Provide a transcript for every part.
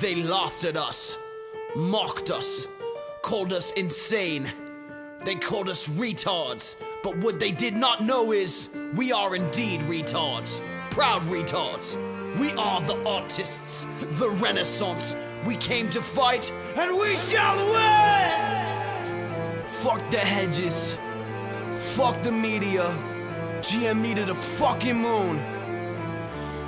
They laughed at us, mocked us, called us insane. They called us retards, but what they did not know is we are indeed retards, proud retards. We are the artists, the Renaissance. We came to fight, and we shall win! Fuck the hedges, fuck the media, GME to the fucking moon.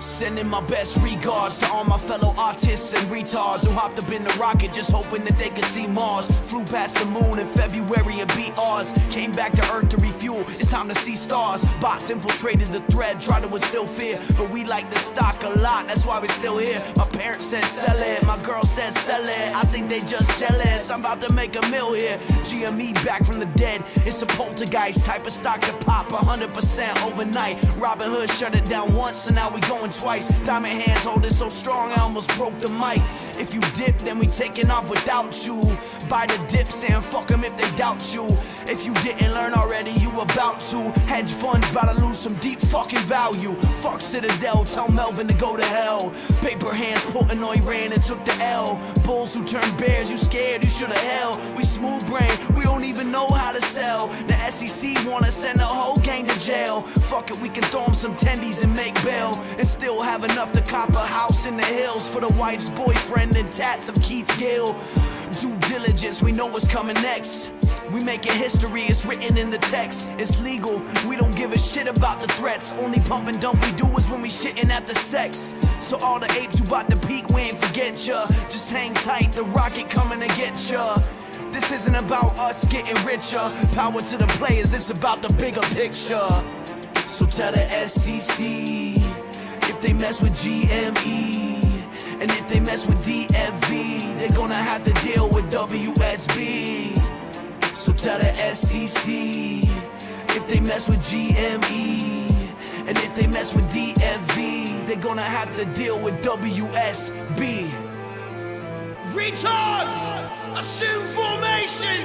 Sending my best regards to all my fellow artists and retards who hopped up in the rocket just hoping that they could see Mars. Flew past the moon in February and beat odds. Came back to Earth to refuel, it's time to see stars. Bots infiltrated the thread, tried to instill fear, but we like the stock a lot, that's why we're still here. My parents said sell it, my girl said sell it. I think they just jealous, I'm about to make a mill here. GME back from the dead, it's a poltergeist type of stock to pop 100% overnight. Robin Hood shut it down once, so now we going twice. Diamond hands holding so strong I almost broke the mic. If you dip, then we taking off without you. Buy the dip, saying fuck them if they doubt you. If you didn't learn already, you about to. Hedge funds about to lose some deep fucking value. Fuck Citadel, tell Melvin to go to hell. Paper hands putting on Iran and took the L. Bulls who turn bears, you scared, you shoulda held. We smooth brain, we don't even know how to sell. The SEC wanna send the whole gang to jail. Fuck it, we can throw them some tendies and make bail. And still have enough to cop a house in the hills for the wife's boyfriend and tats of Keith Gill. Due diligence, we know what's coming next. We making history, it's written in the text. It's legal, we don't give a shit about the threats. Only pump and dump we do is when we shitting at the sex. So all the apes who bout to peak, we ain't forget ya. Just hang tight, the rocket coming to get ya. This isn't about us getting richer. Power to the players, it's about the bigger picture. So tell the SEC, if they mess with GME, and if they mess with DFV, they're gonna have to deal with WSB. So tell the SEC, if they mess with GME, and if they mess with DFV, they're gonna have to deal with WSB. Retards, assume formation,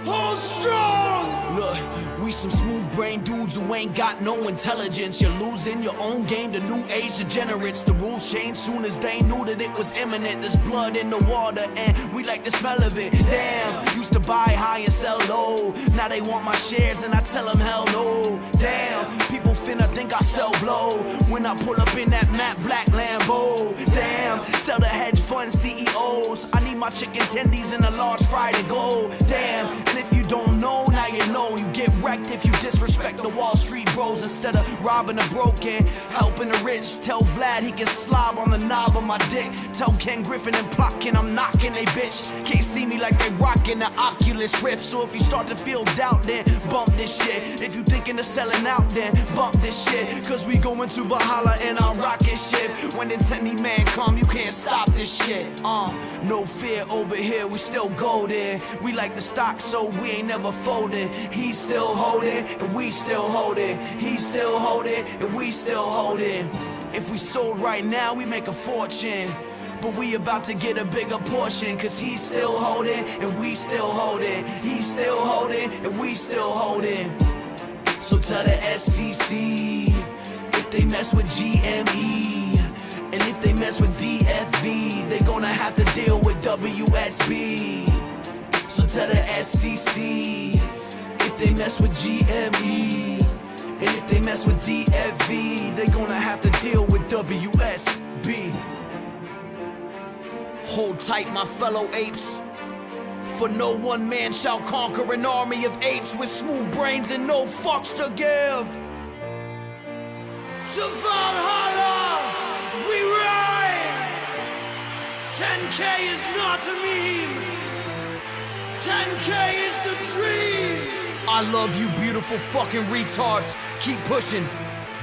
hold strong. Look, we some smooth brain dudes who ain't got no intelligence. You're losing your own game to new age degenerates. The rules changed soon as they knew that it was imminent. There's blood in the water and we like the smell of it. Damn, used to buy high and sell low. Now they want my shares and I tell them hell no. Damn, people finna think I sell blow when I pull up in that matte black Lambo. Damn, tell the hedge fund CEOs I need my chicken tendies and a large fry to go. Damn, and if you don't know, now you know. You get wrecked if you disrespect the Wall Street bros. Instead of robbing the broken, helping the rich. Tell Vlad he can slob on the knob of my dick. Tell Ken Griffin and Plotkin I'm knocking they bitch. Can't see me like they rocking the Oculus Rift. So if you start to feel doubt, then bump this shit. If you thinking of selling out, then bump this shit. Cause we going to Valhalla in our rocket ship. When the Tenny man come, you can't stop this shit. No fear over here, we still golden. We like the stock, so we ain't never folded. He's still holding, and we still holding. He's still holding, and we still holding. If we sold right now, we make a fortune. But we about to get a bigger portion. Cause he's still holding, and we still holding. He's still holding, and we still holding. So tell the SEC, if they mess with GME, and if they mess with DFV, they gonna have to deal with WSB. So tell the SEC, if they mess with GME, and if they mess with DFV, they gonna have to deal with WSB. Hold tight, my fellow apes, for no one man shall conquer an army of apes with smooth brains and no fucks to give. To Valhalla, we ride. 10K is not a meme. 10K is the dream. I love you beautiful fucking retards. Keep pushing.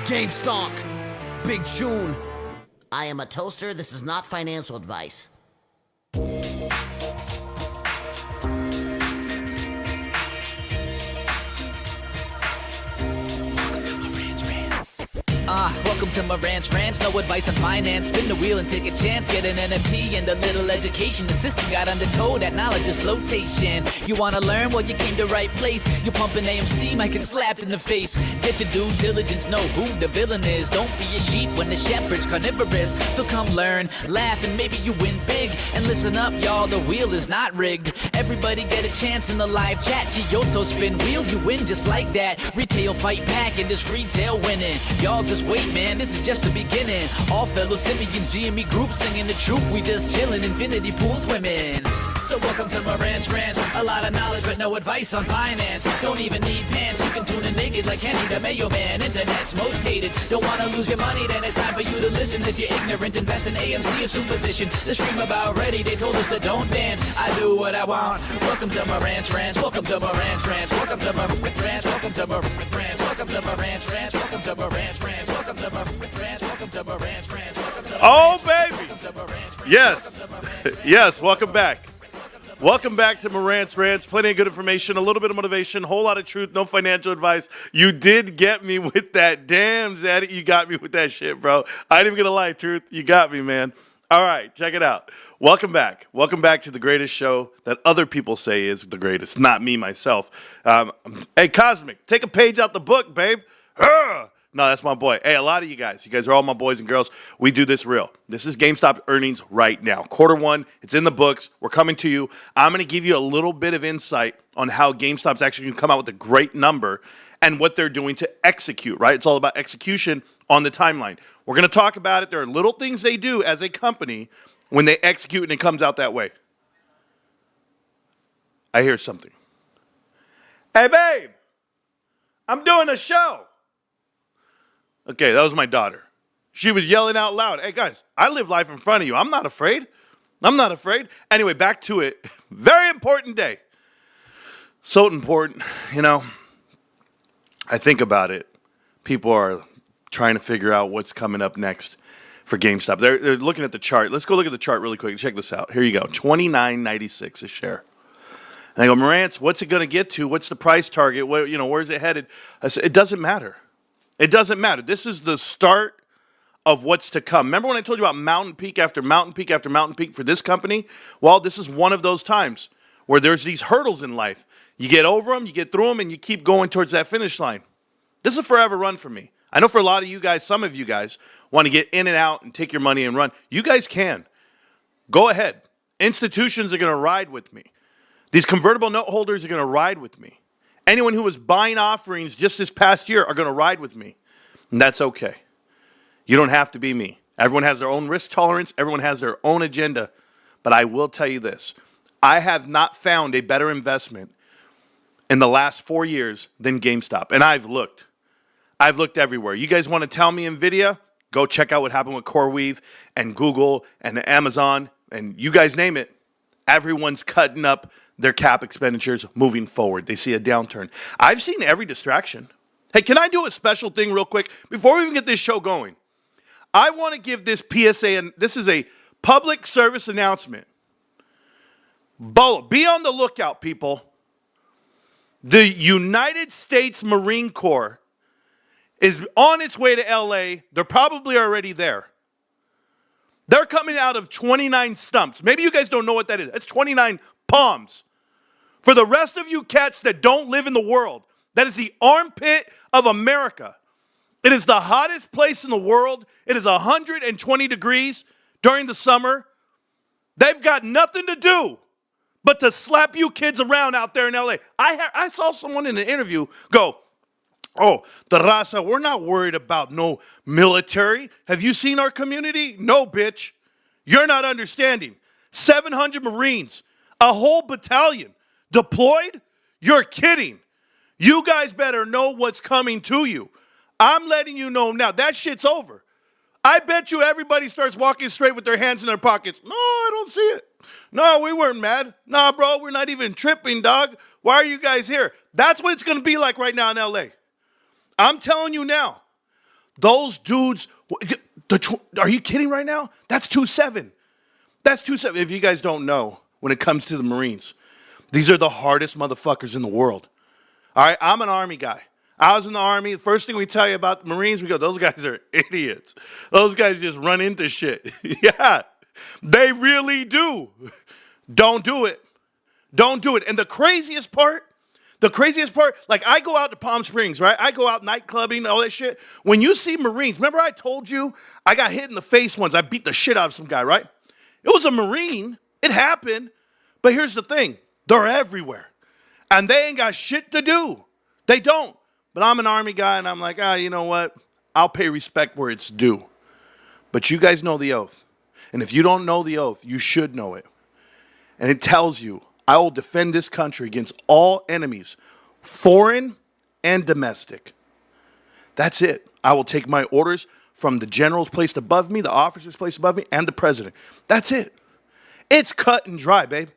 GameStop. Big tune. I am a toaster. This is not financial advice. Welcome to Marantz Rantz, no advice on finance. Spin the wheel and take a chance. Get an NFT and a little education. The system got undertow, that knowledge is flotation. You wanna learn? Well, you came to right place. You're pumping AMC, might get slapped in the face. Get your due diligence, know who the villain is. Don't be a sheep when the shepherd's carnivorous. So come learn, laugh, and maybe you win big. And listen up, y'all, the wheel is not rigged. Everybody get a chance in the live chat. Kyoto spin wheel, you win just like that. Retail fight back and this retail winning. Y'all just wait, man, this is just the beginning. All fellow simians, GME group singing the truth. We just chillin', infinity pool swimming. So welcome to Marantz Rantz. A lot of knowledge but no advice on finance. Don't even need pants, you can tune in naked like Kenny the Mayo Man. Internet's most hated. Don't wanna lose your money, then it's time for you to listen. If you're ignorant, invest in AMC, assume position. The stream about ready, they told us to don't dance. I do what I want. Welcome to Marantz Rantz. Welcome to Marantz Rantz. Welcome to Marantz Rantz. Welcome to Marantz Rantz. Welcome to Marantz Rantz. Welcome to Marantz Rantz. Welcome to Marantz Rantz. Welcome to Marantz Rantz. Oh, baby. Yes. Yes, welcome back. Welcome back to Marantz Rantz. Plenty of good information, a little bit of motivation, a whole lot of truth, no financial advice. You did get me with that. Damn, Zaddy, you got me with that shit, bro. I ain't even gonna lie, Truth. You got me, man. All right, check it out. Welcome back. Welcome back to the greatest show that other people say is the greatest, not me, myself. Hey, Cosmic, take a page out the book, babe. No, that's my boy. Hey, a lot of you guys are all my boys and girls. We do this real. This is GameStop earnings right now. Q1, it's in the books. We're coming to you. I'm going to give you a little bit of insight on how GameStop's actually going to come out with a great number and what they're doing to execute, right? It's all about execution on the timeline. We're going to talk about it. There are little things they do as a company when they execute and it comes out that way. I hear something. Hey, babe, I'm doing a show. Okay, that was my daughter. She was yelling out loud. Hey, guys, I live life in front of you. I'm not afraid. Anyway, back to it. Very important day. So important, I think about it. People are trying to figure out what's coming up next for GameStop. They're looking at the chart. Let's go look at the chart really quick. Check this out. Here you go. $29.96 a share. And I go, Marantz, what's it going to get to? What's the price target? Where's it headed? I said, it doesn't matter. It doesn't matter. This is the start of what's to come. Remember when I told you about mountain peak after mountain peak after mountain peak for this company? Well, this is one of those times where there's these hurdles in life. You get over them, you get through them, and you keep going towards that finish line. This is a forever run for me. I know for a lot of you guys, some of you guys want to get in and out and take your money and run. You guys can. Go ahead. Institutions are going to ride with me. These convertible note holders are going to ride with me. Anyone who was buying offerings just this past year are going to ride with me. And that's okay. You don't have to be me. Everyone has their own risk tolerance. Everyone has their own agenda. But I will tell you this. I have not found a better investment in the last 4 years than GameStop. And I've looked. I've looked everywhere. You guys want to tell me NVIDIA? Go check out what happened with CoreWeave and Google and Amazon. And you guys name it. Everyone's cutting up their cap expenditures moving forward. They see a downturn. I've seen every distraction. Hey, can I do a special thing real quick before we even get this show going? I want to give this PSA, and this is a public service announcement. Be on the lookout, people. The United States Marine Corps is on its way to LA. They're probably already there. They're coming out of 29 stumps. Maybe you guys don't know what that is. That's 29 palms. For the rest of you cats that don't live in the world, that is the armpit of America. It is the hottest place in the world. It is 120 degrees during the summer. They've got nothing to do but to slap you kids around out there in LA. I saw someone in an interview go, oh, the raza, we're not worried about no military. Have you seen our community? No, bitch. You're not understanding. 700 Marines, a whole battalion deployed? You're kidding. You guys better know what's coming to you. I'm letting you know now. That shit's over. I bet you everybody starts walking straight with their hands in their pockets. No, I don't see it. No, we weren't mad. Nah, bro, we're not even tripping, dog. Why are you guys here? That's what it's going to be like right now in LA. I'm telling you now. Those dudes, are you kidding right now? That's 2.7. That's 2.7. If you guys don't know, when it comes to the Marines, these are the hardest motherfuckers in the world. All right, I'm an Army guy. I was in the Army. The first thing we tell you about the Marines, we go, those guys are idiots. Those guys just run into shit. Yeah, they really do. Don't do it. Don't do it. And the craziest part, like I go out to Palm Springs, right? I go out night clubbing, all that shit. When you see Marines, remember I told you I got hit in the face once. I beat the shit out of some guy, right? It was a Marine. It happened. But here's the thing. They're everywhere. And they ain't got shit to do. They don't. But I'm an Army guy, and I'm like, you know what? I'll pay respect where it's due. But you guys know the oath. And if you don't know the oath, you should know it. And it tells you, I will defend this country against all enemies, foreign and domestic. That's it. I will take my orders from the generals placed above me, the officers placed above me, and the president. That's it. It's cut and dry, babe.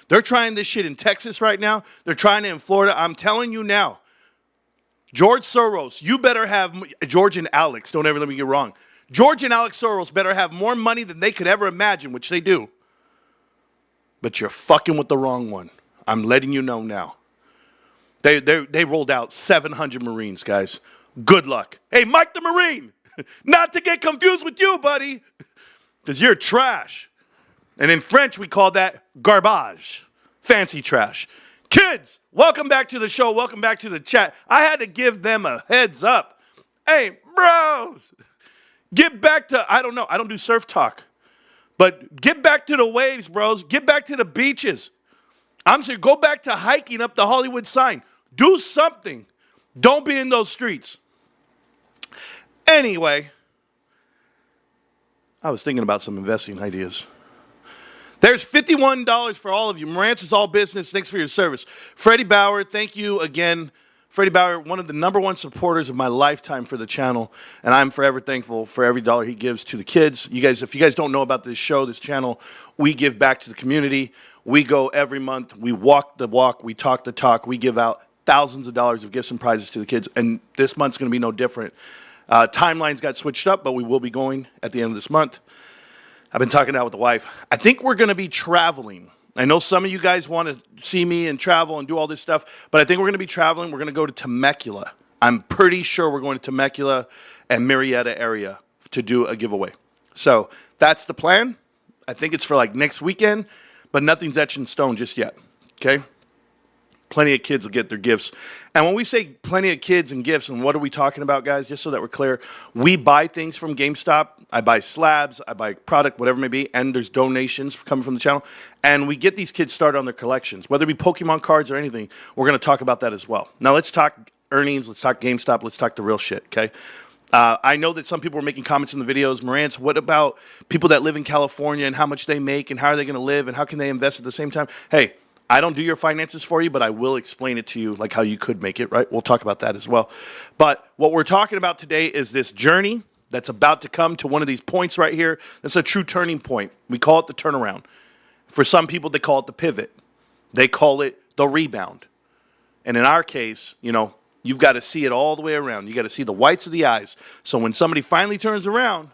They're trying this shit in Texas right now. They're trying it in Florida. I'm telling you now, George Soros, you better have, George and Alex, don't ever let me get wrong. George and Alex Soros better have more money than they could ever imagine, which they do. But you're fucking with the wrong one. I'm letting you know now. They rolled out 700 Marines, guys. Good luck. Hey, Mike the Marine, not to get confused with you, buddy, because you're trash. And in French, we call that garbage. Fancy trash. Kids, welcome back to the show. Welcome back to the chat. I had to give them a heads up. Hey, bros, get back to, I don't know. I don't do surf talk. But get back to the waves, bros. Get back to the beaches. I'm saying go back to hiking up the Hollywood sign. Do something. Don't be in those streets. Anyway, I was thinking about some investing ideas. There's $51 for all of you. Marantz is all business. Thanks for your service. Freddie Bauer, thank you again. Freddie Bauer, one of the #1 supporters of my lifetime for the channel, and I'm forever thankful for every dollar he gives to the kids. You guys, if you guys don't know about this show, this channel, we give back to the community. We go every month. We walk the walk. We talk the talk. We give out thousands of dollars of gifts and prizes to the kids, and this month's going to be no different. Timelines got switched up, but we will be going at the end of this month. I've been talking out with the wife. I think we're going to be traveling. I know some of you guys want to see me and travel and do all this stuff, but I think we're going to be traveling. We're going to go to Temecula. I'm pretty sure we're going to Temecula and Murrieta area to do a giveaway. So that's the plan. I think it's for like next weekend, but nothing's etched in stone just yet. Okay? Plenty of kids will get their gifts. And when we say plenty of kids and gifts, and what are we talking about, guys? Just so that we're clear, we buy things from GameStop. I buy slabs, I buy product, whatever it may be, and there's donations coming from the channel. And we get these kids started on their collections. Whether it be Pokemon cards or anything, we're going to talk about that as well. Now let's talk earnings, let's talk GameStop, let's talk the real shit, okay? I know that some people are making comments in the videos. Marantz, what about people that live in California and how much they make and how are they going to live and how can they invest at the same time? Hey, I don't do your finances for you, but I will explain it to you like how you could make it, right? We'll talk about that as well. But what we're talking about today is this journey that's about to come to one of these points right here. That's a true turning point. We call it the turnaround. For some people, they call it the pivot. They call it the rebound. And in our case, you know, you've got to see it all the way around. You got to see the whites of the eyes. So when somebody finally turns around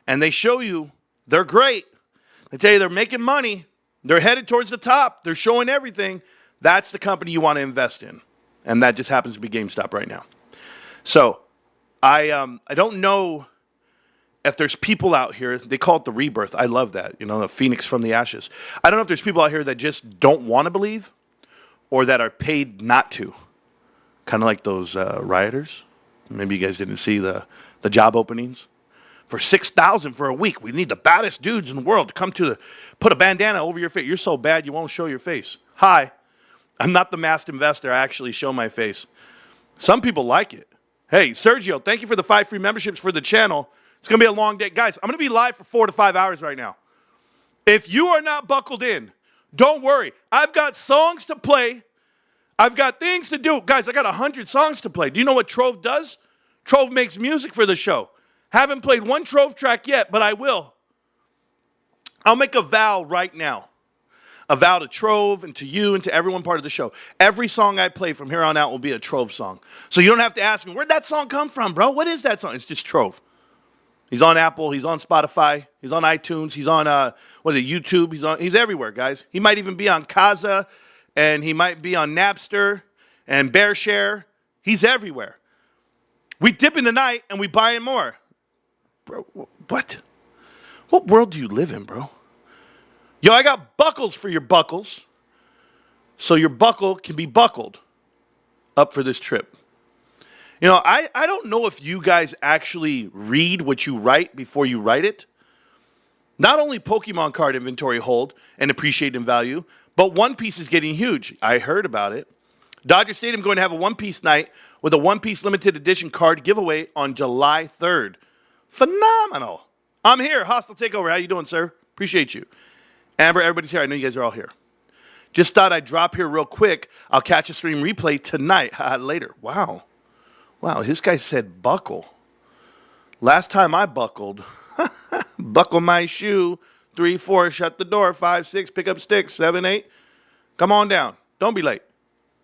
and they show you they're great, they tell you they're making money, they're headed towards the top, they're showing everything, that's the company you want to invest in. And that just happens to be GameStop right now. So I don't know if there's people out here, they call it the rebirth. I love that, you know, the phoenix from the ashes. I don't know if there's people out here that just don't want to believe or that are paid not to. Kind of like those rioters. Maybe you guys didn't see the job openings. For $6,000 for a week, we need the baddest dudes in the world to come to put a bandana over your face. You're so bad you won't show your face. Hi, I'm not the masked investor. I actually show my face. Some people like it. Hey, Sergio, thank you for the 5 free memberships for the channel. It's going to be a long day. Guys, I'm going to be live for 4 to 5 hours right now. If you are not buckled in, don't worry. I've got songs to play. I've got things to do. Guys, I got 100 songs to play. Do you know what Trove does? Trove makes music for the show. Haven't played one Trove track yet, but I will. I'll make a vow right now. A vow to Trove and to you and to everyone part of the show. Every song I play from here on out will be a Trove song. So you don't have to ask me, where'd that song come from, bro? What is that song? It's just Trove. He's on Apple. He's on Spotify. He's on iTunes. He's on, YouTube. He's everywhere, guys. He might even be on Kaza, and he might be on Napster and BearShare. He's everywhere. We dip in the night and we buy in more. Bro, what? What world do you live in, bro? Yo, I got buckles for your buckles, so your buckle can be buckled up for this trip. You know, I don't know if you guys actually read what you write before you write it. Not only Pokemon card inventory hold and appreciate in value, but One Piece is getting huge. I heard about it. Dodger Stadium going to have a One Piece night with a One Piece limited edition card giveaway on July 3rd. Phenomenal. I'm here. Hostile Takeover. How you doing, sir? Appreciate you. Amber, everybody's here. I know you guys are all here. Just thought I'd drop here real quick. I'll catch a stream replay tonight. Later. Wow. Wow, this guy said buckle. Last time I buckled, buckle my shoe, 3, 4, shut the door, 5, 6, pick up sticks, 7, 8. Come on down. Don't be late.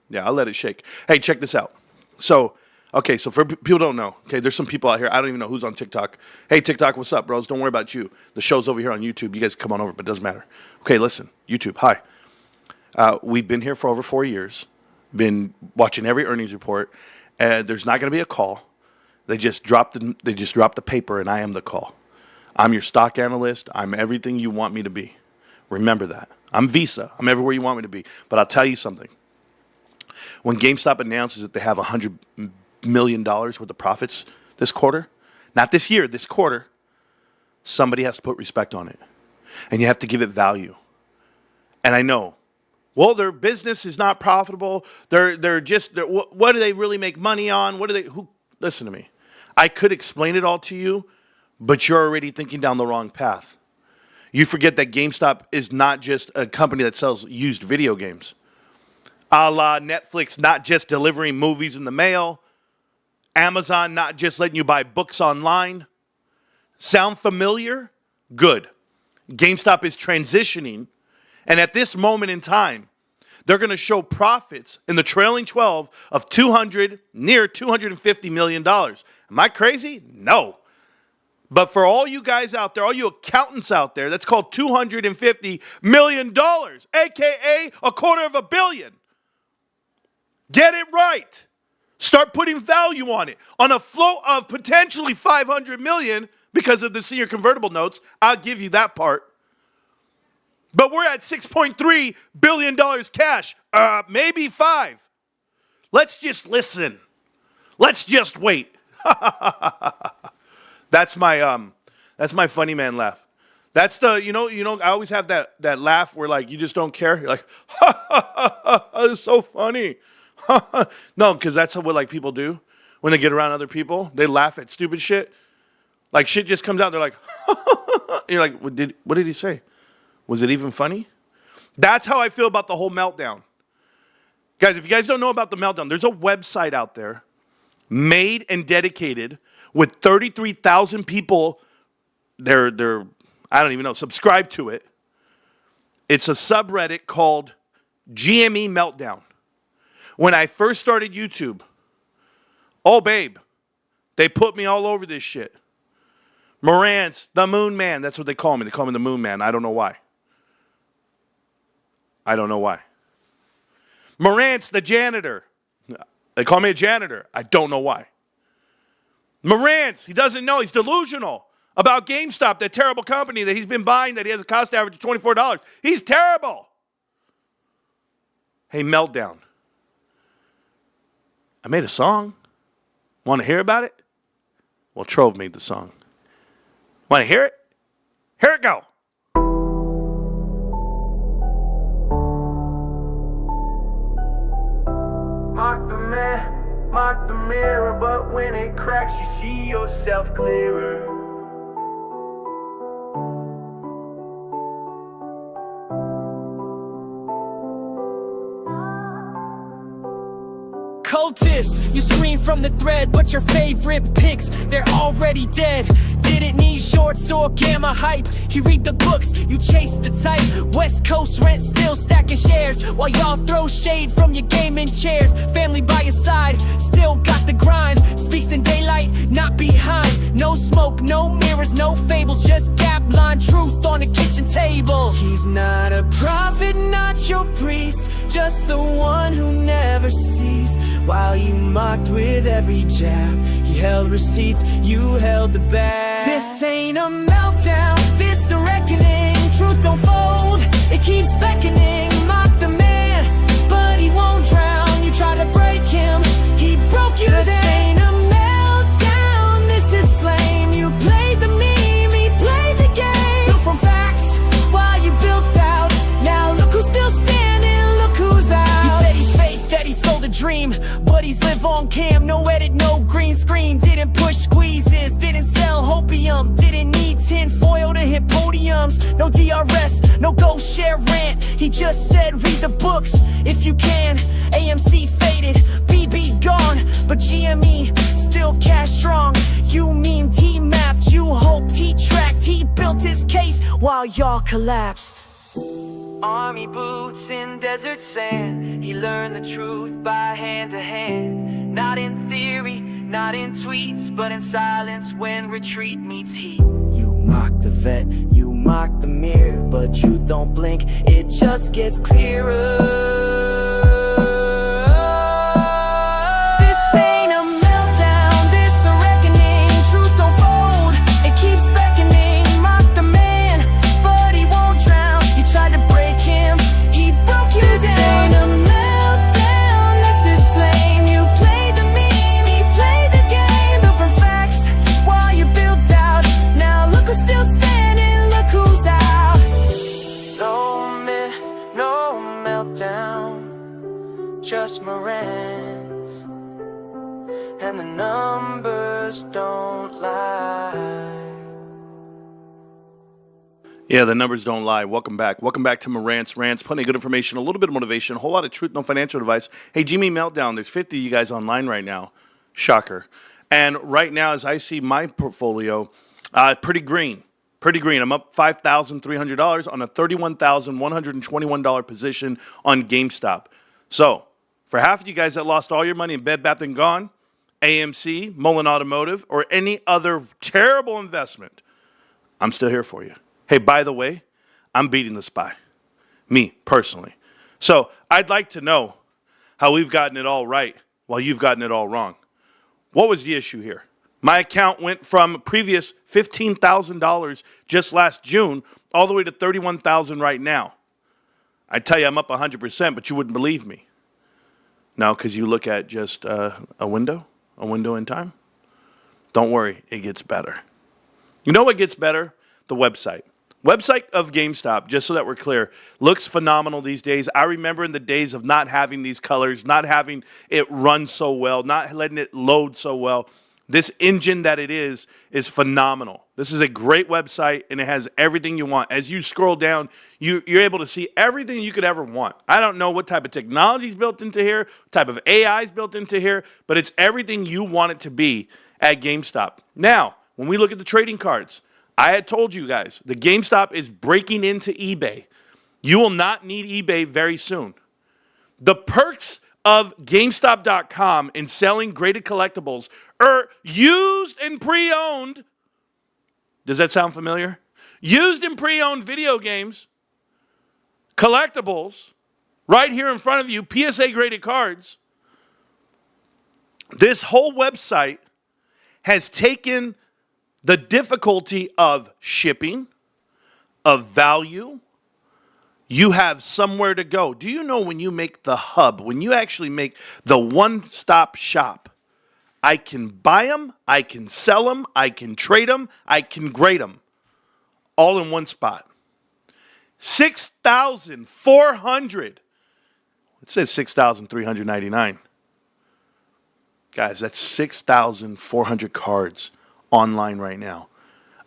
Yeah, I'll let it shake. Hey, check this out. So for people who don't know, okay, there's some people out here. I don't even know who's on TikTok. Hey, TikTok, what's up, bros? Don't worry about you. The show's over here on YouTube. You guys come on over, but it doesn't matter. Okay, listen, YouTube, hi. We've been here for over 4 years, been watching every earnings report, and there's not going to be a call. They just dropped the paper, and I am the call. I'm your stock analyst. I'm everything you want me to be. Remember that. I'm Visa. I'm everywhere you want me to be. But I'll tell you something. When GameStop announces that they have $100 million worth of profits this quarter, not this year, this quarter, somebody has to put respect on it. And you have to give it value. And I know, well, their business is not profitable. What do they really make money on? Listen to me. I could explain it all to you, but you're already thinking down the wrong path. You forget that GameStop is not just a company that sells used video games. A la Netflix, not just delivering movies in the mail. Amazon, not just letting you buy books online. Sound familiar? Good. GameStop is transitioning, and at this moment in time, they're going to show profits in the trailing 12 of near $250 million. Am I crazy? No. But for all you guys out there, all you accountants out there, that's called $250 million, a.k.a. $250 million. Get it right. Start putting value on it. On a float of potentially $500 million because of the senior convertible notes, I'll give you that part. But we're at $6.3 billion cash. Maybe 5. Let's just listen. Let's just wait. That's my funny man laugh. That's the, I always have that laugh where like you just don't care. You're like, it's so funny. No, because that's what like people do when they get around other people. They laugh at stupid shit. Like shit just comes out. They're like, you're like, what did he say? Was it even funny? That's how I feel about the whole meltdown. Guys, if you guys don't know about the meltdown, there's a website out there made and dedicated with 33,000 people. They're I don't even know, subscribe to it. It's a subreddit called GME Meltdown. When I first started YouTube, oh babe, they put me all over this shit. Marantz, the Moon Man, that's what they call me. They call me the Moon Man. I don't know why. Marantz, the janitor. They call me a janitor. I don't know why. Marantz, he doesn't know. He's delusional about GameStop, that terrible company that he's been buying that he has a cost average of $24. He's terrible. Hey, Meltdown. I made a song. Want to hear about it? Well, Trove made the song. Want to hear it? Here it go. Mark the mirror, but when it cracks, you see yourself clearer. Cultist, you scream from the thread, but your favorite picks, they're already dead. Didn't need shorts or gamma hype. He read the books, you chase the type. West Coast rent still stacking shares, while y'all throw shade from your gaming chairs. Family by your side, still got the grind. Speaks in daylight, not behind. No smoke, no mirrors, no fables, just gap line truth on the kitchen table. He's not a prophet, not your priest, just the one who never sees. Why while you mocked with every jab. He held receipts, you held the bag. This ain't a meltdown, this a reckoning. Truth don't fold, it keeps beckoning. Mock the man, but he won't drown. You try to break him, he broke you down. This ain't a meltdown, this is flame. You played the meme, he played the game. Built from facts while you built out. Now look who's still standing, look who's out. You said he's fake, that he sold a dream, but he's live on cam, no edit, no green screen. Didn't push squeezes, didn't sell hopium, didn't need tin foil to hit podiums. No DRS, no go share rant. He just said read the books if you can. AMC faded, BB gone, but GME still cash strong. You memed, he mapped, you hoped, he tracked, he built his case while y'all collapsed. Army boots in desert sand. He learned the truth by hand to hand. Not in theory, not in tweets, but in silence when retreat meets heat. You mock the vet, you mock the mirror, but truth don't blink, it just gets clearer. This ain't a meltdown, this a reckoning. Truth don't fold, it keeps beckoning. Mock the man, but he won't drown. You tried to break him, he broke you down. This ain't a meltdown, this is flame. You played the meme, he played the game. Built from facts while you built out. Now look who's still standing, look who's out. No myth, no meltdown, just Marantz, and the numbers don't lie. Yeah, the numbers don't lie. Welcome back. Welcome back to Marantz Rantz. Plenty of good information, a little bit of motivation, a whole lot of truth, no financial advice. Hey, Jimmy Meltdown, there's 50 of you guys online right now. Shocker. And right now, as I see my portfolio, pretty green. Pretty green. I'm up $5,300 on a $31,121 position on GameStop. So, for half of you guys that lost all your money in Bed Bath & Gone, AMC, Mullen Automotive, or any other terrible investment, I'm still here for you. Hey, by the way, I'm beating the SPY. Me, personally. So, I'd like to know how we've gotten it all right while you've gotten it all wrong. What was the issue here? My account went from previous $15,000 just last June all the way to $31,000 right now. I tell you I'm up 100%, but you wouldn't believe me. No, because you look at just a window in time. Don't worry, it gets better. You know what gets better? The website. Website of GameStop, just so that we're clear, looks phenomenal these days. I remember in the days of not having these colors, not having it run so well, not letting it load so well. This engine that it is phenomenal. This is a great website, and it has everything you want. As you scroll down, you're able to see everything you could ever want. I don't know what type of technology is built into here, what type of AI is built into here, but it's everything you want it to be at GameStop. Now, when we look at the trading cards, I had told you guys, the GameStop is breaking into eBay. You will not need eBay very soon. The perks of GameStop.com in selling graded collectibles are used and pre-owned. Does that sound familiar? Used and pre-owned video games, collectibles, right here in front of you, PSA graded cards. This whole website has taken the difficulty of shipping, of value. You have somewhere to go. Do you know when you make the hub, when you actually make the one-stop shop, I can buy them, I can sell them, I can trade them, I can grade them, all in one spot. 6,400. It says 6,399. Guys, that's 6,400 cards online right now.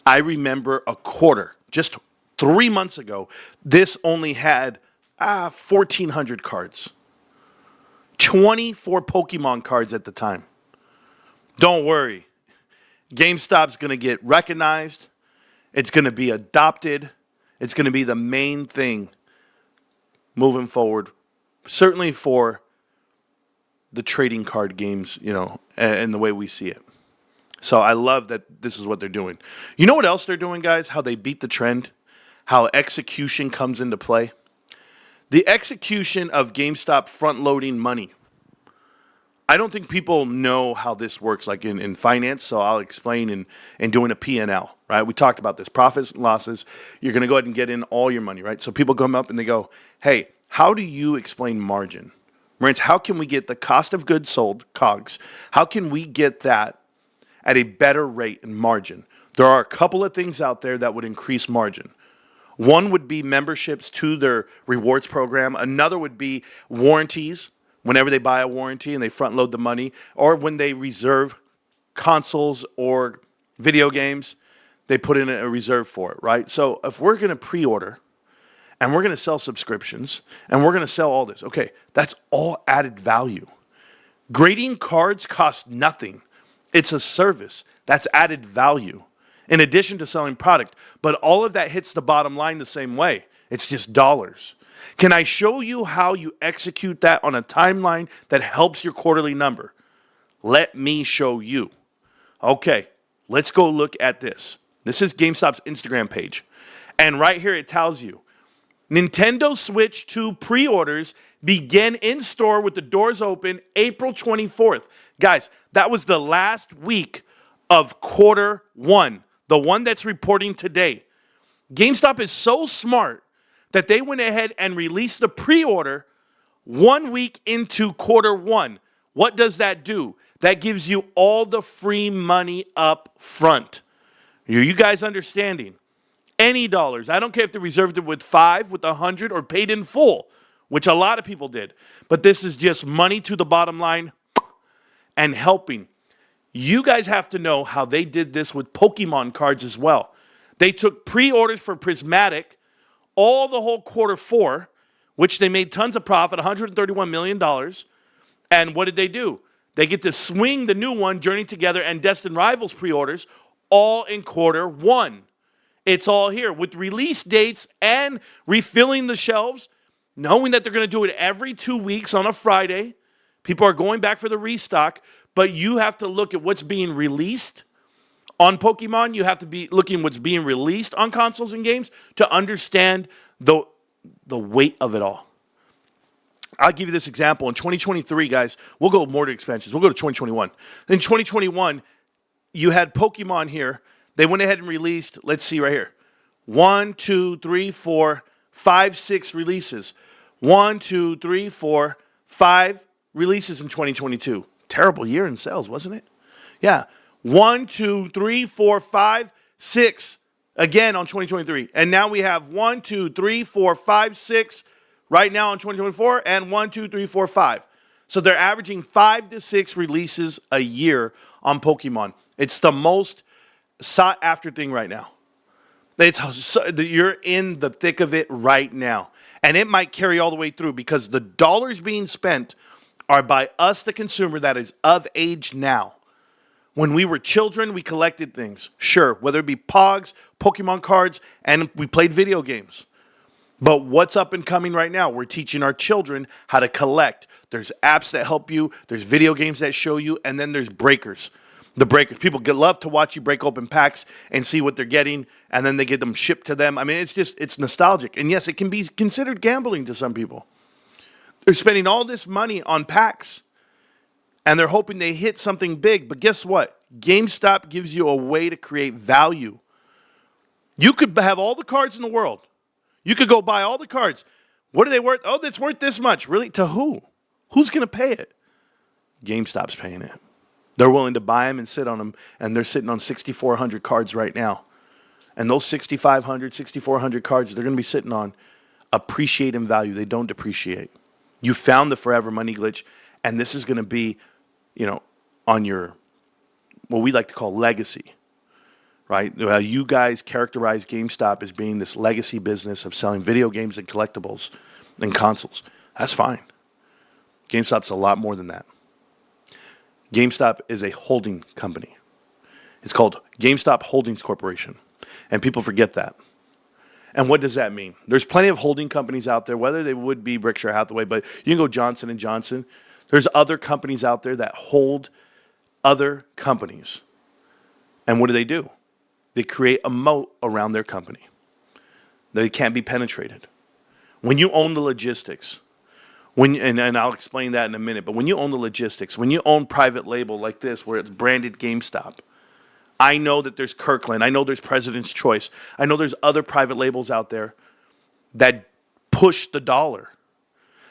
I remember a quarter, just 3 months ago, this only had 1,400 cards. 24 Pokemon cards at the time. Don't worry. GameStop's going to get recognized. It's going to be adopted. It's going to be the main thing moving forward, certainly for the trading card games, you know, and the way we see it. So I love that this is what they're doing. You know what else they're doing, guys? How they beat the trend? How execution comes into play? The execution of GameStop front-loading money. I don't think people know how this works, like in finance. So I'll explain in doing a P&L, right? We talked about this, profits and losses. You're going to go ahead and get in all your money, right? So people come up and they go, hey, how do you explain margin? Marantz, how can we get the cost of goods sold, COGS, how can we get that at a better rate and margin? There are a couple of things out there that would increase margin. One would be memberships to their rewards program. Another would be warranties, whenever they buy a warranty and they front load the money, or when they reserve consoles or video games, they put in a reserve for it, right? So if we're going to pre-order and we're going to sell subscriptions and we're going to sell all this, okay, that's all added value. Grading cards costs nothing. It's a service. That's added value in addition to selling product. But all of that hits the bottom line the same way. It's just dollars. Can I show you how you execute that on a timeline that helps your quarterly number? Let me show you. Okay, let's go look at this. This is GameStop's Instagram page. And right here it tells you, Nintendo Switch 2 pre-orders begin in store with the doors open April 24th. Guys, that was the last week of quarter one, the one that's reporting today. GameStop is so smart that they went ahead and released the pre-order 1 week into quarter one. What does that do? That gives you all the free money up front. Are you guys understanding? Any dollars. I don't care if they reserved it with 5, with 100, or paid in full, which a lot of people did. But this is just money to the bottom line and helping. You guys have to know how they did this with Pokemon cards as well. They took pre-orders for Prismatic all the whole quarter four, which they made tons of profit, $131 million. And what did they do? They get to swing the new one, Journey Together, and Destined Rivals pre-orders all in quarter one. It's all here with release dates and refilling the shelves, knowing that they're going to do it every 2 weeks on a Friday. People are going back for the restock, but you have to look at what's being released on Pokemon. You have to be looking at what's being released on consoles and games to understand the weight of it all. I'll give you this example. In 2023, guys, we'll go more to expansions. We'll go to 2021. In 2021, you had Pokemon here. They went ahead and released, let's see right here, 1, 2, 3, 4, 5, 6 releases. 1, 2, 3, 4, 5 releases in 2022. Terrible year in sales, wasn't it? Yeah. 1, 2, 3, 4, 5, 6 again on 2023. And now we have 1, 2, 3, 4, 5, 6 right now in 2024, and 1, 2, 3, 4, 5. So they're averaging 5 to 6 releases a year on Pokemon. It's the most sought after thing right now. You're in the thick of it right now. And it might carry all the way through because the dollars being spent are by us, the consumer, that is of age now. When we were children, we collected things. Sure, whether it be Pogs, Pokemon cards, and we played video games. But what's up and coming right now? We're teaching our children how to collect. There's apps that help you. There's video games that show you. And then there's breakers. The breakers. People love to watch you break open packs and see what they're getting. And then they get them shipped to them. I mean, it's nostalgic. And yes, it can be considered gambling to some people. They're spending all this money on packs. And they're hoping they hit something big. But guess what? GameStop gives you a way to create value. You could have all the cards in the world. You could go buy all the cards. What are they worth? Oh, that's worth this much. Really? To who? Who's going to pay it? GameStop's paying it. They're willing to buy them and sit on them, and they're sitting on 6,400 cards right now. And those 6,500, 6,400 cards they're going to be sitting on appreciate in value. They don't depreciate. You found the forever money glitch, and this is going to be, on your, what we like to call legacy. Right? You guys characterize GameStop as being this legacy business of selling video games and collectibles and consoles. That's fine. GameStop's a lot more than that. GameStop is a holding company. It's called GameStop Holdings Corporation. And people forget that. And what does that mean? There's plenty of holding companies out there, whether they would be Berkshire Hathaway, but you can go Johnson & Johnson. There's other companies out there that hold other companies. And what do? They create a moat around their company. They can't be penetrated. When you own the logistics, And I'll explain that in a minute, but when you own the logistics, when you own private label like this, where it's branded GameStop, I know that there's Kirkland, I know there's President's Choice, I know there's other private labels out there that push the dollar.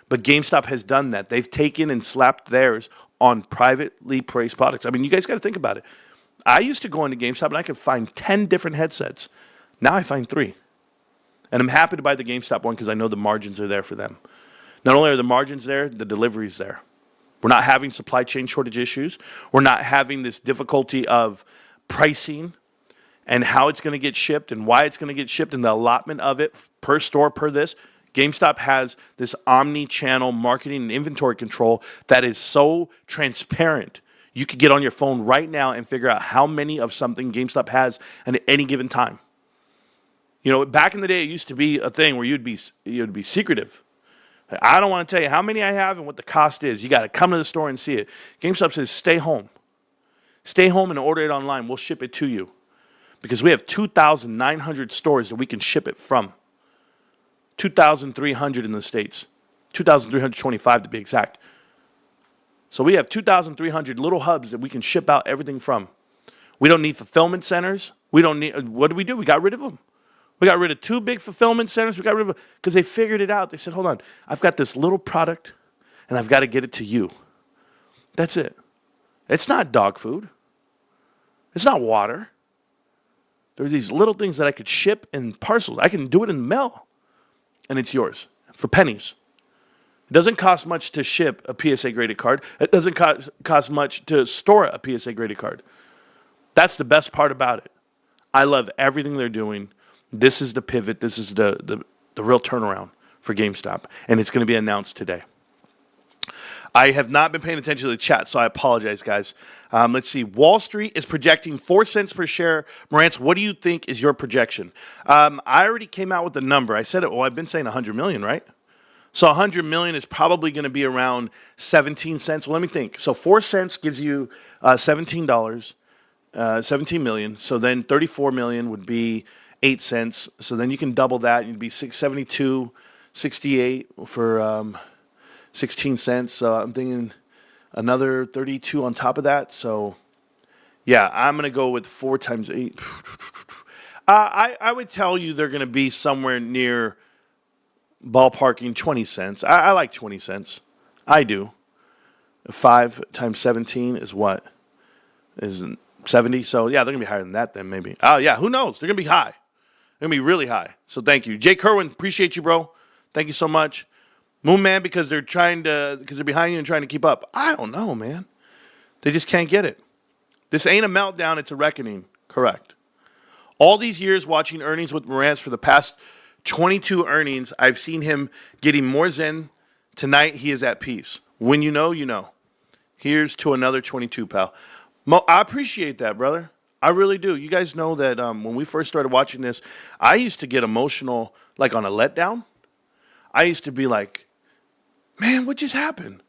But GameStop has done that. They've taken and slapped theirs on privately priced products. I mean, you guys got to think about it. I used to go into GameStop and I could find 10 different headsets. Now I find 3. And I'm happy to buy the GameStop one because I know the margins are there for them. Not only are the margins there, the delivery's there. We're not having supply chain shortage issues. We're not having this difficulty of pricing and how it's going to get shipped and why it's going to get shipped and the allotment of it per store, per this. GameStop has this omni-channel marketing and inventory control that is so transparent. You could get on your phone right now and figure out how many of something GameStop has at any given time. You know, back in the day, it used to be a thing where you'd be secretive. I don't want to tell you how many I have and what the cost is. You got to come to the store and see it. GameStop says, stay home. Stay home and order it online. We'll ship it to you. Because we have 2,900 stores that we can ship it from. 2,300 in the States. 2,325 to be exact. So we have 2,300 little hubs that we can ship out everything from. We don't need fulfillment centers. We don't need, what do? We got rid of them. We got rid of 2 big fulfillment centers. We got rid of them because they figured it out. They said, hold on, I've got this little product and I've got to get it to you. That's it. It's not dog food. It's not water. There are these little things that I could ship in parcels. I can do it in the mail and it's yours for pennies. It doesn't cost much to ship a PSA graded card. It doesn't cost much to store a PSA graded card. That's the best part about it. I love everything they're doing. This is the pivot. This is the real turnaround for GameStop. And it's going to be announced today. I have not been paying attention to the chat, so I apologize, guys. Let's see. Wall Street is projecting 4 cents per share. Marantz, what do you think is your projection? I already came out with the number. I said it. Well, I've been saying 100 million, right? So 100 million is probably going to be around 17 cents. Well, let me think. So 4 cents gives you $17, 17 million. So then 34 million would be 8 cents. So then you can double that. You'd be 672.68 for 16 cents. So I'm thinking another 32 on top of that. So yeah, I'm going to go with 4 times 8. I would tell you they're going to be somewhere near ballparking 20 cents. I like 20 cents. I do. 5 times 17 is what? Is 70. So yeah, they're going to be higher than that then maybe. Oh yeah, who knows? They're going to be high. They're going to be really high. So thank you. Jay Kerwin, appreciate you, bro. Thank you so much. Moon Man, because they're behind you and trying to keep up. I don't know, man. They just can't get it. This ain't a meltdown, it's a reckoning. Correct. All these years watching earnings with Marantz for the past 22 earnings, I've seen him getting more zen. Tonight, he is at peace. When you know, you know. Here's to another 22, pal. I appreciate that, brother. I really do. You guys know that when we first started watching this, I used to get emotional, like on a letdown. I used to be like, man, what just happened?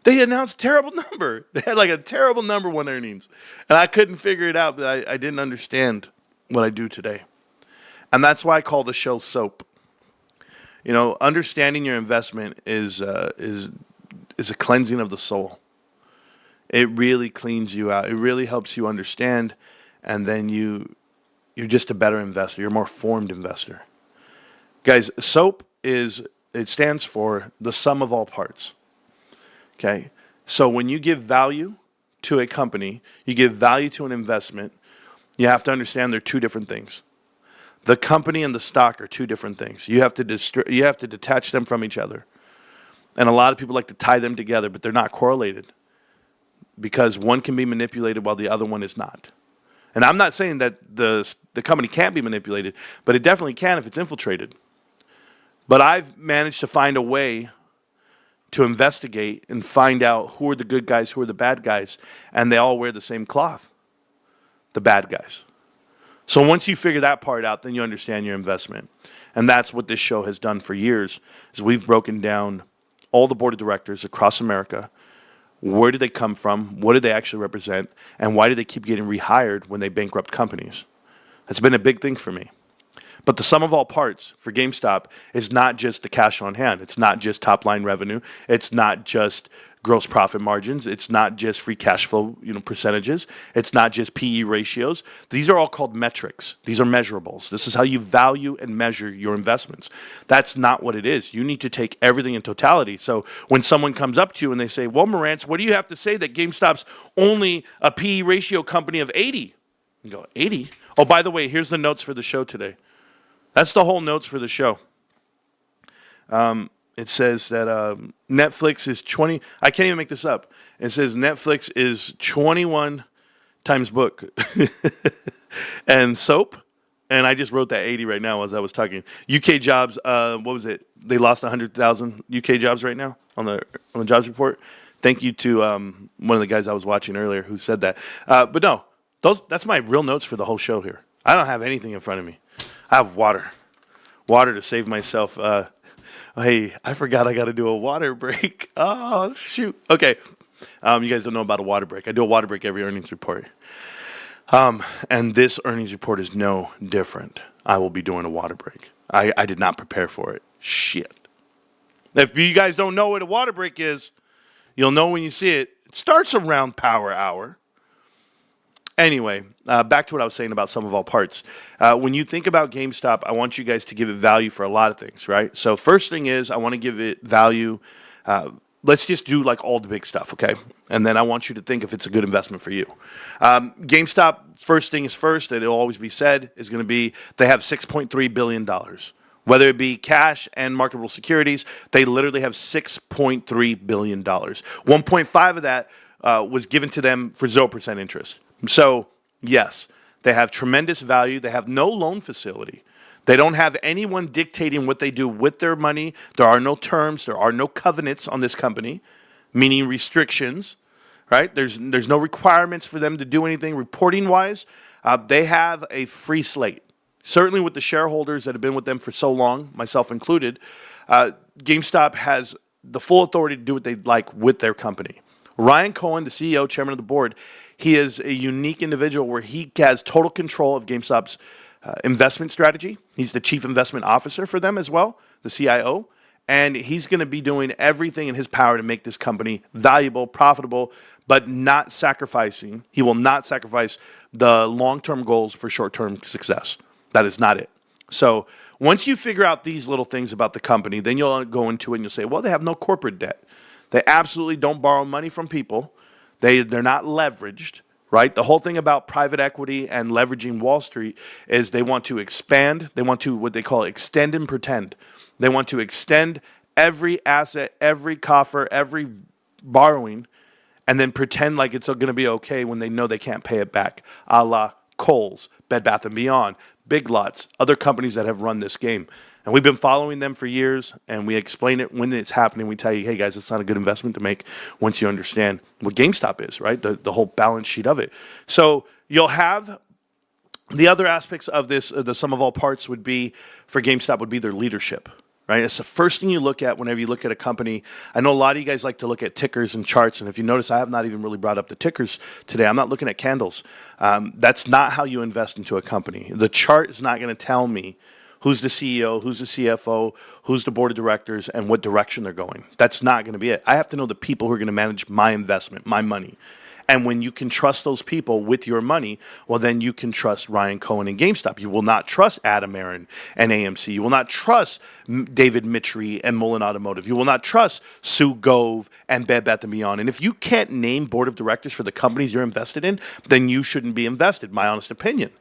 They announced a terrible number. They had like a terrible number 1 earnings. And I couldn't figure it out, but I didn't understand what I do today. And that's why I call the show Soap. You know, understanding your investment is a cleansing of the soul. It really cleans you out. It really helps you understand, and then you're just a better investor. You're a more formed investor. Guys, SOAP it stands for the sum of all parts. Okay? So when you give value to a company, you give value to an investment, you have to understand they're 2 different things. The company and the stock are 2 different things. You have to detach them from each other. And a lot of people like to tie them together, but they're not correlated because one can be manipulated while the other one is not. And I'm not saying that the company can't be manipulated, but it definitely can if it's infiltrated. But I've managed to find a way to investigate and find out who are the good guys, who are the bad guys, and they all wear the same cloth, the bad guys. So once you figure that part out, then you understand your investment. And that's what this show has done for years, is we've broken down all the board of directors across America. Where do they come from? What do they actually represent? And why do they keep getting rehired when they bankrupt companies? That's been a big thing for me. But the sum of all parts for GameStop is not just the cash on hand. It's not just top line revenue. It's not just gross profit margins. It's not just free cash flow, percentages. It's not just PE ratios. These are all called metrics. These are measurables. This is how you value and measure your investments. That's not what it is. You need to take everything in totality. So when someone comes up to you and they say, well, Marantz, what do you have to say that GameStop's only a PE ratio company of 80? You go, 80? Oh, by the way, here's the notes for the show today. That's the whole notes for the show. It says that Netflix is 20. I can't even make this up. It says Netflix is 21 times book and soap. And I just wrote that 80 right now as I was talking. UK jobs, what was it? They lost 100,000 UK jobs right now on the jobs report. Thank you to one of the guys I was watching earlier who said that. But no, that's my real notes for the whole show here. I don't have anything in front of me. I have water to save myself. Hey, I forgot I got to do a water break. Oh, shoot. Okay. You guys don't know about a water break. I do a water break every earnings report. And this earnings report is no different. I will be doing a water break. I did not prepare for it. Shit. If you guys don't know what a water break is, you'll know when you see it. It starts around power hour. Anyway, back to what I was saying about sum of all parts. When you think about GameStop, I want you guys to give it value for a lot of things, right? So first thing is I want to give it value. Let's just do like all the big stuff, okay? And then I want you to think if it's a good investment for you. GameStop, first thing is first, and it'll always be said, is going to be they have $6.3 billion. Whether it be cash and marketable securities, they literally have $6.3 billion. 1.5 of that was given to them for 0% interest. So, yes, they have tremendous value. They have no loan facility. They don't have anyone dictating what they do with their money. There are no terms. There are no covenants on this company, meaning restrictions, right? There's no requirements for them to do anything reporting-wise. They have a free slate. Certainly with the shareholders that have been with them for so long, myself included, GameStop has the full authority to do what they like with their company. Ryan Cohen, the CEO, chairman of the board, he is a unique individual where he has total control of GameStop's investment strategy. He's the chief investment officer for them as well, the CIO. And he's going to be doing everything in his power to make this company valuable, profitable, but not sacrificing. He will not sacrifice the long-term goals for short-term success. That is not it. So once you figure out these little things about the company, then you'll go into it and you'll say, well, they have no corporate debt. They absolutely don't borrow money from people. They're not leveraged, right? The whole thing about private equity and leveraging Wall Street is they want to expand. They want to, what they call extend and pretend. They want to extend every asset, every coffer, every borrowing, and then pretend like it's going to be okay when they know they can't pay it back, a la Kohl's, Bed Bath & Beyond, Big Lots, other companies that have run this game. And we've been following them for years, and we explain it when it's happening. We tell you, hey, guys, it's not a good investment to make once you understand what GameStop is, right? The whole balance sheet of it. So you'll have the other aspects of this, the sum of all parts would be, for GameStop, would be their leadership, right? It's the first thing you look at whenever you look at a company. I know a lot of you guys like to look at tickers and charts, and if you notice, I have not even really brought up the tickers today. I'm not looking at candles. That's not how you invest into a company. The chart is not going to tell me who's the CEO, who's the CFO, who's the board of directors, and what direction they're going. That's not going to be it. I have to know the people who are going to manage my investment, my money. And when you can trust those people with your money, well, then you can trust Ryan Cohen and GameStop. You will not trust Adam Aron and AMC. You will not trust David Mitri and Mullen Automotive. You will not trust Sue Gove and Bed Bath & Beyond. And if you can't name board of directors for the companies you're invested in, then you shouldn't be invested, my honest opinion.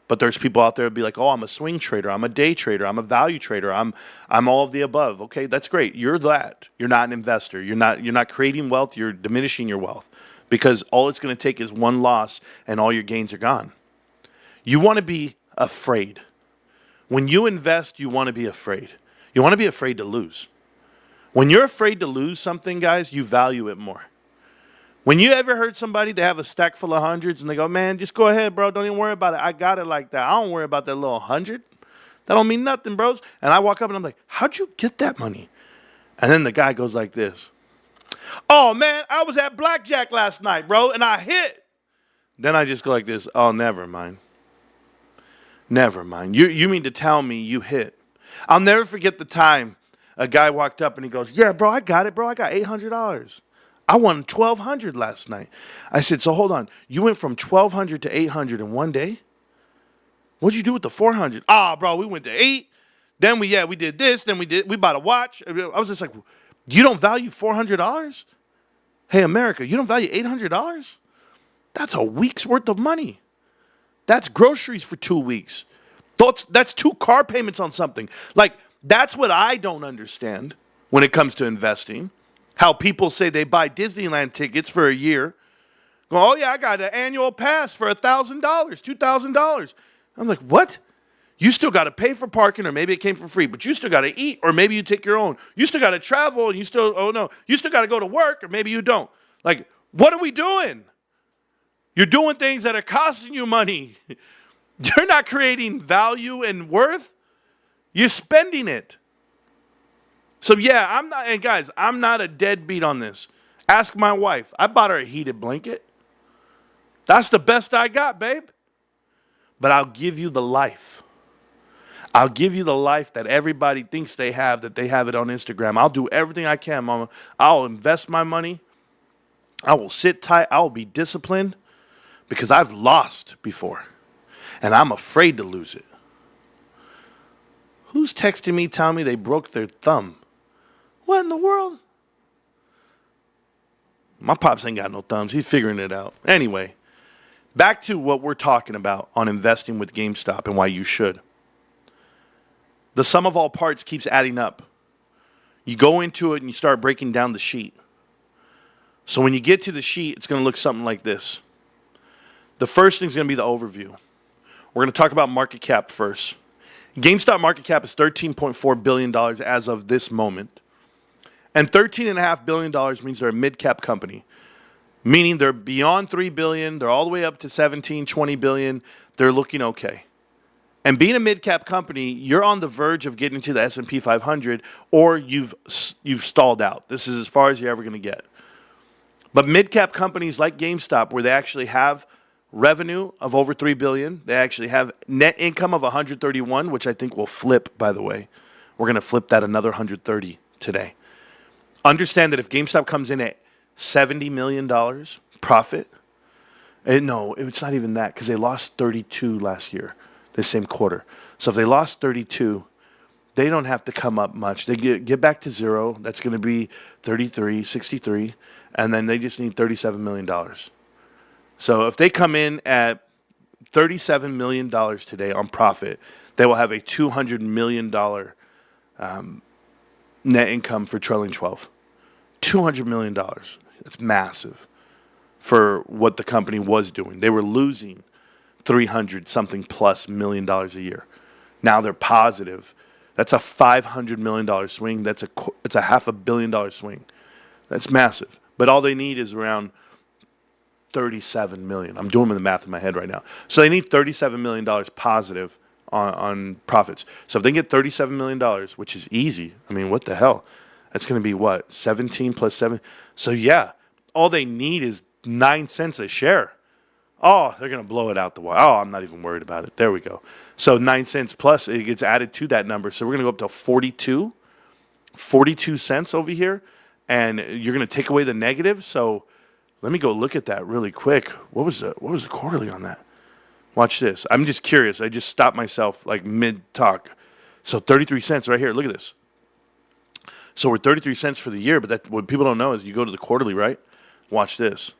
But there's people out there who be like, oh, I'm a swing trader, I'm a day trader, I'm a value trader, I'm all of the above. Okay, that's great. You're that. You're not an investor. You're not creating wealth. You're diminishing your wealth because all it's going to take is one loss and all your gains are gone. You want to be afraid. When you invest, you want to be afraid. You want to be afraid to lose. When you're afraid to lose something, guys, you value it more. When you ever heard somebody, they have a stack full of hundreds and they go, man, just go ahead, bro. Don't even worry about it. I got it like that. I don't worry about that little 100. That don't mean nothing, bros. And I walk up and I'm like, how'd you get that money? And then the guy goes like this. Oh, man, I was at blackjack last night, bro, and I hit. Then I just go like this. Oh, never mind. Never mind. You mean to tell me you hit? I'll never forget the time a guy walked up and he goes, yeah, bro, I got it, bro. I got $800. I won $1,200 last night. I said, so hold on. You went from $1,200 to $800 in one day? What'd you do with the $400? Ah, bro, we went to 8. Then we did this. Then we bought a watch. I was just like, you don't value $400? Hey, America, you don't value $800? That's a week's worth of money. That's groceries for 2 weeks. That's 2 car payments on something. Like, that's what I don't understand when it comes to investing. How people say they buy Disneyland tickets for a year. Go, oh, yeah, I got an annual pass for $1,000, $2,000. I'm like, what? You still got to pay for parking, or maybe it came for free, but you still got to eat, or maybe you take your own. You still got to travel, and you still got to go to work, or maybe you don't. Like, what are we doing? You're doing things that are costing you money. You're not creating value and worth. You're spending it. So, yeah, I'm not a deadbeat on this. Ask my wife. I bought her a heated blanket. That's the best I got, babe. But I'll give you the life. I'll give you the life that everybody thinks they have, that they have it on Instagram. I'll do everything I can, mama. I'll invest my money. I will sit tight. I will be disciplined because I've lost before. And I'm afraid to lose it. Who's texting me telling me they broke their thumb? What in the world? My pops ain't got no thumbs. He's figuring it out. Anyway, back to what we're talking about on investing with GameStop and why you should. The sum of all parts keeps adding up. You go into it and you start breaking down the sheet. So when you get to the sheet, it's going to look something like this. The first thing is going to be the overview. We're going to talk about market cap first. GameStop market cap is $13.4 billion as of this moment. And $13.5 billion means they're a mid-cap company, meaning they're beyond $3 billion. They're all the way up to $17, $20 billion. They're looking okay. And being a mid-cap company, you're on the verge of getting to the S&P 500, or you've stalled out. This is as far as you're ever going to get. But mid-cap companies like GameStop, where they actually have revenue of over $3 billion, they actually have net income of 131, which I think will flip, by the way. We're going to flip that another 130 today. Understand that if GameStop comes in at $70 million profit, no, it's not even that, because they lost 32 last year, the same quarter. So if they lost 32, they don't have to come up much. They get back to zero. That's going to be 33, 63, and then they just need $37 million. So if they come in at $37 million today on profit, they will have a $200 million net income for trailing 12. $200 million. That's massive for what the company was doing. They were losing 300 something plus million dollars a year. Now they're positive. That's a $500 million swing. It's a $500 million swing. That's massive. But all they need is around 37 million. I'm doing the math in my head right now. So they need $37 million positive on profits. So if they get $37 million, which is easy, I mean, what the hell? That's going to be what? 17 plus 7. So yeah, all they need is 9 cents a share. Oh, they're going to blow it out the water. Oh, I'm not even worried about it. There we go. So 9 cents plus, it gets added to that number. So we're going to go up to 42 cents over here. And you're going to take away the negative. So let me go look at that really quick. What was the quarterly on that? Watch this. I'm just curious. I just stopped myself like mid-talk. So 33 cents right here. Look at this. So we're 33 cents for the year, but what people don't know is you go to the quarterly, right? Watch this.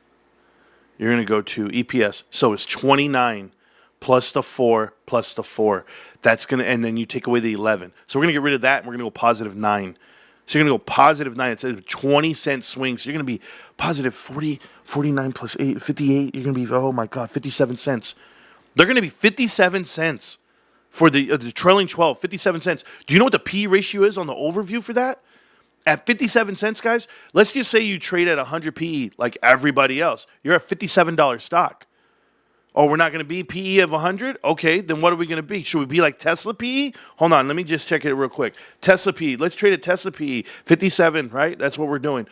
You're going to go to EPS. So it's 29 plus the 4 plus the 4. That's going to, and then you take away the 11. So we're going to get rid of that, and we're going to go positive 9. So you're going to go positive 9 instead of 20-cent swing. So you're going to be positive 40, 49 plus 8, 58. You're going to be, oh my God, 57 cents. They're going to be 57 cents for the trailing 12, 57 cents. Do you know what the P ratio is on the overview for that? At 57 cents, guys, let's just say you trade at 100 PE like everybody else. You're at $57 stock. Oh, we're not going to be PE of 100? Okay, then what are we going to be? Should we be like Tesla PE? Hold on, let me just check it real quick. Tesla PE. Let's trade at Tesla PE. 57, right? That's what we're doing.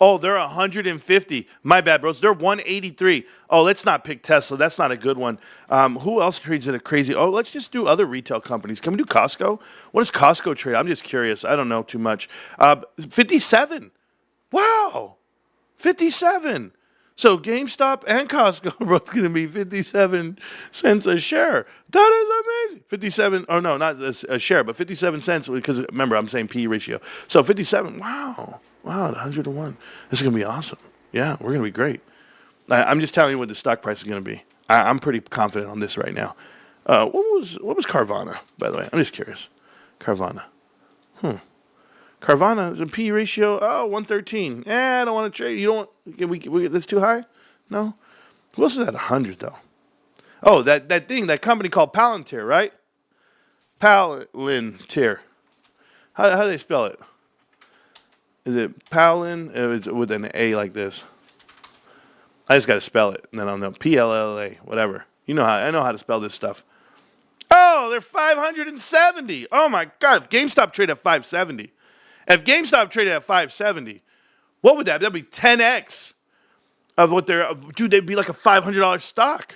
Oh, they're 150. My bad, bros. They're 183. Oh, let's not pick Tesla. That's not a good one. Who else trades at a crazy? Oh, let's just do other retail companies. Can we do Costco? What does Costco trade? I'm just curious. I don't know too much. 57. Wow. 57. So GameStop and Costco are both going to be 57 cents a share. That is amazing. 57. Oh, no, not a share, but 57 cents because, remember, I'm saying P ratio. So 57. Wow. Wow, 101. This is going to be awesome. Yeah, we're going to be great. I'm just telling you what the stock price is going to be. I'm pretty confident on this right now. What was Carvana, by the way? I'm just curious. Carvana. Carvana is a P ratio. Oh, 113. I don't want to trade. You don't want. Can we that's too high? No. Who else is at 100 though? Oh, that thing, that company called Palantir, right? Palantir. How do they spell it? Is it Palin? It's with an A like this. I just got to spell it, and then I'll know. PLLA, whatever. You know how I know how to spell this stuff. Oh, they're 570. Oh my God! If GameStop traded at 570, what would that? That'd be 10x of what they're. Dude, they'd be like a $500 stock.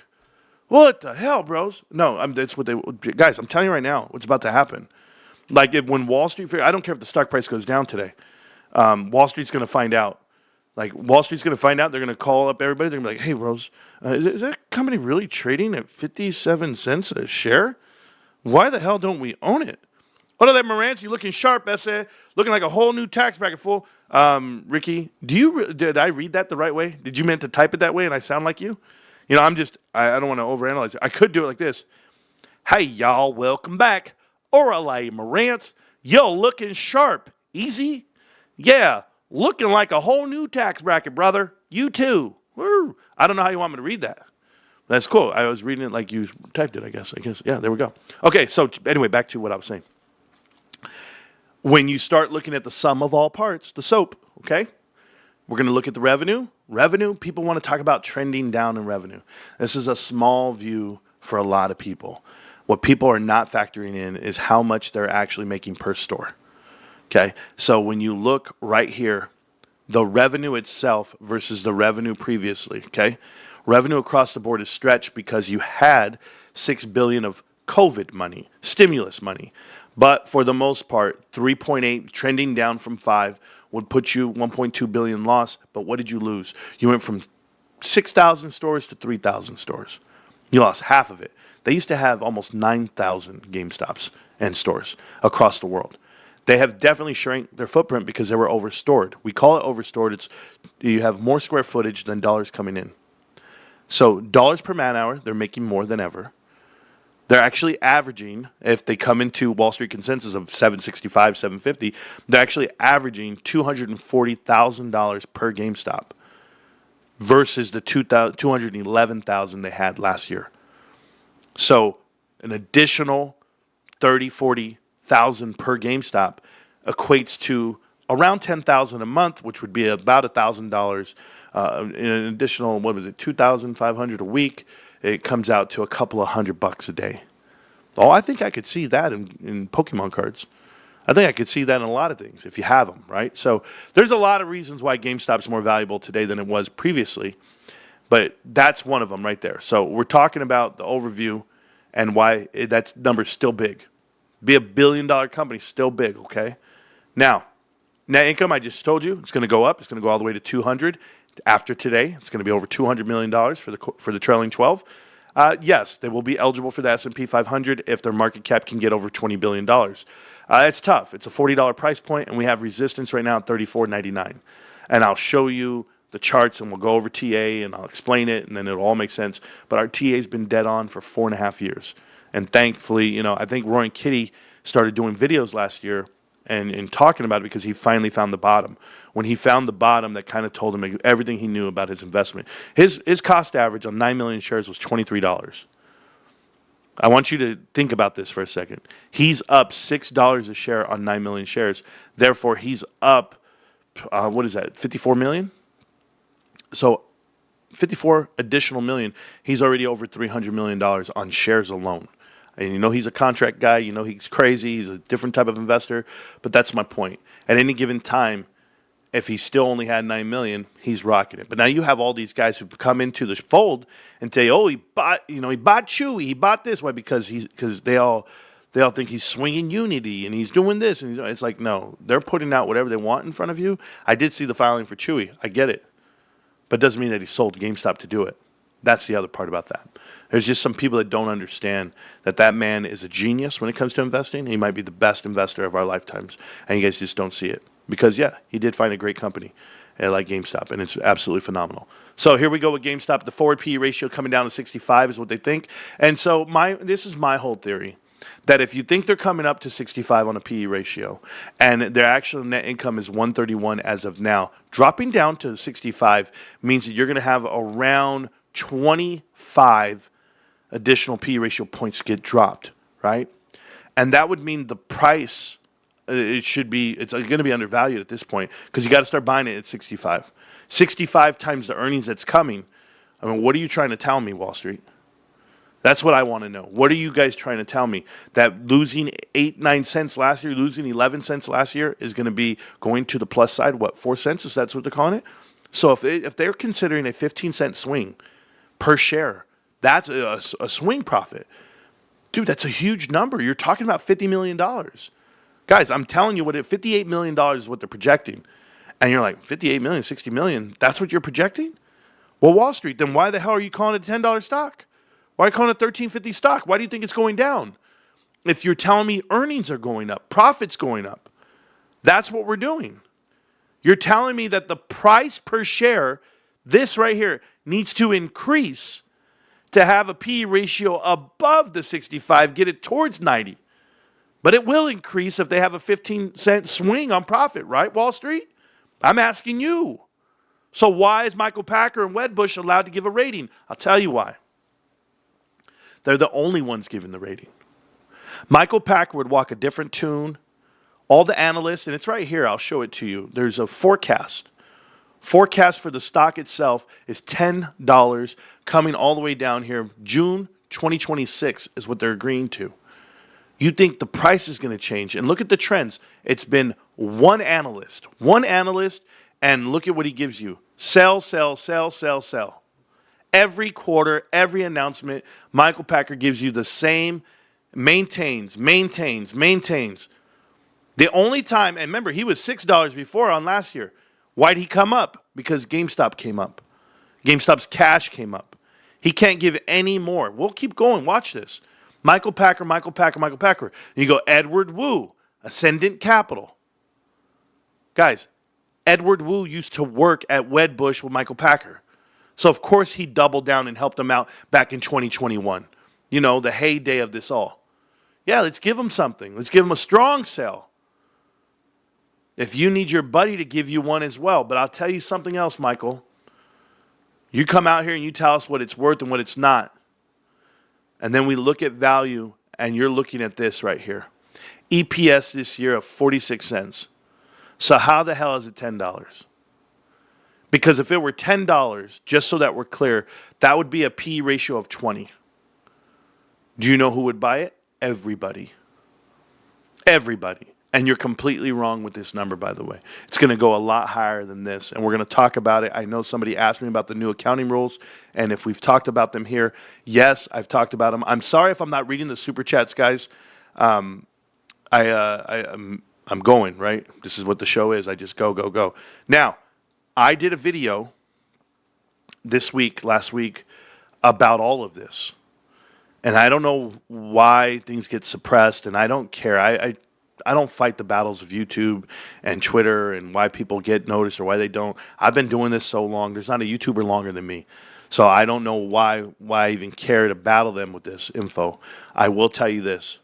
What the hell, bros? No, that's what they. Guys, I'm telling you right now, what's about to happen. Like when Wall Street, I don't care if the stock price goes down today. Wall Street's going to find out. Like, Wall Street's going to find out. They're going to call up everybody. They're going to be like, hey, bros, is that company really trading at 57 cents a share? Why the hell don't we own it? What are that, Marantz? You looking sharp, essay. Looking like a whole new tax bracket full. Ricky, did I read that the right way? Did you meant to type it that way and I sound like you? You know, I don't want to overanalyze it. I could do it like this. Hey, y'all, welcome back. Orale Marantz. Yo, looking sharp. Easy? Yeah, looking like a whole new tax bracket, brother. You too. Woo. I don't know how you want me to read that. That's cool. I was reading it like you typed it, I guess. Yeah, there we go. Okay, so anyway, back to what I was saying. When you start looking at the sum of all parts, the SOAP, okay? We're going to look at the revenue. Revenue, people want to talk about trending down in revenue. This is a small view for a lot of people. What people are not factoring in is how much they're actually making per store. Okay, so when you look right here, the revenue itself versus the revenue previously, okay? Revenue across the board is stretched because you had $6 billion of COVID money, stimulus money. But for the most part, 3.8 trending down from 5 would put you 1.2 billion loss. But what did you lose? You went from 6,000 stores to 3,000 stores. You lost half of it. They used to have almost 9,000 GameStops and stores across the world. They have definitely shrank their footprint because they were overstored. We call it overstored. It's you have more square footage than dollars coming in. So dollars per man hour, they're making more than ever. They're actually averaging, if they come into Wall Street consensus of 765, 750, they're actually averaging $240,000 per GameStop versus the 211,000 they had last year. So an additional 30, 40,000 per GameStop equates to around 10,000 a month, which would be about $1,000. In an additional, 2,500 a week. It comes out to a couple of $100 a day. Oh, I think I could see that in Pokemon cards. I think I could see that in a lot of things if you have them, right? So there's a lot of reasons why GameStop's more valuable today than it was previously, but that's one of them right there. So we're talking about the overview and why that number's still big. Be $1 billion company, still big, okay? Now, net income, I just told you, it's going to go up. It's going to go all the way to 200. After today, it's going to be over $200 million for the trailing 12. Yes, they will be eligible for the S&P 500 if their market cap can get over $20 billion. It's tough. It's a $40 price point, and we have resistance right now at $34.99. And I'll show you the charts, and we'll go over TA, and I'll explain it, and then it'll all make sense. But our TA's been dead on for 4.5 years. And thankfully, I think Roy and Kitty started doing videos last year and talking about it because he finally found the bottom. When he found the bottom, that kind of told him everything he knew about his investment. His cost average on 9 million shares was $23. I want you to think about this for a second. He's up $6 a share on 9 million shares. Therefore, he's up, 54 million? So 54 additional million. He's already over $300 million on shares alone. And he's a contract guy. He's crazy. He's a different type of investor. But that's my point. At any given time, if he still only had 9 million, he's rocking it. But now you have all these guys who come into the fold and say, "Oh, he bought Chewy, he bought this." Why? Because they all think he's swinging Unity and he's doing this, and it's like, no, they're putting out whatever they want in front of you. I did see the filing for Chewy, I get it, but it doesn't mean that he sold GameStop to do it. That's the other part about that. There's just some people that don't understand that man is a genius when it comes to investing. He might be the best investor of our lifetimes, and you guys just don't see it. Because, yeah, he did find a great company like GameStop, and it's absolutely phenomenal. So here we go with GameStop. The forward PE ratio coming down to 65 is what they think. And so this is my whole theory, that if you think they're coming up to 65 on a PE ratio, and their actual net income is 131 as of now, dropping down to 65 means that you're going to have around 25 additional PE ratio points get dropped, right? And that would mean the price, it's going to be undervalued at this point, because you got to start buying it at 65. 65 times the earnings that's coming. I mean, what are you trying to tell me, Wall Street? That's what I want to know. What are you guys trying to tell me? That losing 9 cents last year, losing 11 cents last year is going to be going to the plus side, 4 cents? Is that what they're calling it? So if they're considering a 15-cent swing per share, that's a swing profit. Dude, that's a huge number. You're talking about $50 million. Guys, I'm telling you, $58 million is what they're projecting. And you're like, 58 million, 60 million, that's what you're projecting? Well, Wall Street, then why the hell are you calling it a $10 stock? Why are you calling it a $13.50 stock? Why do you think it's going down? If you're telling me earnings are going up, profits going up, that's what we're doing. You're telling me that the price per share, this right here, needs to increase to have a PE ratio above the 65, get it towards 90. But it will increase if they have a 15-cent swing on profit, right, Wall Street? I'm asking you. So why is Michael Packer and Wedbush allowed to give a rating? I'll tell you why. They're the only ones giving the rating. Michael Packer would walk a different tune. All the analysts, and it's right here, I'll show it to you. There's a forecast. Forecast for the stock itself is $10 coming all the way down here. June 2026 is what they're agreeing to. You think the price is going to change. And look at the trends. It's been one analyst, and look at what he gives you. Sell, sell, sell, sell, sell. Every quarter, every announcement, Michael Packer gives you the same, maintains. The only time, and remember, he was $6 before on last year. Why'd he come up? Because GameStop came up. GameStop's cash came up. He can't give any more. We'll keep going. Watch this. Michael Packer. You go Edward Wu, Ascendant Capital. Guys, Edward Wu used to work at Wedbush with Michael Packer. So, of course, he doubled down and helped him out back in 2021. You know, the heyday of this all. Yeah, let's give him something. Let's give him a strong sell. If you need your buddy to give you one as well. But I'll tell you something else, Michael. You come out here and you tell us what it's worth and what it's not. And then we look at value, and you're looking at this right here. EPS this year of 46 cents. So how the hell is it $10? Because if it were $10, just so that we're clear, that would be a P ratio of 20. Do you know who would buy it? Everybody. Everybody. And you're completely wrong with this number, by the way. It's going to go a lot higher than this, and we're going to talk about it. I know somebody asked me about the new accounting rules, and if we've talked about them here, yes, I've talked about them. I'm sorry if I'm not reading the super chats, guys. I'm going, right? This is what the show is. I just go. Now, I did a video last week, about all of this. And I don't know why things get suppressed, and I don't care. I don't fight the battles of YouTube and Twitter and why people get noticed or why they don't. I've been doing this so long. There's not a YouTuber longer than me. So I don't know why I even care to battle them with this info. I will tell you this.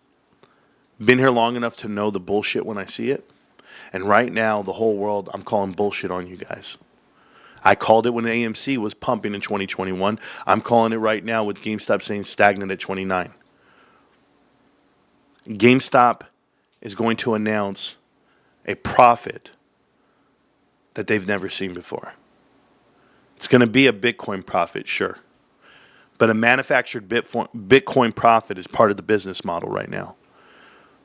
Been here long enough to know the bullshit when I see it. And right now, the whole world, I'm calling bullshit on you guys. I called it when AMC was pumping in 2021. I'm calling it right now with GameStop saying stagnant at 29. GameStop is going to announce a profit that they've never seen before. It's going to be a Bitcoin profit, sure. But a manufactured Bitcoin profit is part of the business model right now.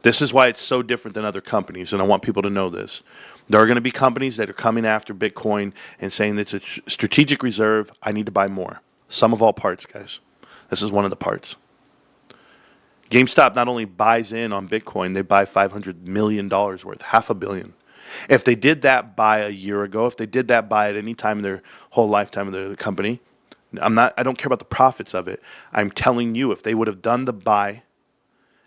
This is why it's so different than other companies, and I want people to know this. There are going to be companies that are coming after Bitcoin and saying it's a strategic reserve. I need to buy more. Sum of all parts, guys. This is one of the parts. GameStop not only buys in on Bitcoin, they buy $500 million worth, $500 million. If they did that buy a year ago, if they did that buy at any time in their whole lifetime of the company, I don't care about the profits of it. I'm telling you, if they would have done the buy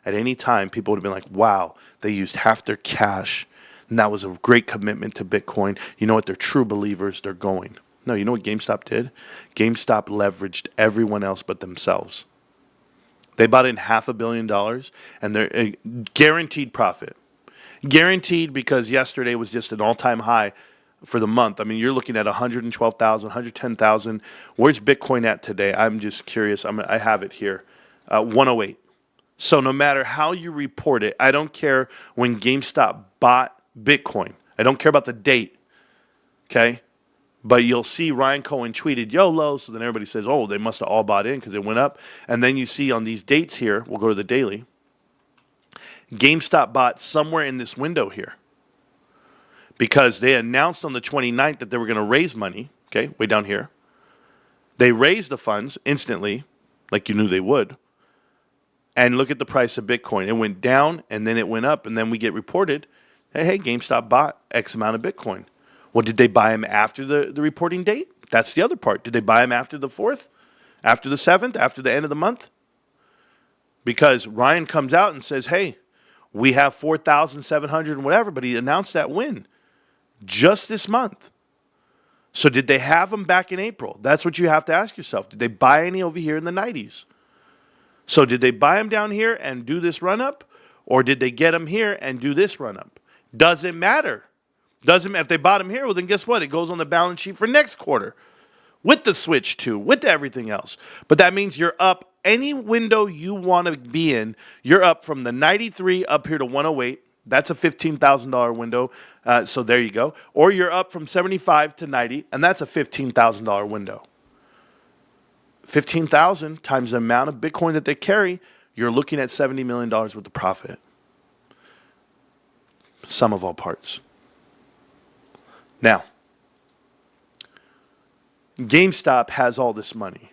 at any time, people would have been like, wow, they used half their cash, and that was a great commitment to Bitcoin. You know what? They're true believers. They're going. No, you know what GameStop did? GameStop leveraged everyone else but themselves. They bought in $500 million, and they're guaranteed profit. Guaranteed, because yesterday was just an all-time high for the month. I mean, you're looking at 112,000, 110,000. Where's Bitcoin at today? I'm just curious. I have it here. 108. So no matter how you report it, I don't care when GameStop bought Bitcoin. I don't care about the date, okay? But you'll see Ryan Cohen tweeted YOLO, so then everybody says, oh, they must have all bought in because it went up. And then you see on these dates here, we'll go to the daily, GameStop bought somewhere in this window here because they announced on the 29th that they were going to raise money, okay, way down here. They raised the funds instantly, like you knew they would. And look at the price of Bitcoin. It went down, and then it went up, and then we get reported, hey, GameStop bought X amount of Bitcoin. Well, did they buy them after the reporting date? That's the other part. Did they buy them after the 4th? After the 7th? After the end of the month? Because Ryan comes out and says, hey, we have 4,700 and whatever, but he announced that win just this month. So did they have them back in April? That's what you have to ask yourself. Did they buy any over here in the 90s? So did they buy them down here and do this run-up? Or did they get them here and do this run-up? Doesn't matter. If they bought them here, well, then guess what? It goes on the balance sheet for next quarter with the switch to, with everything else. But that means you're up any window you want to be in. You're up from the 93 up here to 108. That's a $15,000 window. So there you go. Or you're up from 75 to 90, and that's a $15,000 window. 15,000 times the amount of Bitcoin that they carry, you're looking at $70 million worth of profit. Sum of all parts. Now, GameStop has all this money.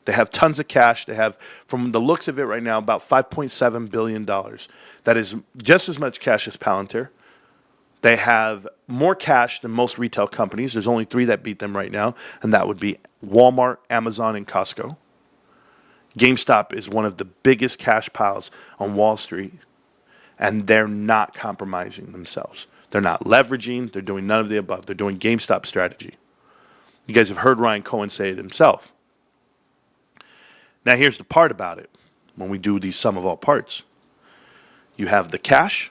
They have tons of cash. They have, from the looks of it right now, about $5.7 billion. That is just as much cash as Palantir. They have more cash than most retail companies. There's only 3 that beat them right now, and that would be Walmart, Amazon, and Costco. GameStop is one of the biggest cash piles on Wall Street, and they're not compromising themselves. They're not leveraging. They're doing none of the above. They're doing GameStop strategy. You guys have heard Ryan Cohen say it himself. Now, here's the part about it. When we do these sum of all parts, you have the cash.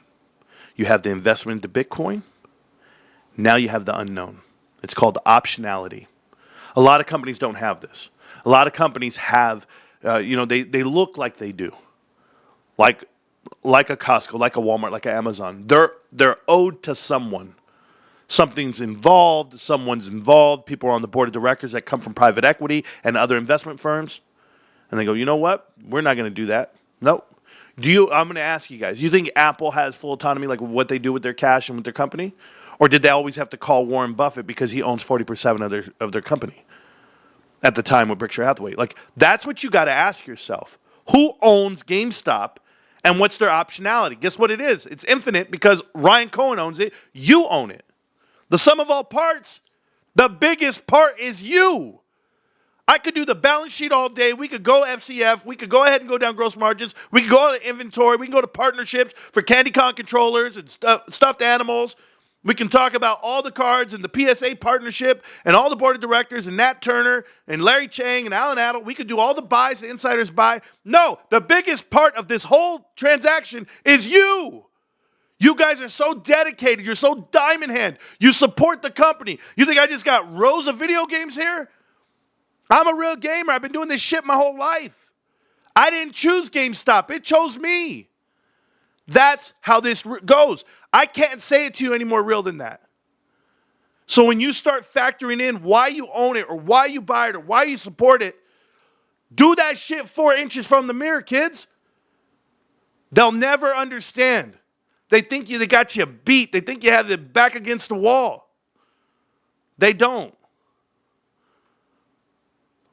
You have the investment into Bitcoin. Now you have the unknown. It's called optionality. A lot of companies don't have this. A lot of companies have, they look like they do. Like a Costco, like a Walmart, like an Amazon. They're owed to someone. Something's involved. Someone's involved. People are on the board of directors that come from private equity and other investment firms. And they go, you know what? We're not going to do that. Nope. I'm going to ask you guys, do you think Apple has full autonomy, like what they do with their cash and with their company? Or did they always have to call Warren Buffett because he owns 40% of their company at the time with Berkshire Hathaway? Like, that's what you got to ask yourself. Who owns GameStop and what's their optionality? Guess what it is? It's infinite because Ryan Cohen owns it. You own it. The sum of all parts, the biggest part is you. I could do the balance sheet all day. We could go FCF. We could go ahead and go down gross margins. We could go to inventory. We can go to partnerships for CandyCon controllers and stuffed animals. We can talk about all the cards and the PSA partnership and all the board of directors and Nat Turner and Larry Chang and Alan Adel. We could do all the buys the insiders buy. No, the biggest part of this whole transaction is you. You guys are so dedicated. You're so diamond hand. You support the company. You think I just got rows of video games here? I'm a real gamer. I've been doing this shit my whole life. I didn't choose GameStop. It chose me. That's how this goes. I can't say it to you any more real than that. So when you start factoring in why you own it or why you buy it or why you support it, do that shit 4 inches from the mirror, kids. They'll never understand. They think they got you beat. They think you have the back against the wall. They don't.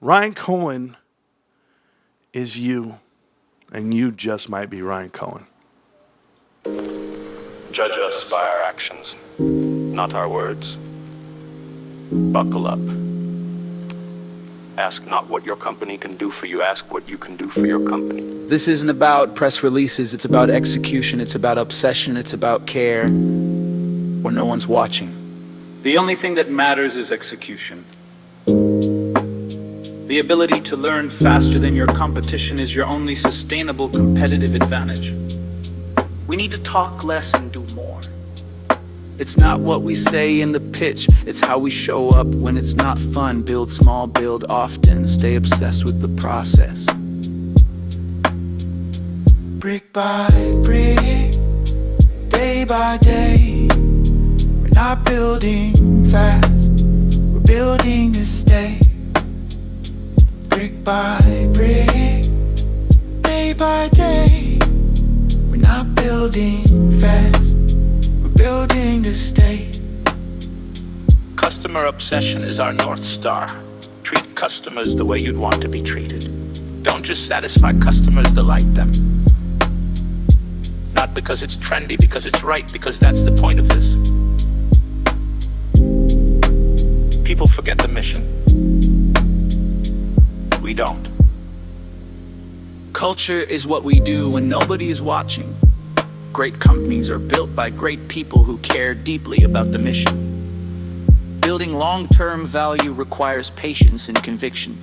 Ryan Cohen is you, and you just might be Ryan Cohen. Judge us by our actions, not our words. Buckle up. Ask not what your company can do for you, ask what you can do for your company. This isn't about press releases, it's about execution, it's about obsession, it's about care, where no one's watching. The only thing that matters is execution. The ability to learn faster than your competition is your only sustainable competitive advantage. We need to talk less and do more. It's not what we say in the pitch, it's how we show up when it's not fun. Build small, build often, stay obsessed with the process. Brick by brick, day by day, we're not building fast, we're building to stay. Brick by brick, day by day, we're not building fast, we're building to stay. Customer obsession is our North Star. Treat customers the way you'd want to be treated. Don't just satisfy customers, delight them. Not because it's trendy, because it's right, because that's the point of this. People forget the mission. We don't. Culture is what we do when nobody is watching. Great companies are built by great people who care deeply about the mission. Building long-term value requires patience and conviction.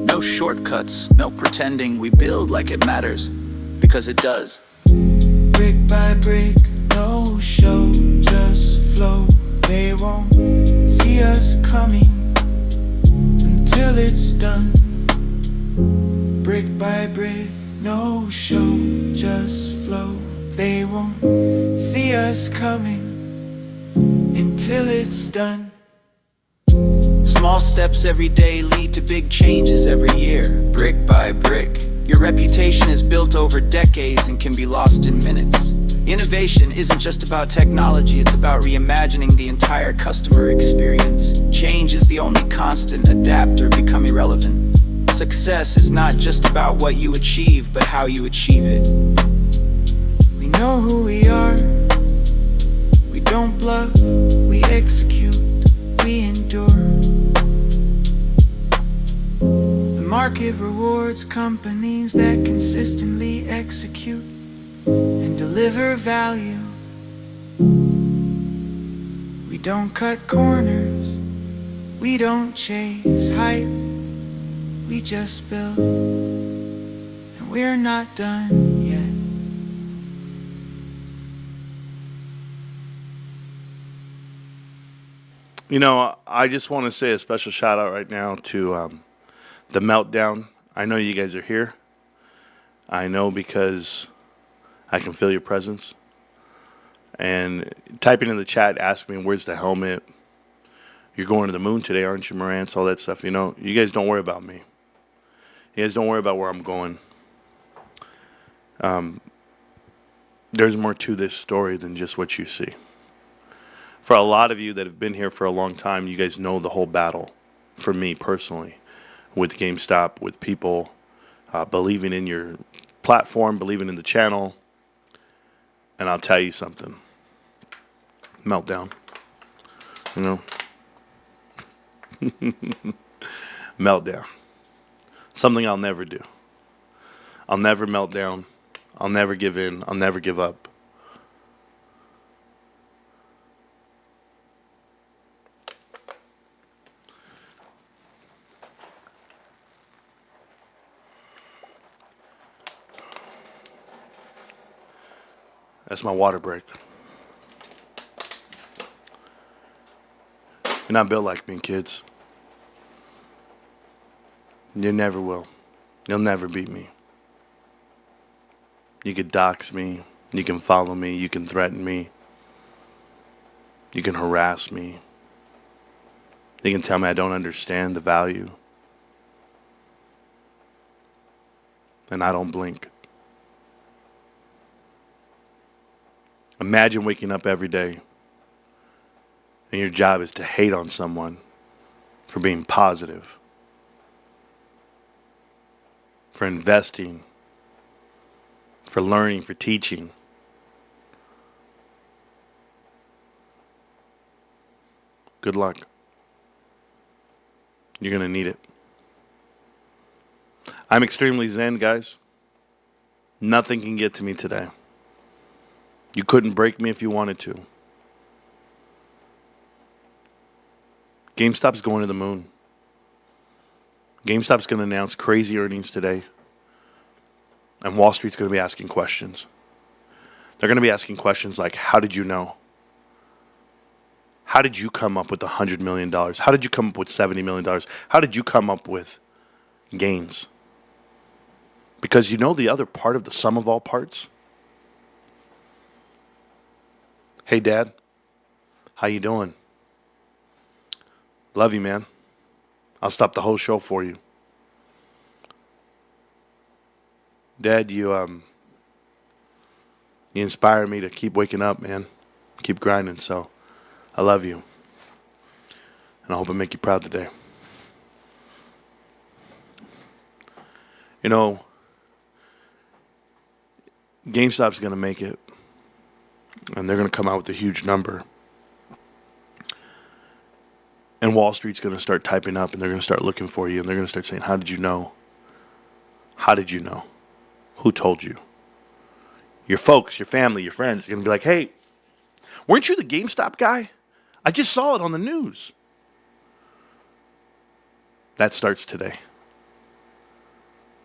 No shortcuts, no pretending. We build like it matters, because it does. Brick by brick, no show, just flow. They won't see us coming until it's done. Brick by brick, no show, just flow. They won't see us coming until it's done. Small steps every day lead to big changes every year. Brick by brick, your reputation is built over decades and can be lost in minutes. Innovation isn't just about technology, it's about reimagining the entire customer experience. Change is the only constant, adapt or become irrelevant. Success is not just about what you achieve, but how you achieve it. We know who we are, we don't bluff, we execute, we endure. The market rewards companies that consistently execute and deliver value. We don't cut corners, we don't chase hype, we just build, and we're not done yet. You know, I just want to say a special shout out right now to the Meltdown. I know you guys are here. I know because I can feel your presence. And typing in the chat, asking me, where's the helmet? You're going to the moon today, aren't you, Marantz? All that stuff. You know, you guys don't worry about me. You guys don't worry about where I'm going. There's more to this story than just what you see. For a lot of you that have been here for a long time, you guys know the whole battle. For me personally, with GameStop, with people believing in your platform, believing in the channel. And I'll tell you something. Meltdown. You know? Meltdown. Something I'll never do. I'll never melt down. I'll never give in. I'll never give up. That's my water break. You're not built like me, kids. You never will. You'll never beat me. You can dox me. You can follow me. You can threaten me. You can harass me. You can tell me I don't understand the value. And I don't blink. Imagine waking up every day and your job is to hate on someone for being positive, for investing, for learning, for teaching. Good luck. You're going to need it. I'm extremely zen, guys. Nothing can get to me today. You couldn't break me if you wanted to. GameStop's going to the moon. GameStop's going to announce crazy earnings today. And Wall Street's going to be asking questions. They're going to be asking questions like, how did you know? How did you come up with $100 million? How did you come up with $70 million? How did you come up with gains? Because you know the other part of the sum of all parts? Hey, Dad. How you doing? Love you, man. I'll stop the whole show for you. Dad, you inspire me to keep waking up, man. Keep grinding, so I love you. And I hope I make you proud today. You know, GameStop's going to make it. And they're going to come out with a huge number. And Wall Street's going to start typing up, and they're going to start looking for you, and they're going to start saying, how did you know? How did you know? Who told you? Your folks, your family, your friends are going to be like, hey, weren't you the GameStop guy? I just saw it on the news. That starts today.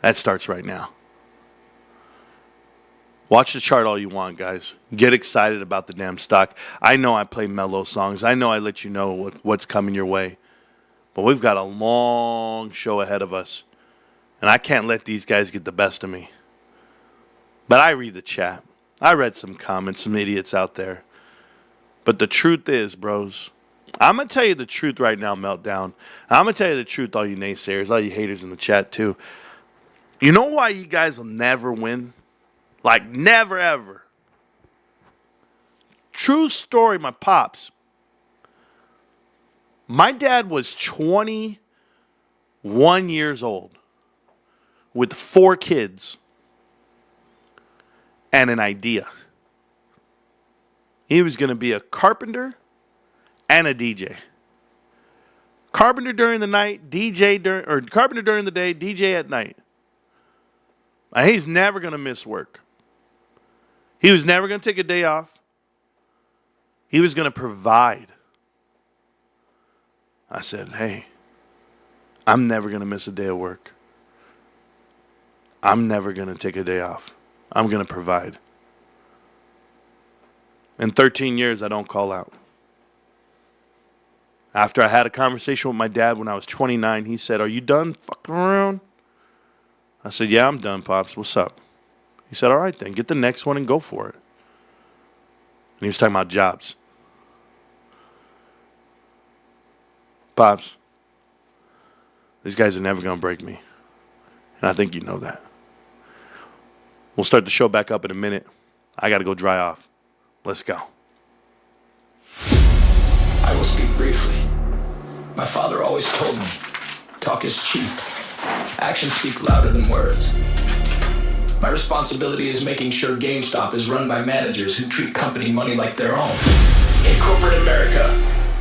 That starts right now. Watch the chart all you want, guys. Get excited about the damn stock. I know I play mellow songs. I know I let you know what's coming your way. But we've got a long show ahead of us. And I can't let these guys get the best of me. But I read the chat. I read some comments, some idiots out there. But the truth is, bros, I'm going to tell you the truth right now, Meltdown. I'm going to tell you the truth, all you naysayers, all you haters in the chat, too. You know why you guys will never win? Like, never, ever. True story, my pops. My dad was 21 years old with 4 kids and an idea. He was going to be a carpenter and a DJ. Carpenter during the night, carpenter during the day, DJ at night. He's never going to miss work. He was never going to take a day off. He was going to provide. I said, hey, I'm never going to miss a day of work. I'm never going to take a day off. I'm going to provide. In 13 years, I don't call out. After I had a conversation with my dad when I was 29, he said, are you done fucking around? I said, yeah, I'm done, Pops. What's up? He said, all right then, get the next one and go for it. And he was talking about jobs. Pops, these guys are never going to break me. And I think you know that. We'll start the show back up in a minute. I got to go dry off. Let's go. I will speak briefly. My father always told me, talk is cheap. Actions speak louder than words. My responsibility is making sure GameStop is run by managers who treat company money like their own. In corporate America,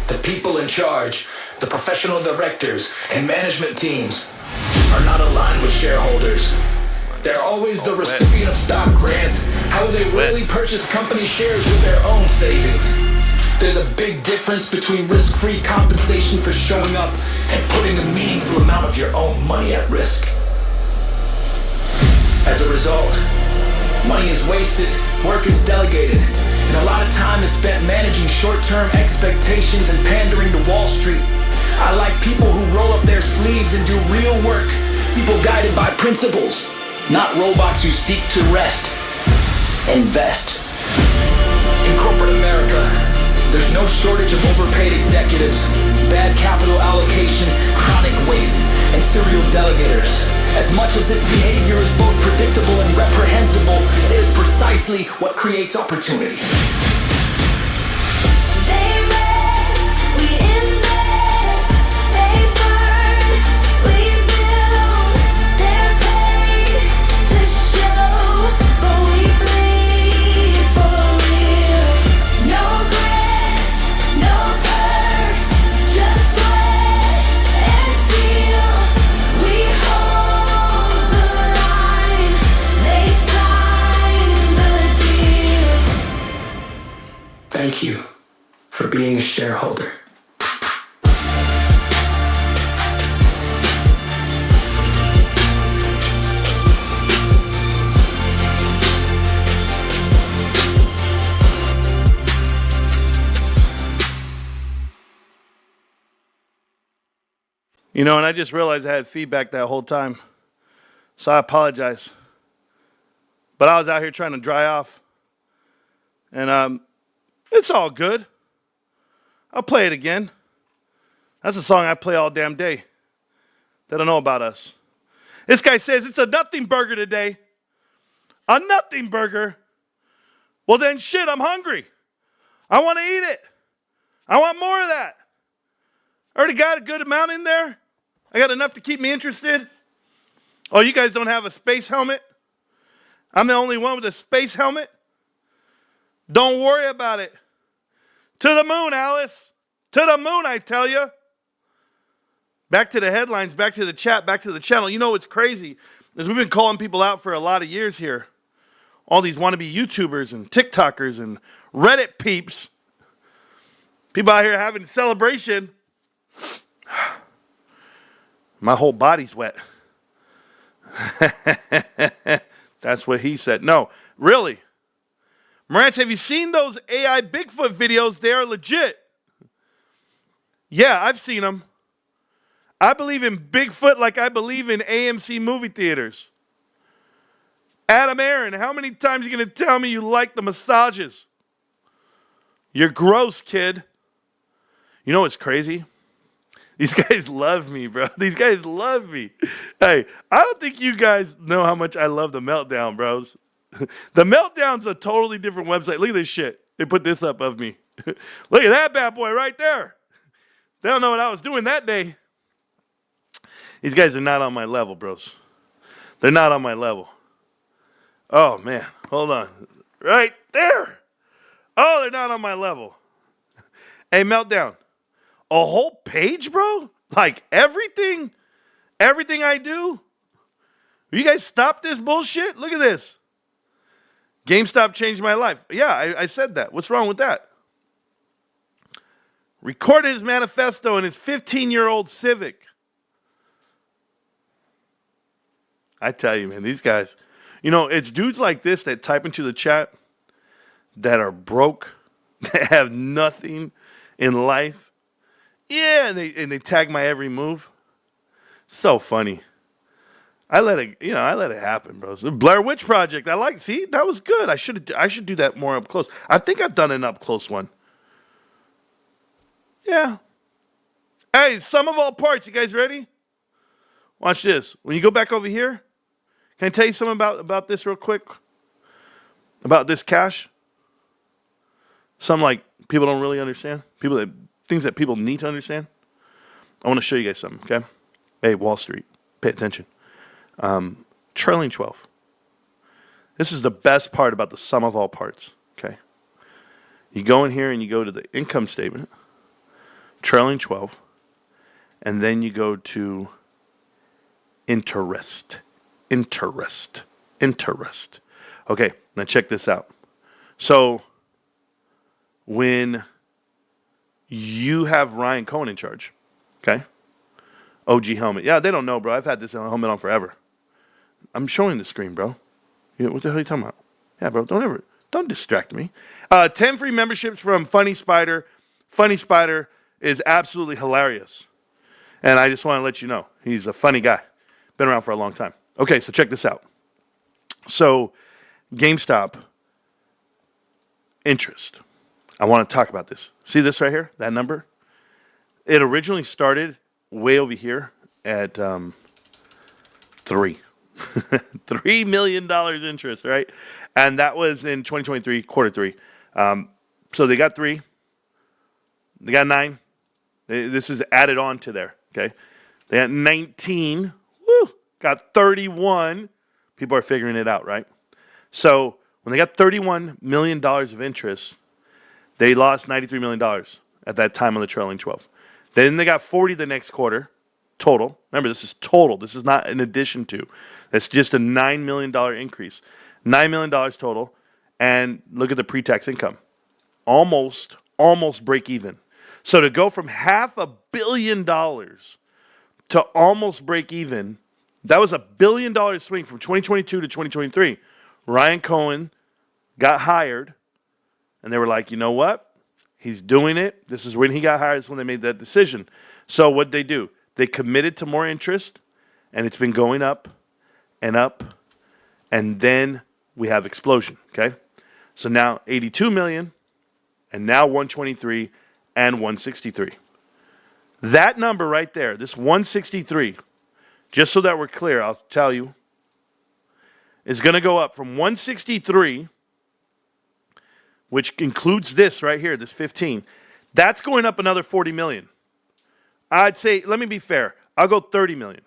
the people in charge, the professional directors, and management teams are not aligned with shareholders. They're always the recipient of stock grants. How will they really purchase company shares with their own savings? There's a big difference between risk-free compensation for showing up and putting a meaningful amount of your own money at risk. As a result, money is wasted, work is delegated, and a lot of time is spent managing short-term expectations and pandering to Wall Street. I like people who roll up their sleeves and do real work, people guided by principles, not robots who seek to rest. Invest. In corporate America, there's no shortage of overpaid executives, bad capital allocation, chronic waste, and serial delegators. As much as this behavior is both predictable and reprehensible, it is precisely precisely what creates opportunity. They rest, we invest. They burn, we build. They're paid to show, but we bleed for real. No grants, no perks, just sweat and steel. We hold the line, they sign the deal. Thank you for being a shareholder. You know, and I just realized I had feedback that whole time. So I apologize. But I was out here trying to dry off. And it's all good. I'll play it again. That's a song I play all damn day. They don't know about us. This guy says it's a nothing burger today. A nothing burger. Well then shit, I'm hungry. I want to eat it. I want more of that. I already got a good amount in there. I got enough to keep me interested. Oh, you guys don't have a space helmet? I'm the only one with a space helmet? Don't worry about it. To the moon, Alice. To the moon, I tell you. Back to the headlines, back to the chat, back to the channel. You know what's crazy is we've been calling people out for a lot of years here. All these wannabe YouTubers and TikTokers and Reddit peeps. People out here having a celebration. My whole body's wet. That's what he said. No, really. Marantz, have you seen those AI Bigfoot videos? They are legit. Yeah, I've seen them. I believe in Bigfoot like I believe in AMC movie theaters. Adam Aaron, how many times are you going to tell me you like the massages? You're gross, kid. You know what's crazy? These guys love me, bro. These guys love me. Hey, I don't think you guys know how much I love the Meltdown, bros. The Meltdown's a totally different website. Look at this shit. They put this up of me. Look at that bad boy right there. They don't know what I was doing that day. These guys are not on my level, bros. They're not on my level. Oh, man. Hold on. Right there. Oh, they're not on my level. Hey, Meltdown. A whole page, bro? Like everything I do? Will you guys stop this bullshit? Look at this. GameStop changed my life. Yeah, I said that. What's wrong with that? Recorded his manifesto in his 15-year-old Civic. I tell you, man, these guys, you know, it's dudes like this that type into the chat that are broke, that have nothing in life. Yeah, and they tag my every move. So funny. I let it happen, bro. The Blair Witch Project. See, that was good. I should do that more up close. I think I've done an up close one. Yeah. Hey, sum of all parts. You guys ready? Watch this. When you go back over here, can I tell you something about this real quick? About this cash? Something like people don't really understand. Things that people need to understand. I want to show you guys something, okay? Hey, Wall Street, pay attention. Trailing 12. This is the best part about the sum of all parts, okay? You go in here and you go to the income statement, trailing 12, and then you go to interest. Okay, now check this out. So when you have Ryan Cohen in charge, okay? OG helmet. Yeah, they don't know, bro. I've had this helmet on forever. I'm showing the screen, bro. Yeah, what the hell are you talking about? Yeah, bro, don't distract me. 10 free memberships from Funny Spider. Funny Spider is absolutely hilarious. And I just want to let you know, he's a funny guy. Been around for a long time. Okay, so check this out. So, GameStop, interest. I want to talk about this. See this right here? That number? It originally started way over here at 3. $3 million interest, right? And that was in 2023, quarter three. So they got 3. They got 9. This is added on to there, okay? They got 19. Woo! Got 31. People are figuring it out, right? So when they got $31 million of interest, they lost $93 million at that time on the trailing 12. Then they got 40 the next quarter, total. Remember, this is total. This is not in addition to. That's just a $9 million increase. $9 million total. And look at the pre-tax income. Almost break even. So to go from $500 million to almost break even, that was $1 billion swing from 2022 to 2023. Ryan Cohen got hired, and they were like, you know what? He's doing it. This is when he got hired. This is when they made that decision. So what'd they do? They committed to more interest, and it's been going up and up, and then we have explosion, okay? So now 82 million, and now 123 and 163. That number right there, this 163, just so that we're clear, I'll tell you, is going to go up from 163, which includes this right here, this 15. That's going up another 40 million. I'd say, let me be fair, I'll go 30 million.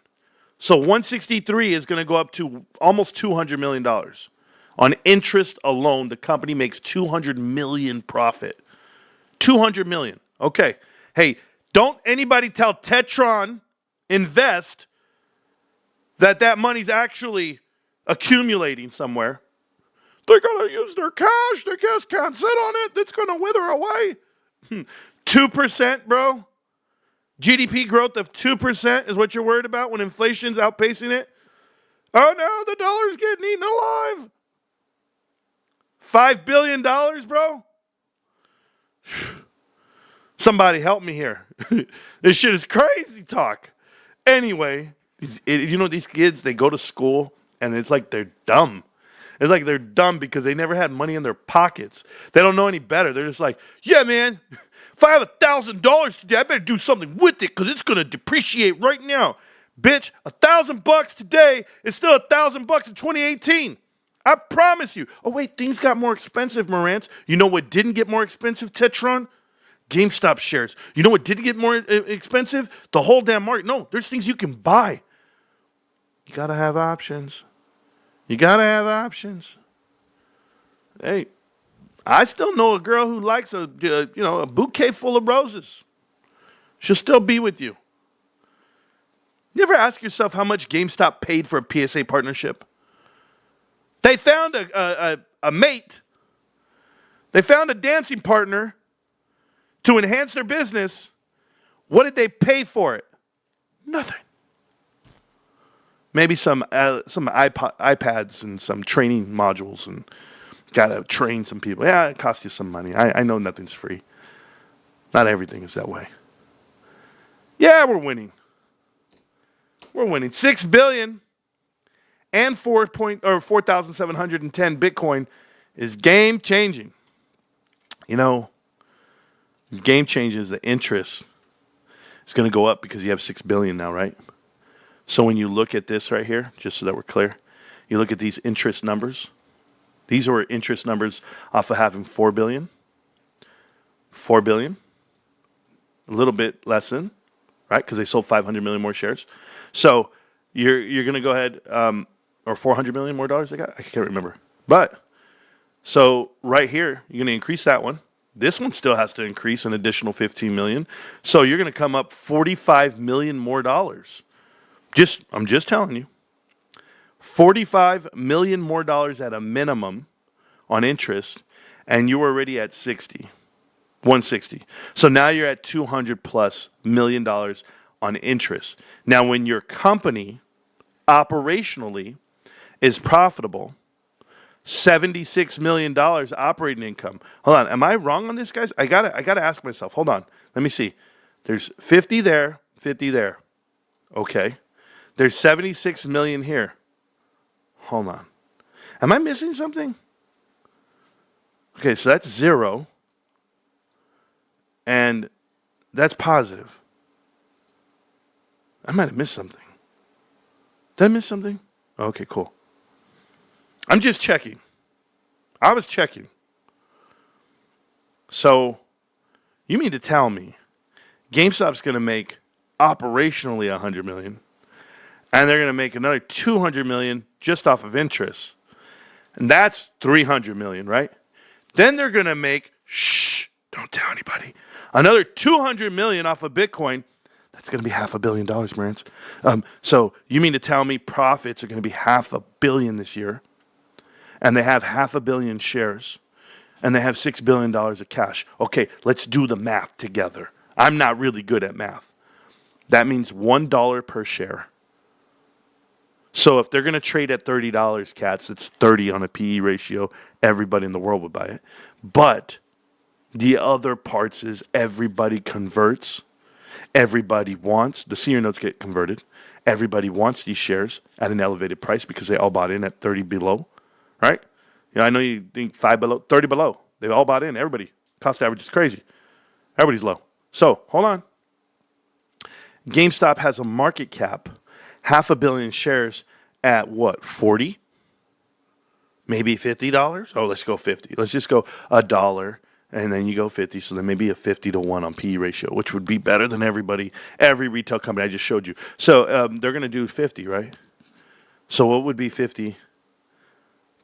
So 163 is going to go up to almost $200 million. On interest alone, the company makes $200 million profit. $200 million. Okay. Hey, don't anybody tell Tetron Invest that money's actually accumulating somewhere. They're going to use their cash. They just can't sit on it. It's going to wither away. 2%, bro. GDP growth of 2% is what you're worried about when inflation's outpacing it. Oh, no, the dollar's getting eaten alive. $5 billion, bro. Somebody help me here. This shit is crazy talk. Anyway, you know, these kids, they go to school, and it's like they're dumb. It's like they're dumb because they never had money in their pockets. They don't know any better. They're just like, yeah, man, if I have $1,000 today, I better do something with it because it's going to depreciate right now. Bitch, $1,000 today is still $1,000 in 2018. I promise you. Oh, wait, things got more expensive, Marantz. You know what didn't get more expensive, Tetron? GameStop shares. You know what didn't get more expensive? The whole damn market. No, there's things you can buy. You got to have options. You got to have options. Hey, I still know a girl who likes a bouquet full of roses. She'll still be with you. You ever ask yourself how much GameStop paid for a PSA partnership? They found a mate. They found a dancing partner to enhance their business. What did they pay for it? Nothing. Maybe some iPads and some training modules and got to train some people. Yeah, it costs you some money. I know nothing's free. Not everything is that way. Yeah, we're winning. We're winning. $6 billion and 4,710 Bitcoin is game changing. You know, game changes the interest. It's going to go up because you have $6 billion now, right? So when you look at this right here, just so that we're clear, you look at these interest numbers. These are interest numbers off of having $4 billion. $4 billion. A little bit less than, right? Because they sold 500 million more shares. So you're going to go ahead, or 400 million more dollars they got? I can't remember. But, so right here, you're going to increase that one. This one still has to increase an additional 15 million. So you're going to come up 45 million more dollars. I'm just telling you. 45 million more dollars at a minimum on interest, and you were already at 160. So now you're at $200+ million on interest. Now, when your company operationally is profitable, $76 million operating income. Hold on, am I wrong on this, guys? I gotta ask myself. Hold on, let me see. There's 50 there, 50 there. Okay. There's 76 million here. Hold on. Am I missing something? Okay, so that's 0. And that's positive. I might have missed something. Did I miss something? Okay, cool. I'm just checking. I was checking. So, you mean to tell me GameStop's going to make operationally $100 million, and they're going to make another $200 million just off of interest, and that's $300 million, right? Then they're going to make, don't tell anybody, another $200 million off of Bitcoin. That's going to be $500 million, Marantz. So you mean to tell me profits are going to be $500 million this year, and they have 500 million shares, and they have $6 billion of cash. Okay, let's do the math together. I'm not really good at math. That means $1 per share. So if they're going to trade at $30, cats, it's 30 on a PE ratio. Everybody in the world would buy it. But the other parts is everybody converts. Everybody wants. The senior notes get converted. Everybody wants these shares at an elevated price because they all bought in at 30 below, right? Yeah, I know you think 5 below, 30 below. They all bought in. Everybody. Cost average is crazy. Everybody's low. So, hold on. GameStop has a market cap, 500 million shares at what, 40? Maybe $50? Oh, let's go 50. Let's just go $1, and then you go 50. So then maybe a 50 to 1 on PE ratio, which would be better than every retail company I just showed you. So they're going to do 50, right? So what would be 50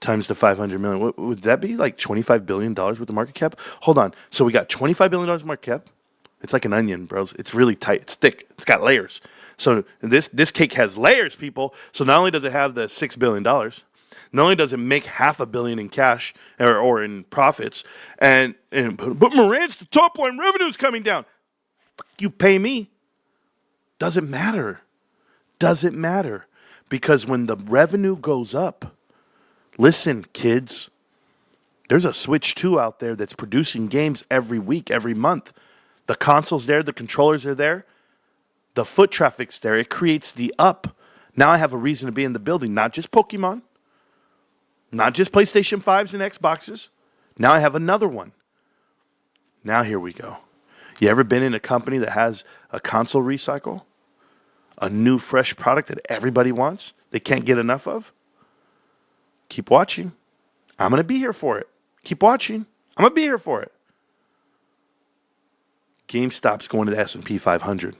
times the 500 million? What, would that be like $25 billion with the market cap? Hold on. So we got $25 billion market cap. It's like an onion, bros. It's really tight. It's thick. It's got layers. So this cake has layers, people. So not only does it have the $6 billion, not only does it make $500 million in cash or in profits, but Marantz, the top line revenue is coming down. Fuck, you pay me. Doesn't matter. Doesn't matter. Because when the revenue goes up, listen, kids, there's a Switch 2 out there that's producing games every week, every month. The console's there, the controllers are there, the foot traffic's there. It creates the up. Now I have a reason to be in the building, not just Pokemon, not just PlayStation 5s and Xboxes. Now I have another one. Now here we go. You ever been in a company that has a console recycle? A new, fresh product that everybody wants, they can't get enough of? Keep watching. I'm going to be here for it. Keep watching. I'm going to be here for it. GameStop's going to the S&P 500.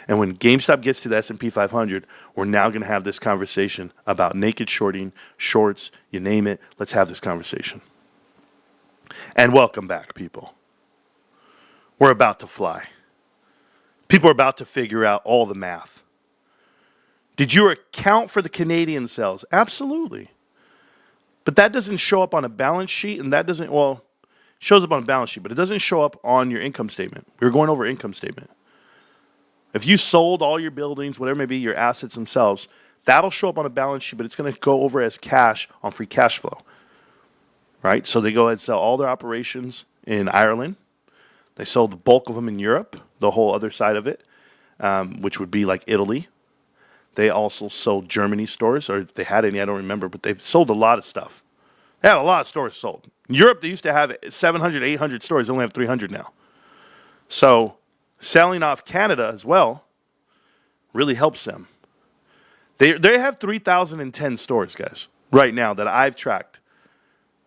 And when GameStop gets to the S&P 500, we're now going to have this conversation about naked shorting, shorts, you name it. Let's have this conversation. And welcome back, people. We're about to fly. People are about to figure out all the math. Did you account for the Canadian sales? Absolutely. But that doesn't show up on a balance sheet, and that doesn't, well, shows up on a balance sheet, but it doesn't show up on your income statement. We were going over income statement. If you sold all your buildings, whatever may be, your assets themselves, that'll show up on a balance sheet, but it's going to go over as cash on free cash flow, right? So they go ahead and sell all their operations in Ireland. They sold the bulk of them in Europe, the whole other side of it, which would be like Italy. They also sold Germany stores, or if they had any, I don't remember, but they've sold a lot of stuff. They had a lot of stores sold. In Europe, they used to have 700, 800 stores. They only have 300 now. So selling off Canada as well really helps them. They have 3,010 stores, guys, right now that I've tracked.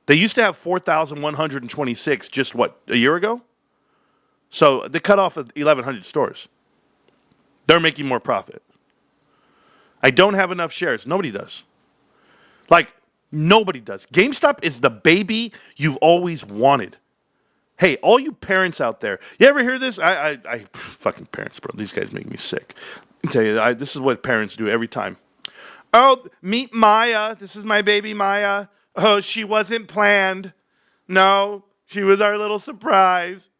They used to have 4,126 just, a year ago? So they cut off 1,100 stores. They're making more profit. I don't have enough shares. Nobody does. Nobody does. GameStop is the baby you've always wanted. Hey, all you parents out there, you ever hear this? I fucking parents, bro. These guys make me sick. I tell you, this is what parents do every time. Oh, meet Maya. This is my baby Maya. Oh, she wasn't planned. No, she was our little surprise.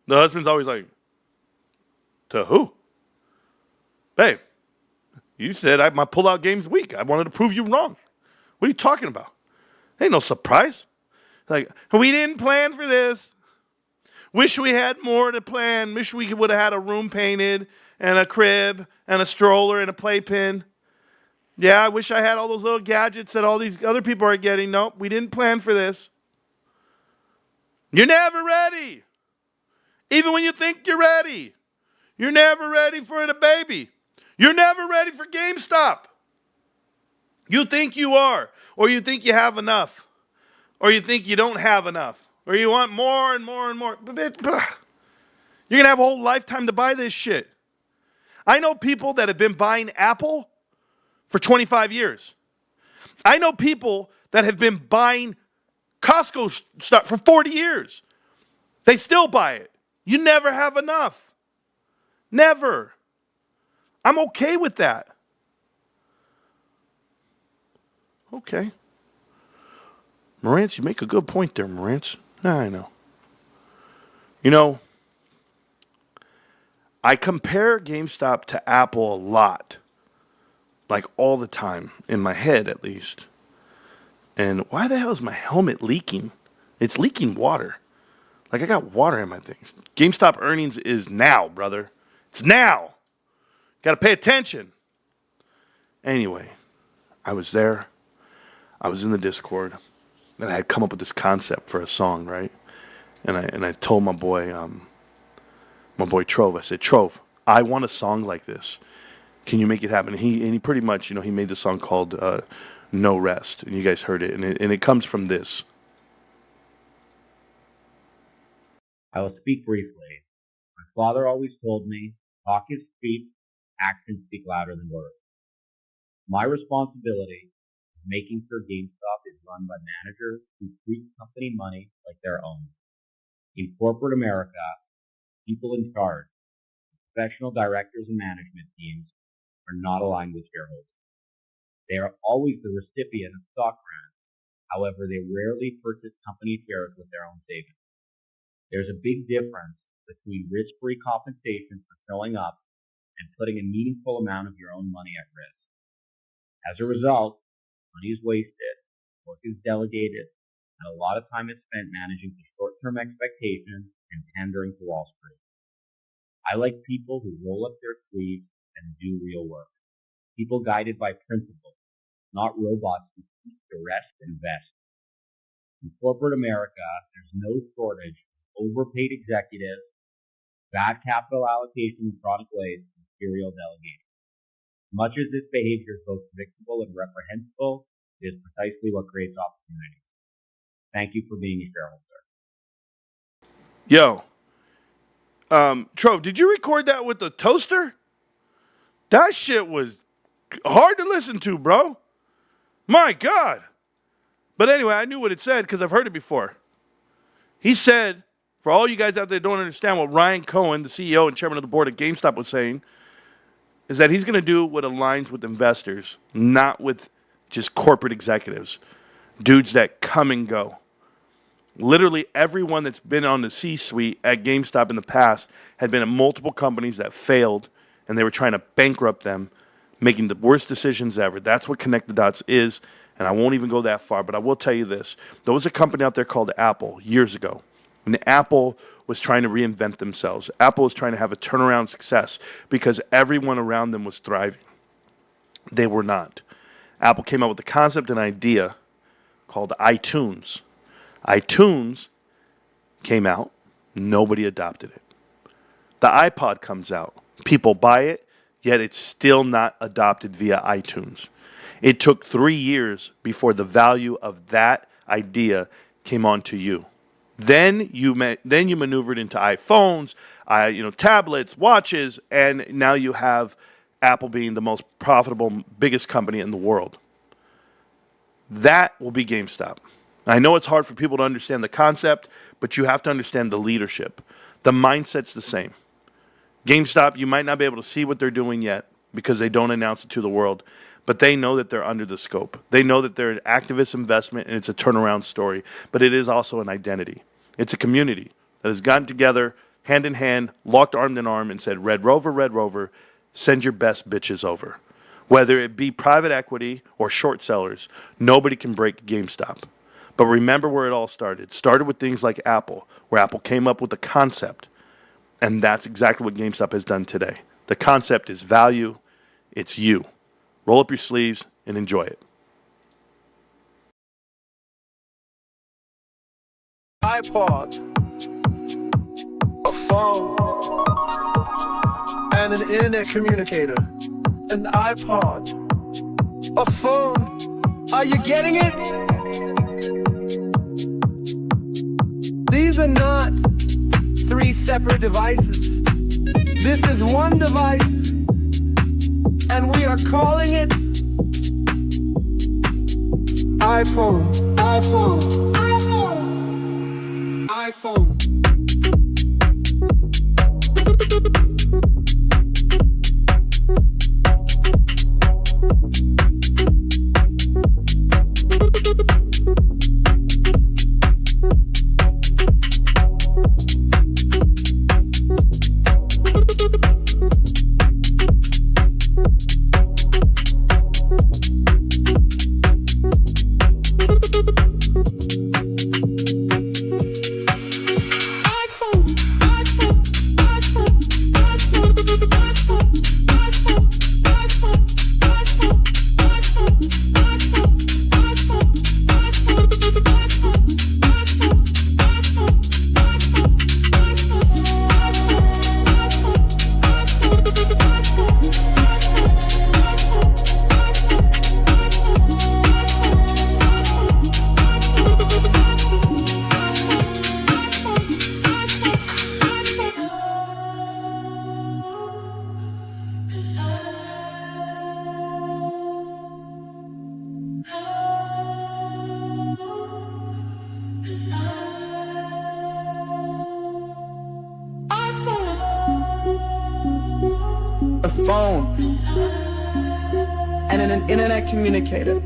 The husband's always like, to who? Babe, you said my pull-out game's weak. I wanted to prove you wrong. What are you talking about? Ain't no surprise. Like, we didn't plan for this. Wish we had more to plan. Wish we would have had a room painted and a crib and a stroller and a playpen. Yeah, I wish I had all those little gadgets that all these other people are getting. Nope, we didn't plan for this. You're never ready. Even when you think you're ready. You're never ready for the baby. You're never ready for GameStop. You think you are, or you think you have enough, or you think you don't have enough, or you want more and more and more. You're going to have a whole lifetime to buy this shit. I know people that have been buying Apple for 25 years. I know people that have been buying Costco stuff for 40 years. They still buy it. You never have enough. Never. I'm okay with that. Okay. Marantz, you make a good point there, Marantz. I know. You know, I compare GameStop to Apple a lot. Like all the time, in my head at least. And why the hell is my helmet leaking? It's leaking water. Like I got water in my things. GameStop earnings is now, brother. It's now. Got to pay attention. Anyway, I was there. I was in the Discord. And I had come up with this concept for a song, right? And I told my boy Trove, I said, Trove, I want a song like this. Can you make it happen? And he pretty much, he made the song called No Rest. And you guys heard it. And it comes from this. I will speak briefly. My father always told me, talk is cheap, actions speak louder than words. My responsibility is making sure GameStop is run by managers who treat company money like their own. In corporate America, people in charge, professional directors and management teams, are not aligned with shareholders. They are always the recipient of stock grants. However, they rarely purchase company shares with their own savings. There's a big difference between risk-free compensation for showing up and putting a meaningful amount of your own money at risk. As a result, money is wasted, work is delegated, and a lot of time is spent managing the short-term expectations and pandering to Wall Street. I like people who roll up their sleeves and do real work. People guided by principles, not robots who seek to rest and vest. In corporate America, there's no shortage of overpaid executives, bad capital allocation in chronic waste, and serial delegating. Much as this behavior is both predictable and reprehensible, it is precisely what creates opportunity. Thank you for being a shareholder. Yo, Trove, did you record that with the toaster? That shit was hard to listen to, bro. My God. But anyway, I knew what it said because I've heard it before. He said, for all you guys out there who don't understand what Ryan Cohen, the CEO and chairman of the board at GameStop, was saying, is that he's going to do what aligns with investors, not with just corporate executives, dudes that come and go. Literally everyone that's been on the C-suite at GameStop in the past had been at multiple companies that failed, and they were trying to bankrupt them, making the worst decisions ever. That's what Connect the Dots is, and I won't even go that far, but I will tell you this. There was a company out there called Apple years ago, and Apple was trying to reinvent themselves. Apple was trying to have a turnaround success because everyone around them was thriving. They were not. Apple came up with a concept and idea called iTunes. iTunes came out. Nobody adopted it. The iPod comes out. People buy it, yet it's still not adopted via iTunes. It took 3 years before the value of that idea came onto you. Then you maneuvered into iPhones, tablets, watches, and now you have Apple being the most profitable, biggest company in the world. That will be GameStop. I know it's hard for people to understand the concept, but you have to understand the leadership. The mindset's the same. GameStop, you might not be able to see what they're doing yet because they don't announce it to the world, but they know that they're under the scope. They know that they're an activist investment and it's a turnaround story, but it is also an identity. It's a community that has gotten together hand in hand, locked arm in arm, and said, Red Rover, send your best bitches over. Whether it be private equity or short sellers, nobody can break GameStop. But remember where it all started. It started with things like Apple, where Apple came up with a concept. And that's exactly what GameStop has done today. The concept is value. It's you. Roll up your sleeves and enjoy it. iPod, a phone, and an internet communicator. An iPod, A phone. Are you getting it? These are not three separate devices. This is one device, and we are calling it iPhone. iPhone. iPhone. iPhone. A phone and an internet communicator.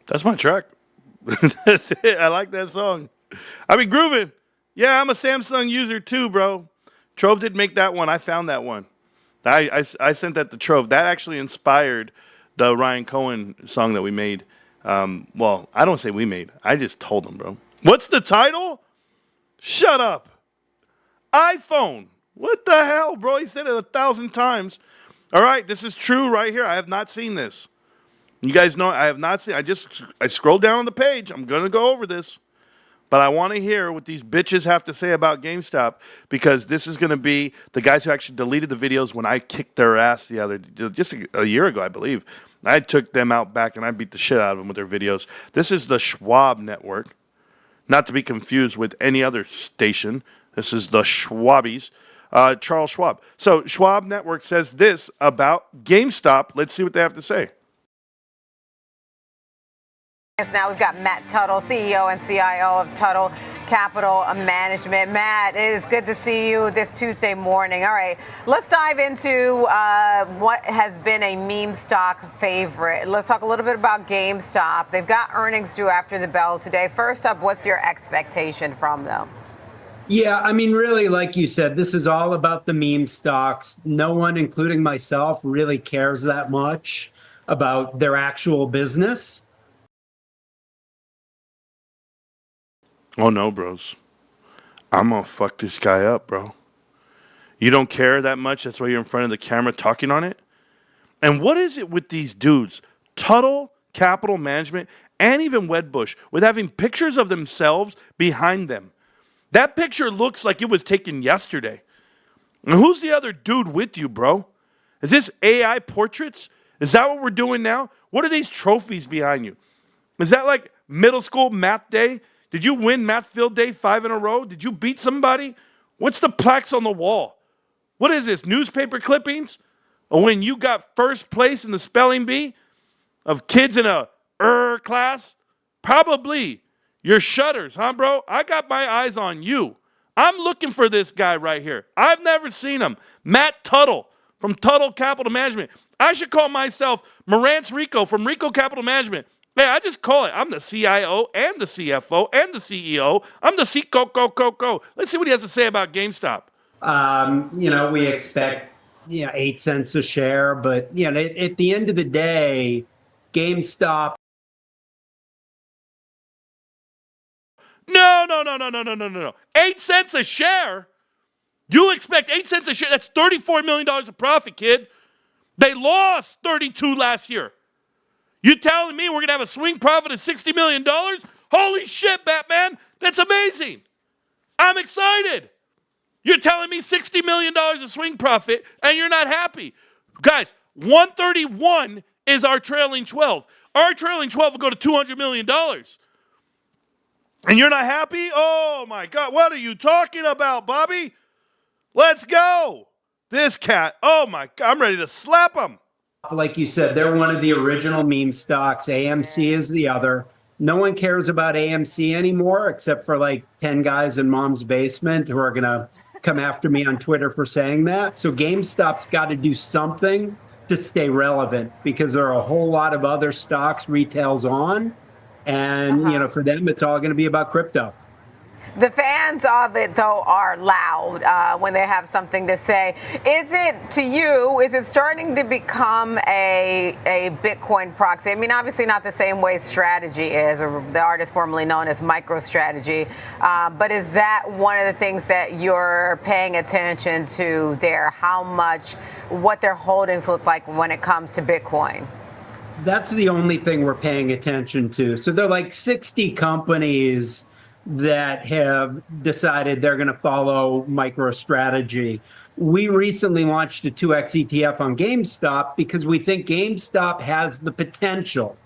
That's my track. That's it. I like that song. I be grooving. Yeah, I'm a Samsung user too, bro. Trove did make that one. I found that one. I sent that to Trove. That actually inspired the Ryan Cohen song that we made. Well, I don't say we made. I just told him, bro. What's the title? Shut up. iPhone. What the hell, bro? He said it 1,000 times. All right, this is true right here. I have not seen this. You guys know I have not seen. I scrolled down on the page. I'm gonna go over this, but I want to hear what these bitches have to say about GameStop, because this is gonna be the guys who actually deleted the videos when I kicked their ass just a year ago, I believe. I took them out back and I beat the shit out of them with their videos. This is the Schwab network, not to be confused with any other station. This is the Schwabies. Charles Schwab. So Schwab network says this about GameStop. Let's see what they have to say. Now we've got Matt Tuttle, CEO and CIO of Tuttle Capital Management. Matt, it is good to see you this Tuesday morning. All right, let's dive into what has been a meme stock favorite. Let's talk a little bit about GameStop. They've got earnings due after the bell today. First up, what's your expectation from them? Yeah, I mean, really, like you said, this is all about the meme stocks. No one, including myself, really cares that much about their actual business. Oh, no, bros. I'm going to fuck this guy up, bro. You don't care that much? That's why you're in front of the camera talking on it? And what is it with these dudes, Tuttle Capital Management, and even Wedbush, with having pictures of themselves behind them? That picture looks like it was taken yesterday. And who's the other dude with you, bro? Is this AI portraits? Is that what we're doing now? What are these trophies behind you? Is that like middle school math day? Did you win math field day 5 in a row? Did you beat somebody? What's the plaques on the wall? What is this, newspaper clippings? Or when you got first place in the spelling bee of kids in a class? Probably. Your shutters, huh, bro? I got my eyes on you. I'm looking for this guy right here. I've never seen him. Matt Tuttle from Tuttle Capital Management. I should call myself Marantz Rico from Rico Capital Management. Hey, I just call it. I'm the CIO and the CFO and the CEO. I'm the CCO. Let's see what he has to say about GameStop. We expect 8 cents a share, but at the end of the day, GameStop. No. 8 cents a share? You expect 8 cents a share? That's $34 million of profit, kid. They lost 32 last year. You telling me we're going to have a swing profit of $60 million? Holy shit, Batman. That's amazing. I'm excited. You're telling me $60 million of swing profit and you're not happy. Guys, 131 is our trailing 12. Our trailing 12 will go to $200 million. And you're not happy? Oh, my God. What are you talking about, Bobby? Let's go. This cat. Oh, my God. I'm ready to slap him. Like you said, they're one of the original meme stocks. AMC is the other. No one cares about AMC anymore, except for like 10 guys in mom's basement who are going to come after me on Twitter for saying that. So GameStop's got to do something to stay relevant because there are a whole lot of other stocks retail's on. And, for them, it's all going to be about crypto. The fans of it, though, are loud when they have something to say. Is it starting to become a Bitcoin proxy? I mean, obviously not the same way strategy is, or the artist formerly known as MicroStrategy. But is that one of the things that you're paying attention to there? What their holdings look like when it comes to Bitcoin? That's the only thing we're paying attention to. So there are like 60 companies that have decided they're going to follow MicroStrategy. We recently launched a 2x ETF on GameStop because we think GameStop has the potential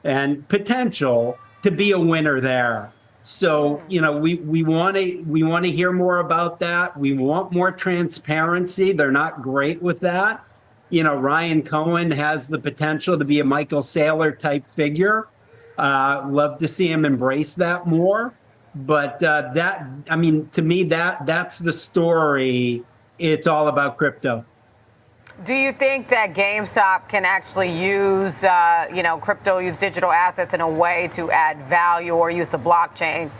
to be a winner there. So, we want to hear more about that. We want more transparency. They're not great with that. Ryan Cohen has the potential to be a Michael Saylor type figure. Love to see him embrace that more. But to me, that's the story. It's all about crypto. Do you think that GameStop can actually use, crypto, use digital assets in a way to add value or use the blockchain?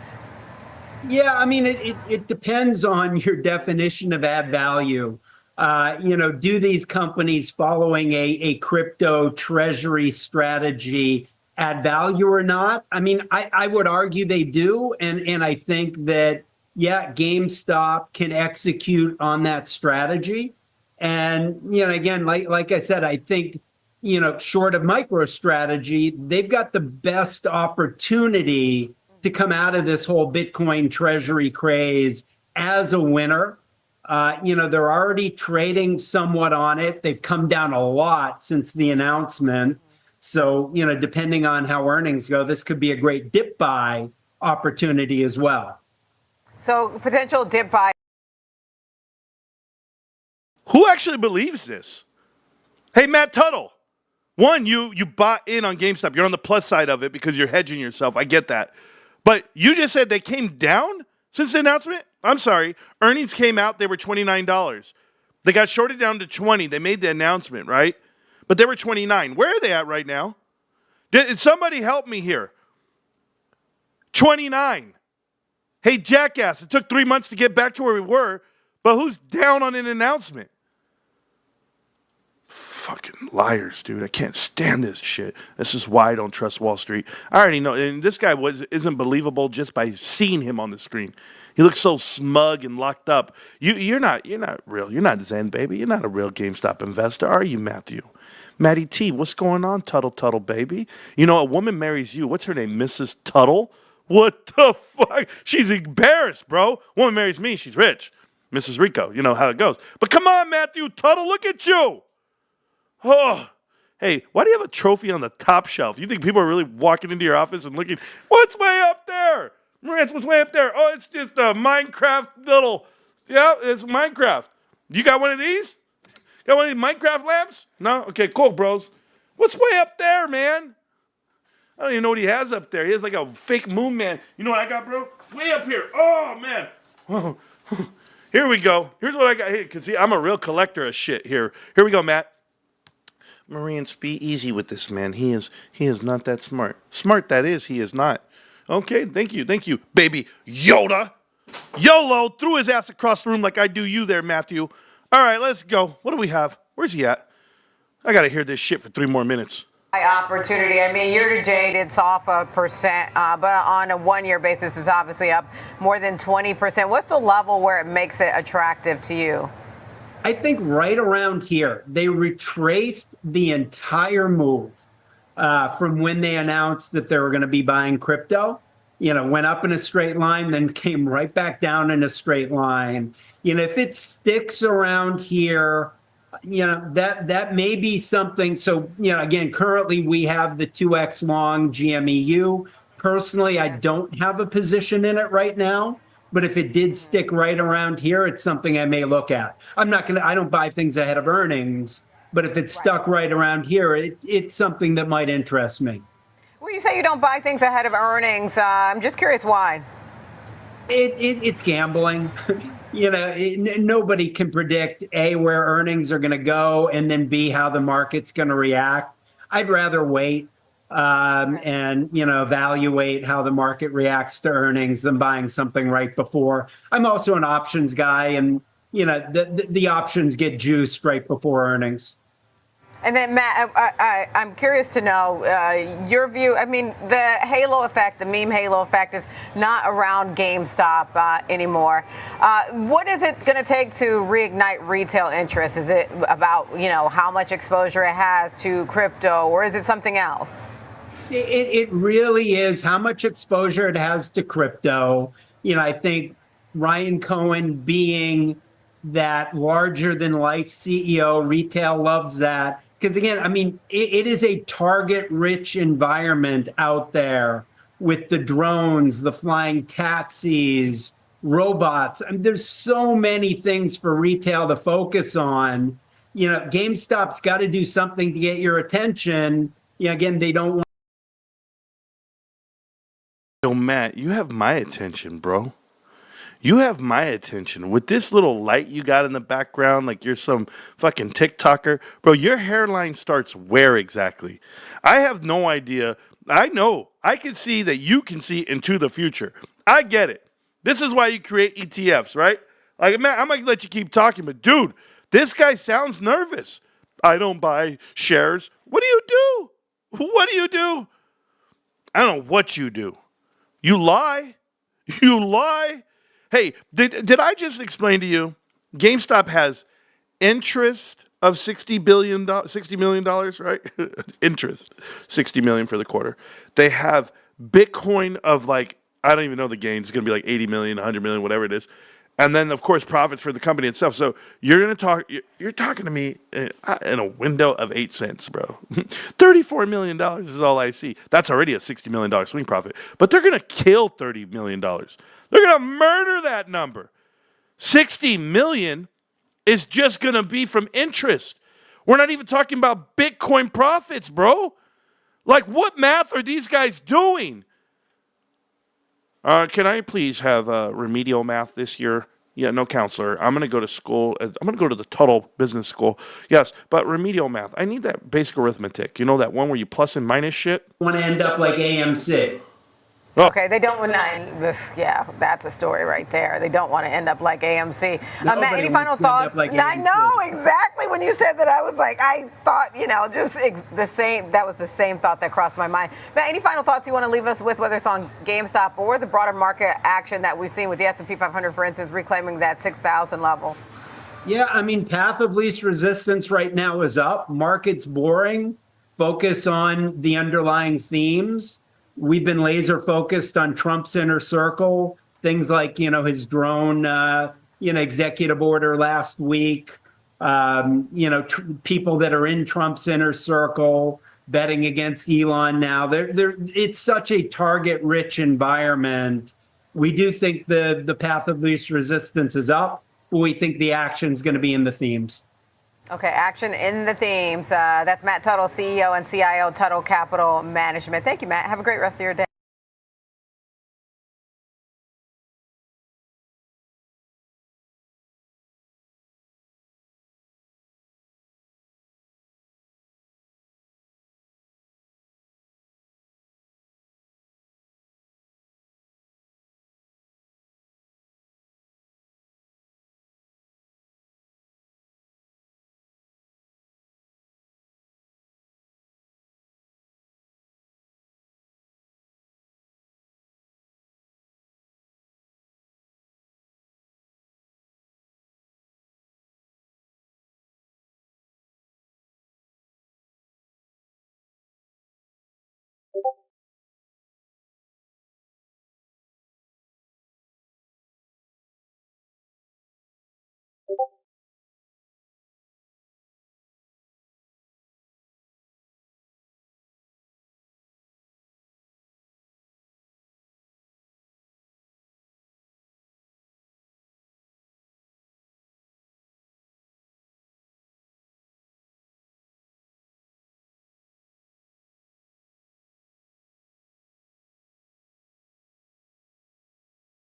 Yeah, it depends on your definition of add value. Do these companies following a crypto treasury strategy add value or not? I would argue they do. And I think that, GameStop can execute on that strategy. And, again, like I said, I think, short of MicroStrategy, they've got the best opportunity to come out of this whole Bitcoin treasury craze as a winner. They're already trading somewhat on it. They've come down a lot since the announcement. So, depending on how earnings go, this could be a great dip buy opportunity as well. So potential dip buy. Who actually believes this? Hey, Matt Tuttle. One, you bought in on GameStop. You're on the plus side of it because you're hedging yourself. I get that. But you just said they came down since the announcement? I'm sorry. Earnings came out. They were $29. They got shorted down to 20. They made the announcement, right? But they were 29. Where are they at right now? Did somebody help me here? 29. Hey, jackass, it took 3 months to get back to where we were, but who's down on an announcement? Fucking liars, dude. I can't stand this shit. This is why I don't trust Wall Street. I already know. And this guy isn't believable just by seeing him on the screen. He looks so smug and locked up. You're not real. You're not Zen, baby. You're not a real GameStop investor, are you, Matthew? Matty T, what's going on, Tuttle, baby? A woman marries you. What's her name, Mrs. Tuttle? What the fuck? She's embarrassed, bro. Woman marries me. She's rich. Mrs. Rico. You know how it goes. But come on, Matthew Tuttle, look at you. Oh, Hey, why do you have a trophy on the top shelf? You think people are really walking into your office and looking, what's way up there? Marantz, what's way up there? Oh, it's just a Minecraft little, yeah, it's Minecraft. You got one of these? Got one of these Minecraft lamps? No? Okay, cool, bros. What's way up there, man? I don't even know what he has up there. He has like a fake moon man. You know what I got, bro? Way up here. Oh, man. Here we go. Here's what I got here. Because I'm a real collector of shit here. Here we go, Matt. Marantz, be easy with this man. He is not that smart. Smart, that is, he is not. Okay, thank you, baby Yoda. YOLO, threw his ass across the room like I do you there, Matthew. All right, let's go. What do we have? Where's he at? I got to hear this shit for 3 more minutes. Opportunity. I mean, year to date, it's off 1%, but on a 1-year basis, it's obviously up more than 20%. What's the level where it makes it attractive to you? I think right around here, they retraced the entire move from when they announced that they were going to be buying crypto. Went up in a straight line, then came right back down in a straight line. If it sticks around here, that may be something. So, again, currently we have the 2x long GMEU. Personally, I don't have a position in it right now. But if it did stick right around here, it's something I may look at. I don't buy things ahead of earnings, but if it's stuck right around here, it's something that might interest me. When you say you don't buy things ahead of earnings, I'm just curious why. It's gambling. Nobody can predict A, where earnings are going to go, and then B, how the market's going to react. I'd rather wait. And evaluate how the market reacts to earnings than buying something right before. I'm also an options guy, and the options get juiced right before earnings. And then, Matt, I'm curious to know your view. I mean, the halo effect, the meme halo effect, is not around GameStop anymore. What is it going to take to reignite retail interest? Is it about, how much exposure it has to crypto, or is it something else? It really is how much exposure it has to crypto. I think Ryan Cohen being that larger than life CEO, retail loves that. Because again, I mean, it is a target rich environment out there with the drones, the flying taxis, robots. I mean, there's so many things for retail to focus on. GameStop's got to do something to get your attention. Again, they don't want. Yo, Matt, you have my attention, bro. You have my attention. With this little light you got in the background, like you're some fucking TikToker. Bro, your hairline starts where exactly? I have no idea. I know. I can see that you can see into the future. I get it. This is why you create ETFs, right? Like, Matt, I'm going to let you keep talking, but dude, this guy sounds nervous. I don't buy shares. What do you do? What do you do? I don't know what you do. You lie. You lie. Hey, did I just explain to you? GameStop has interest of $60 million, right? Interest, $60 million for the quarter. They have Bitcoin of like, I don't even know the gains. It's going to be like 80 million, 100 million, whatever it is. And then, of course, profits for the company itself. So you're talking to me in a window of 8 cents, bro. $34 million is all I see. That's already a $60 million swing profit. But they're going to kill $30 million. They're going to murder that number. 60 million is just going to be from interest. We're not even talking about Bitcoin profits, bro. Like, what math are these guys doing? Can I please have remedial math this year? Yeah, no counselor. I'm going to go to school. I'm going to go to the Tuttle Business School. Yes, but remedial math. I need that basic arithmetic. You know, that one where you plus and minus shit? Want to end up like AMC. Oh. Okay, they don't want to. Yeah, that's a story right there. They don't want to end up like AMC. Matt, any final thoughts? Like I know exactly. When you said that, I was like, I thought, just the same. That was the same thought that crossed my mind. Matt, any final thoughts you want to leave us with, whether it's on GameStop or the broader market action that we've seen with the S&P 500, for instance, reclaiming that 6,000 level? Yeah, I mean, path of least resistance right now is up. Market's boring. Focus on the underlying themes. We've been laser focused on Trump's inner circle, things like, his drone, executive order last week, people that are in Trump's inner circle betting against Elon now. It's such a target-rich environment. We do think the path of least resistance is up. We think the action is going to be in the themes. Okay, action in the themes. That's Matt Tuttle, CEO and CIO, Tuttle Capital Management. Thank you, Matt. Have a great rest of your day.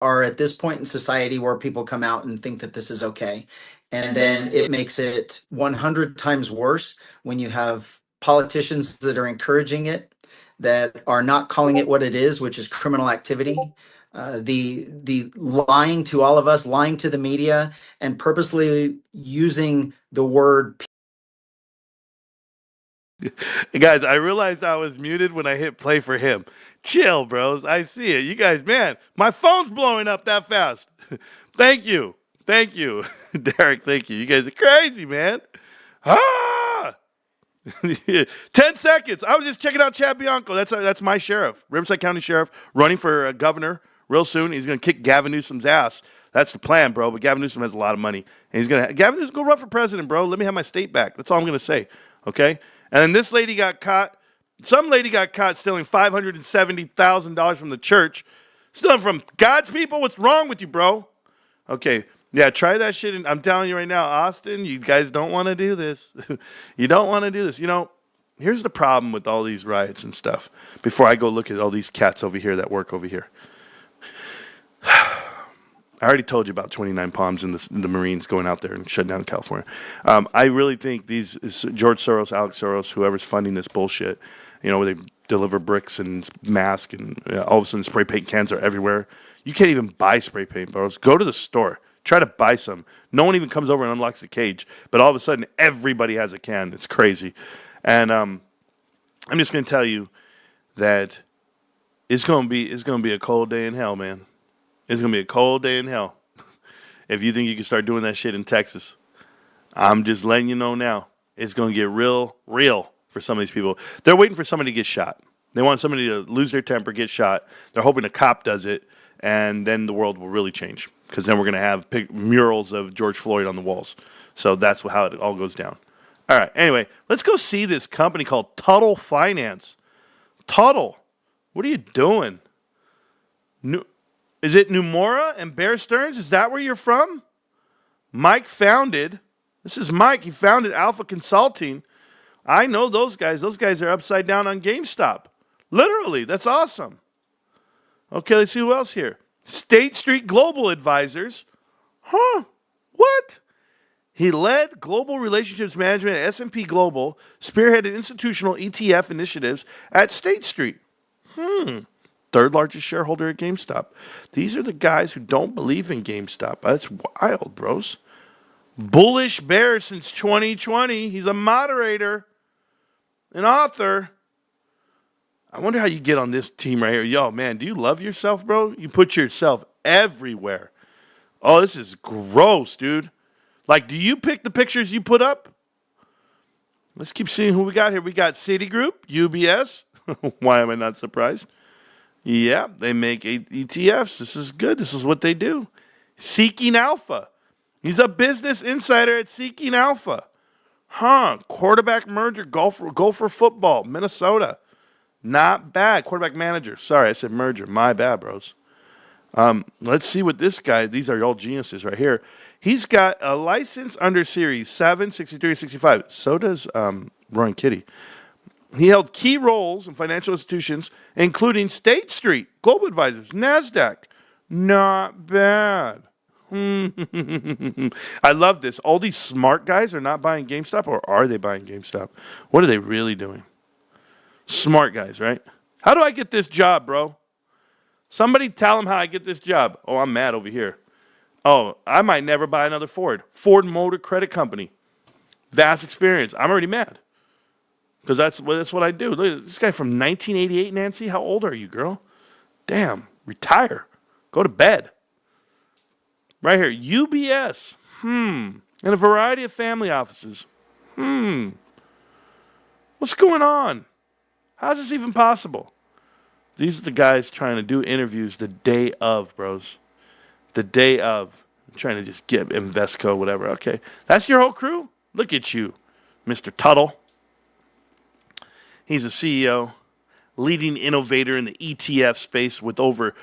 Are at this point in society where people come out and think that this is okay. And then it makes it 100 times worse when you have politicians that are encouraging it, that are not calling it what it is, which is criminal activity. The lying to all of us, lying to the media, and purposely using the word. Guys, I realized I was muted when I hit play for him. Chill, bros. I see it. You guys, man, my phone's blowing up that fast. Thank you. Thank you. Derek, thank you. You guys are crazy, man. Ah! 10 seconds. I was just checking out Chad Bianco. That's my sheriff, Riverside County Sheriff, running for governor real soon. He's going to kick Gavin Newsom's ass. That's the plan, bro. But Gavin Newsom has a lot of money. And Gavin Newsom, go run for president, bro. Let me have my state back. That's all I'm going to say. Okay? And then this lady got caught. Some lady got caught stealing $570,000 from the church. Stealing from God's people? What's wrong with you, bro? Okay. Yeah, try that shit. And I'm telling you right now, Austin, you guys don't want to do this. You don't want to do this. You know, here's the problem with all these riots and stuff. Before I go look at all these cats over here that work over here. I already told you about 29 Palms and the Marines going out there and shutting down California. I really think these is George Soros, Alex Soros, whoever's funding this bullshit, where they deliver bricks and masks and all of a sudden spray paint cans are everywhere. You can't even buy spray paint, bros. Go to the store. Try to buy some. No one even comes over and unlocks the cage. But all of a sudden, everybody has a can. It's crazy. And I'm just going to tell you that it's going to be a cold day in hell, man. It's going to be a cold day in hell. If you think you can start doing that shit in Texas, I'm just letting you know now. It's going to get real for some of these people. They're waiting for somebody to get shot. They want somebody to lose their temper, get shot. They're hoping a cop does it, and then the world will really change. Because then we're going to have murals of George Floyd on the walls. So that's how it all goes down. All right. Anyway, let's go see this company called Tuttle Finance. Tuttle, what are you doing? Is it Numora and Bear Stearns? Is that where you're from? Mike founded. This is Mike. He founded Alpha Consulting. I know those guys. Those guys are upside down on GameStop. Literally. That's awesome. Okay, let's see who else here. State Street Global Advisors. Huh? What? He led global relationships management at S&P Global, spearheaded institutional ETF initiatives at State Street. Third largest shareholder at GameStop. These are the guys who don't believe in GameStop. That's wild, bros. Bullish Bear since 2020. He's a moderator, an author. I wonder how you get on this team right here. Yo, man, do you love yourself, bro? You put yourself everywhere. Oh, this is gross, dude. Like, do you pick the pictures you put up? Let's keep seeing who we got here. We got Citigroup, UBS. Why am I not surprised? Yeah, they make ETFs. This is good. This is what they do. Seeking Alpha. He's a business insider at Seeking Alpha. Quarterback merger, Gopher football, Minnesota. Not bad. Quarterback manager. Sorry, I said merger. My bad, bros. Let's see what this guy, these are all geniuses right here. He's got a license under Series 7, 63, 65. So does Rowan Kitty. He held key roles in financial institutions, including State Street, Global Advisors, NASDAQ. Not bad. I love this. All these smart guys are not buying GameStop, or are they buying GameStop? What are they really doing? Smart guys, right? How do I get this job, bro? Somebody tell them how I get this job. Oh, I'm mad over here. Oh, I might never buy another Ford. Ford Motor Credit Company. Vast experience. I'm already mad. Because that's what I do. Look at this guy from 1988, Nancy. How old are you, girl? Damn. Retire. Go to bed. Right here. UBS. And a variety of family offices. What's going on? How's this even possible? These are the guys trying to do interviews the day of, bros. The day of. I'm trying to just get Invesco, whatever. Okay. That's your whole crew? Look at you, Mr. Tuttle. He's a CEO, leading innovator in the ETF space with over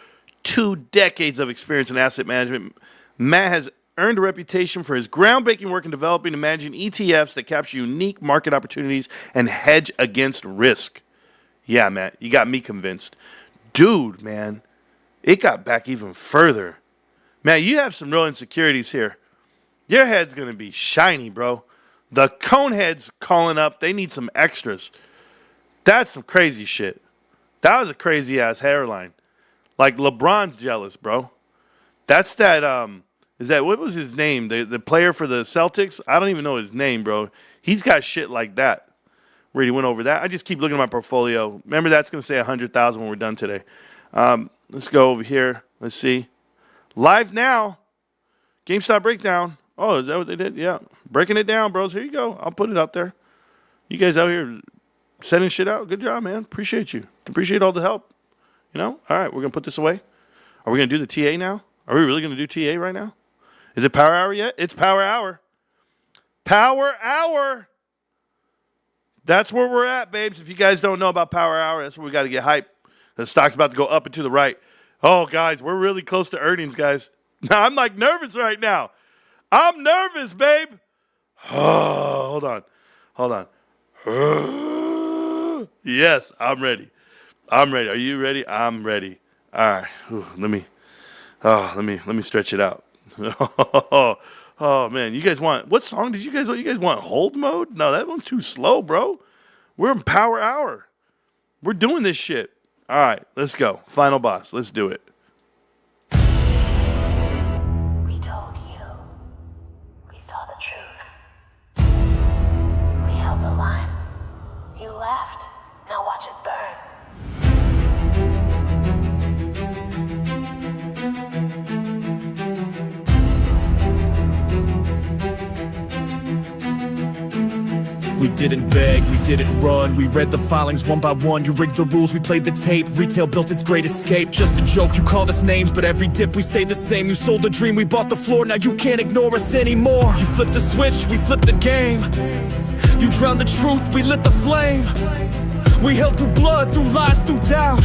2 decades of experience in asset management. Matt has earned a reputation for his groundbreaking work in developing and managing ETFs that capture unique market opportunities and hedge against risk. Yeah, Matt, you got me convinced. Dude, man, it got back even further. Matt, you have some real insecurities here. Your head's going to be shiny, bro. The cone head's calling up. They need some extras. That's some crazy shit. That was a crazy-ass hairline. Like, LeBron's jealous, bro. That's that, what was his name? The player for the Celtics? I don't even know his name, bro. He's got shit like that. We already went over that. I just keep looking at my portfolio. Remember, that's going to say 100,000 when we're done today. Let's go over here. Let's see. Live now. GameStop breakdown. Oh, is that what they did? Yeah. Breaking it down, bros. Here you go. I'll put it out there. You guys out here sending shit out. Good job, man. Appreciate you. Appreciate all the help. You know? All right, we're going to put this away. Are we going to do the TA now? Are we really going to do TA right now? Is it Power Hour yet? It's Power Hour. Power Hour. That's where we're at, babes. If you guys don't know about Power Hour, that's where we got to get hype. The stock's about to go up and to the right. Oh, guys, we're really close to earnings, guys. Now, I'm like nervous right now. I'm nervous, babe. Oh, hold on. Yes, I'm ready. Are you ready? I'm ready. All right. Let me stretch it out. Oh man, you guys want what song did you guys want? You guys want hold mode? No, that one's too slow, bro. We're in Power Hour. We're doing this shit. All right, let's go. Final boss. Let's do it. We told you. We saw the truth. We held the line. You laughed. Now watch it burn. We didn't beg, we didn't run. We read the filings one by one. You rigged the rules, we played the tape. Retail built its great escape. Just a joke, you called us names, but every dip we stayed the same. You sold the dream, we bought the floor. Now you can't ignore us anymore. You flipped the switch, we flipped the game. You drowned the truth, we lit the flame. We held through blood, through lies, through doubt.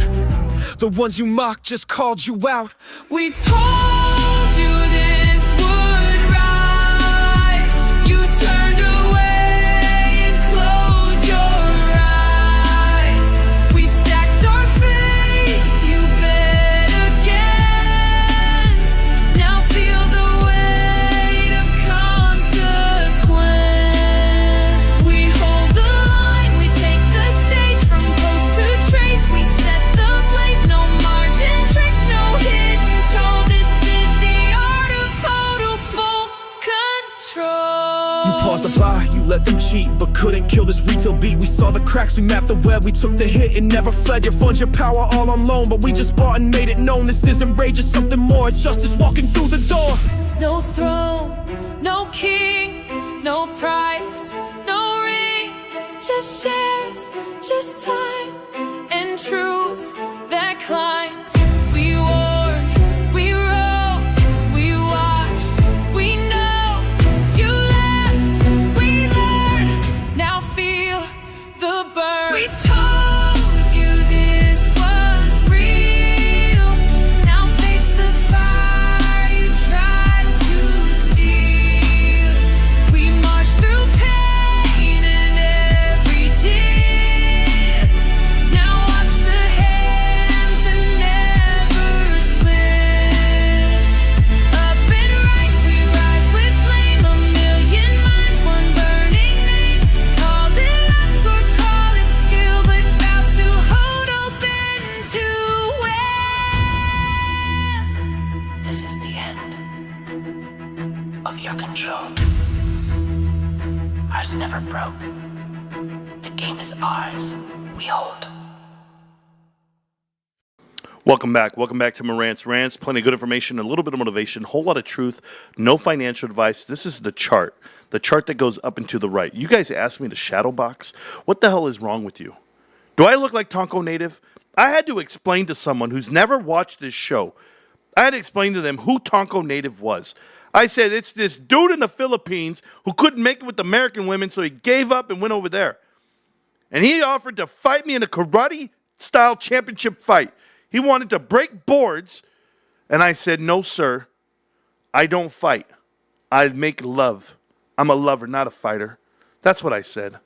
The ones you mocked just called you out. We told you this would rise. You turned away and closed your eyes. We stacked our faith, you bet against. Now feel the weight of consequence. We hold the line, we take the stage. From post to trades, we set the blaze. No margin trick, no hidden toll. This is the art of photo full control. You paused the buy, you let them cheat, but couldn't kill this retail beat. We saw the cracks, we mapped the web, we took the hit and never fled. Your funds, your power all on loan, but we just bought and made it known. This isn't rage, it's something more, it's justice walking through the door. No throne, no king, no price, no ring. Just shares, just time, and truth that climbs. We warned, we wrote, we watched, we know. under control. Ours never broke. The game is ours. We hold. Welcome back. Welcome back to Marantz Rantz. Plenty of good information, a little bit of motivation, a whole lot of truth, no financial advice. This is the chart that goes up and to the right. You guys asked me to shadow box. What the hell is wrong with you? Do I look like Tonko Native? I had to explain to someone who's never watched this show. I had to explain to them who Tonko Native was. I said, it's this dude in the Philippines who couldn't make it with American women, so he gave up and went over there. And he offered to fight me in a karate-style championship fight. He wanted to break boards, and I said, no, sir, I don't fight. I make love. I'm a lover, not a fighter. That's what I said.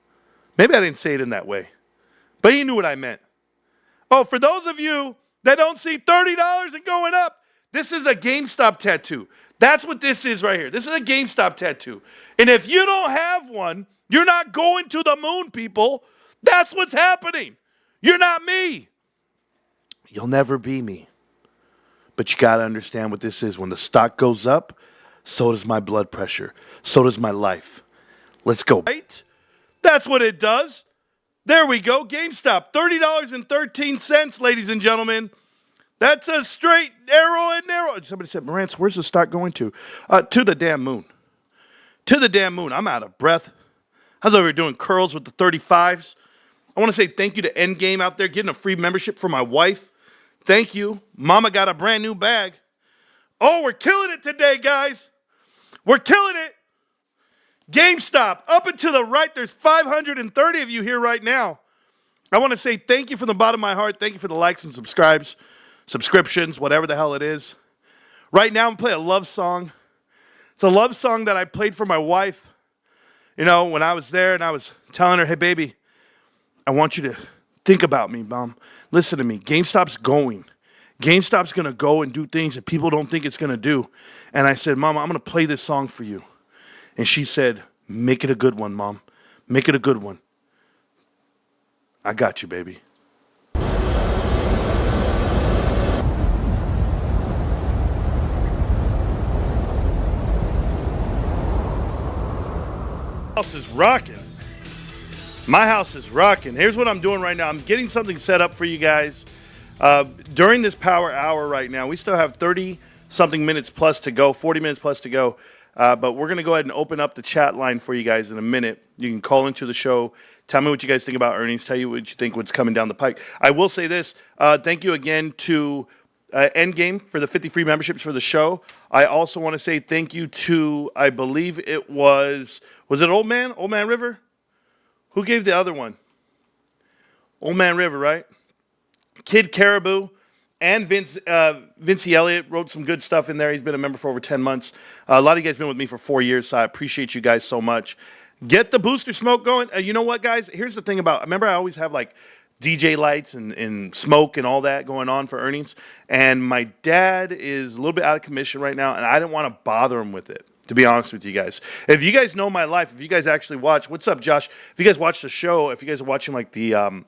Maybe I didn't say it in that way, but he knew what I meant. Oh, for those of you that don't see $30 and going up, this is a GameStop tattoo. That's what this is right here. This is a GameStop tattoo. And if you don't have one, you're not going to the moon, people. That's what's happening. You're not me. You'll never be me. But you got to understand what this is. When the stock goes up, so does my blood pressure. So does my life. Let's go. Right? That's what it does. There we go. GameStop, $30.13, ladies and gentlemen. That's a straight arrow and narrow. Somebody said, Marantz, where's the stock going to? To the damn moon. To the damn moon. I'm out of breath. I was over here doing curls with the 35s. I want to say thank you to Endgame out there getting a free membership for my wife. Thank you. Mama got a brand new bag. Oh, we're killing it today, guys. We're killing it. GameStop, up and to the right. There's 530 of you here right now. I want to say thank you from the bottom of my heart. Thank you for the likes and subscriptions, whatever the hell it is. Right now, I'm playing a love song. It's a love song that I played for my wife. You know, when I was there and I was telling her, hey, baby, I want you to think about me, Mom. Listen to me. GameStop's going. GameStop's going to go and do things that people don't think it's going to do. And I said, Mama, I'm going to play this song for you. And she said, make it a good one, Mom. Make it a good one. I got you, baby. House is rocking. My house is rocking. Here's what I'm doing right now. I'm getting something set up for you guys. During this power hour right now, we still have 30-something minutes plus to go, 40 minutes plus to go. But we're going to go ahead and open up the chat line for you guys in a minute. You can call into the show. Tell me what you guys think about earnings. Tell you what you think what's coming down the pike. I will say this. Thank you again to Endgame for the 50 free memberships for the show. I also want to say thank you to, I believe it was it Old Man River? Who gave the other one? Old Man River, right? Kid Caribou and Vincey Elliott wrote some good stuff in there. He's been a member for over 10 months. A lot of you guys have been with me for 4 years, so I appreciate you guys so much. Get the booster smoke going. You know what, guys? Here's the thing about, remember I always have like DJ lights and smoke and all that going on for earnings. And my dad is a little bit out of commission right now, and I didn't want to bother him with it, to be honest with you guys. If you guys know my life, if you guys actually watch, what's up, Josh? If you guys watch the show, if you guys are watching like the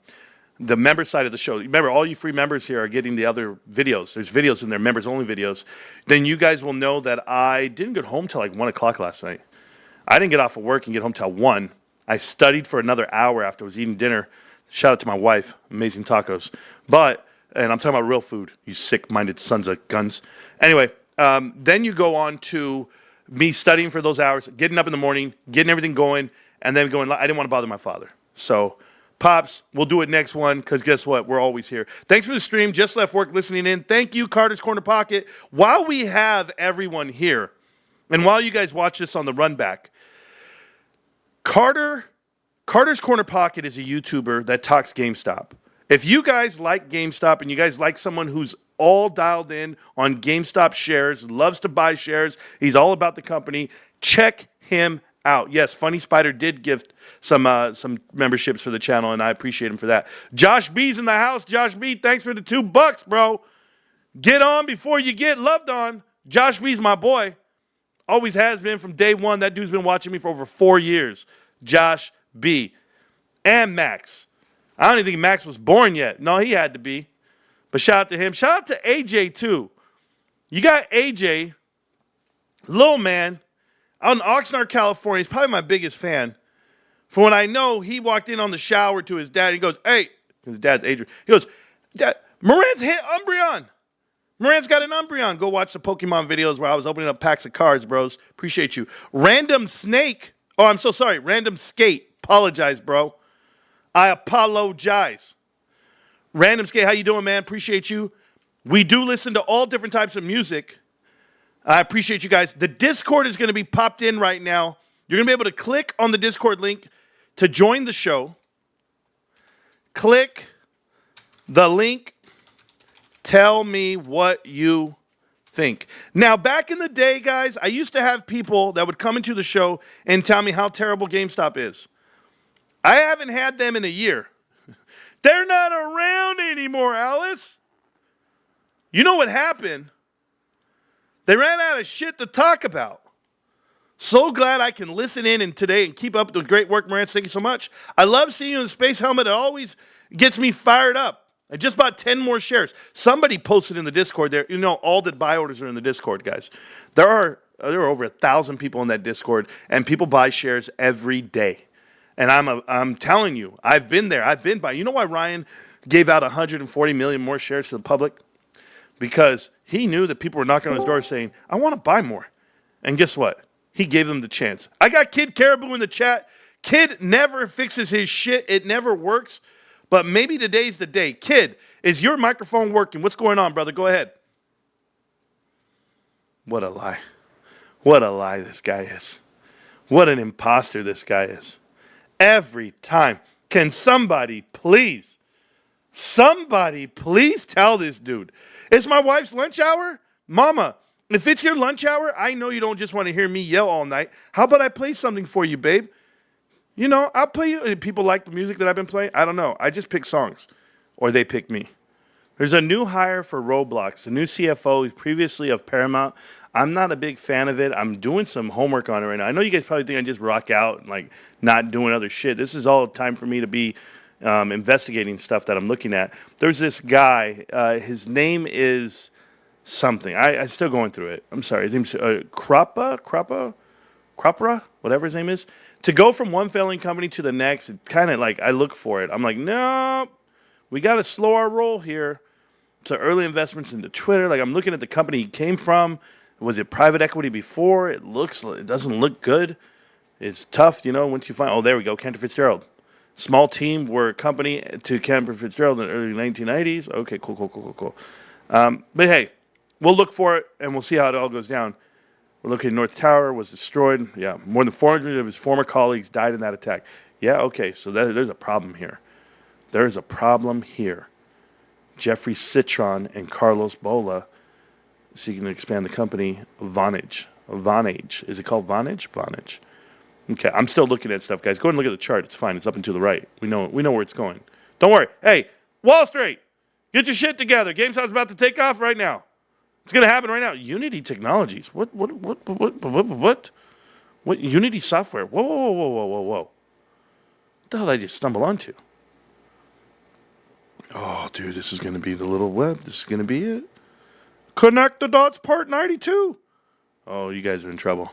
member side of the show, remember all you free members here are getting the other videos. There's videos in there, members only videos. Then you guys will know that I didn't get home till like 1 o'clock last night. I didn't get off of work and get home till 1. I studied for another hour after I was eating dinner. Shout out to my wife, amazing tacos. And I'm talking about real food, you sick-minded sons of guns. Anyway, then you go on to me studying for those hours, getting up in the morning, getting everything going, and then going, I didn't want to bother my father. So, Pops, we'll do it next one, because guess what? We're always here. Thanks for the stream. Just left work listening in. Thank you, Carter's Corner Pocket. While we have everyone here, and while you guys watch this on the run back, Carter's Corner Pocket is a YouTuber that talks GameStop. If you guys like GameStop and you guys like someone who's all dialed in on GameStop shares, loves to buy shares, he's all about the company, check him out. Yes, Funny Spider did gift some memberships for the channel, and I appreciate him for that. Josh B's in the house. Josh B, thanks for the $2, bro. Get on before you get loved on. Josh B's my boy. Always has been from day one. That dude's been watching me for over 4 years. Josh B. And Max. I don't even think Max was born yet. No, he had to be. But shout out to him. Shout out to AJ, too. You got AJ, little man. out in Oxnard, California. He's probably my biggest fan. For when I know he walked in on the shower to his dad, he goes, hey, his dad's Adrian. He goes, Dad, Marantz hit Umbreon. Marantz got an Umbreon. Go watch the Pokemon videos where I was opening up packs of cards, bros. Appreciate you. Random Snake. Oh, I'm so sorry. Random Skate. Apologize, bro. I apologize. Random Skate, how you doing, man? Appreciate you. We do listen to all different types of music. I appreciate you guys. The Discord is going to be popped in right now. You're going to be able to click on the Discord link to join the show. Click the link. Tell me what you think. Now, back in the day, guys, I used to have people that would come into the show and tell me how terrible GameStop is. I haven't had them in a year. They're not around anymore, Alice. You know what happened? They ran out of shit to talk about. So glad I can listen in and today and keep up the great work, Marantz. Thank you so much. I love seeing you in the Space Helmet. It always gets me fired up. I just bought 10 more shares. Somebody posted in the Discord there. You know, all the buy orders are in the Discord, guys. There are over 1,000 people in that Discord, and people buy shares every day. And I'm telling you, I've been there. I've been by. You know why Ryan gave out 140 million more shares to the public? Because he knew that people were knocking on his door saying, I want to buy more. And guess what? He gave them the chance. I got Kid Caribou in the chat. Kid never fixes his shit. It never works. But maybe today's the day. Kid, is your microphone working? What's going on, brother? Go ahead. What a lie. What a lie this guy is. What an imposter this guy is. Every time. Can somebody please tell this dude? It's my wife's lunch hour? Mama, if it's your lunch hour, I know you don't just want to hear me yell all night. How about I play something for you, babe? You know, I'll play you. People like the music that I've been playing. I don't know. I just pick songs. Or they pick me. There's a new hire for Roblox. A new CFO, previously of Paramount. I'm not a big fan of it. I'm doing some homework on it right now. I know you guys probably think I just rock out and like not doing other shit. This is all time for me to be investigating stuff that I'm looking at. There's this guy. His name is something. I'm still going through it. I'm sorry. His name's Krapra, whatever his name is. To go from one failing company to the next, it kind of like, I look for it. I'm like, no, we got to slow our roll here. So early investments into Twitter. Like, I'm looking at the company he came from. Was it private equity before? It doesn't look good. It's tough, you know, once you find, oh, there we go, Cantor Fitzgerald. Small team were a company to Cantor Fitzgerald in the early 1990s. Okay, cool. But hey, we'll look for it, and we'll see how it all goes down. We're looking at North Tower, was destroyed. Yeah, more than 400 of his former colleagues died in that attack. Yeah, okay, so there's a problem here. There is a problem here. Jeffrey Citron and Carlos Bola seeking to expand the company Vonage. Is it called Vonage? Vonage. Okay, I'm still looking at stuff, guys. Go ahead and look at the chart. It's fine. It's up and to the right. We know where it's going. Don't worry. Hey, Wall Street, get your shit together. GameStop's about to take off right now. It's going to happen right now. Unity Technologies. What? Unity software? Whoa. What the hell did I just stumble onto? Oh, dude, this is going to be the little web. This is going to be it. Connect the dots part 92. Oh, you guys are in trouble.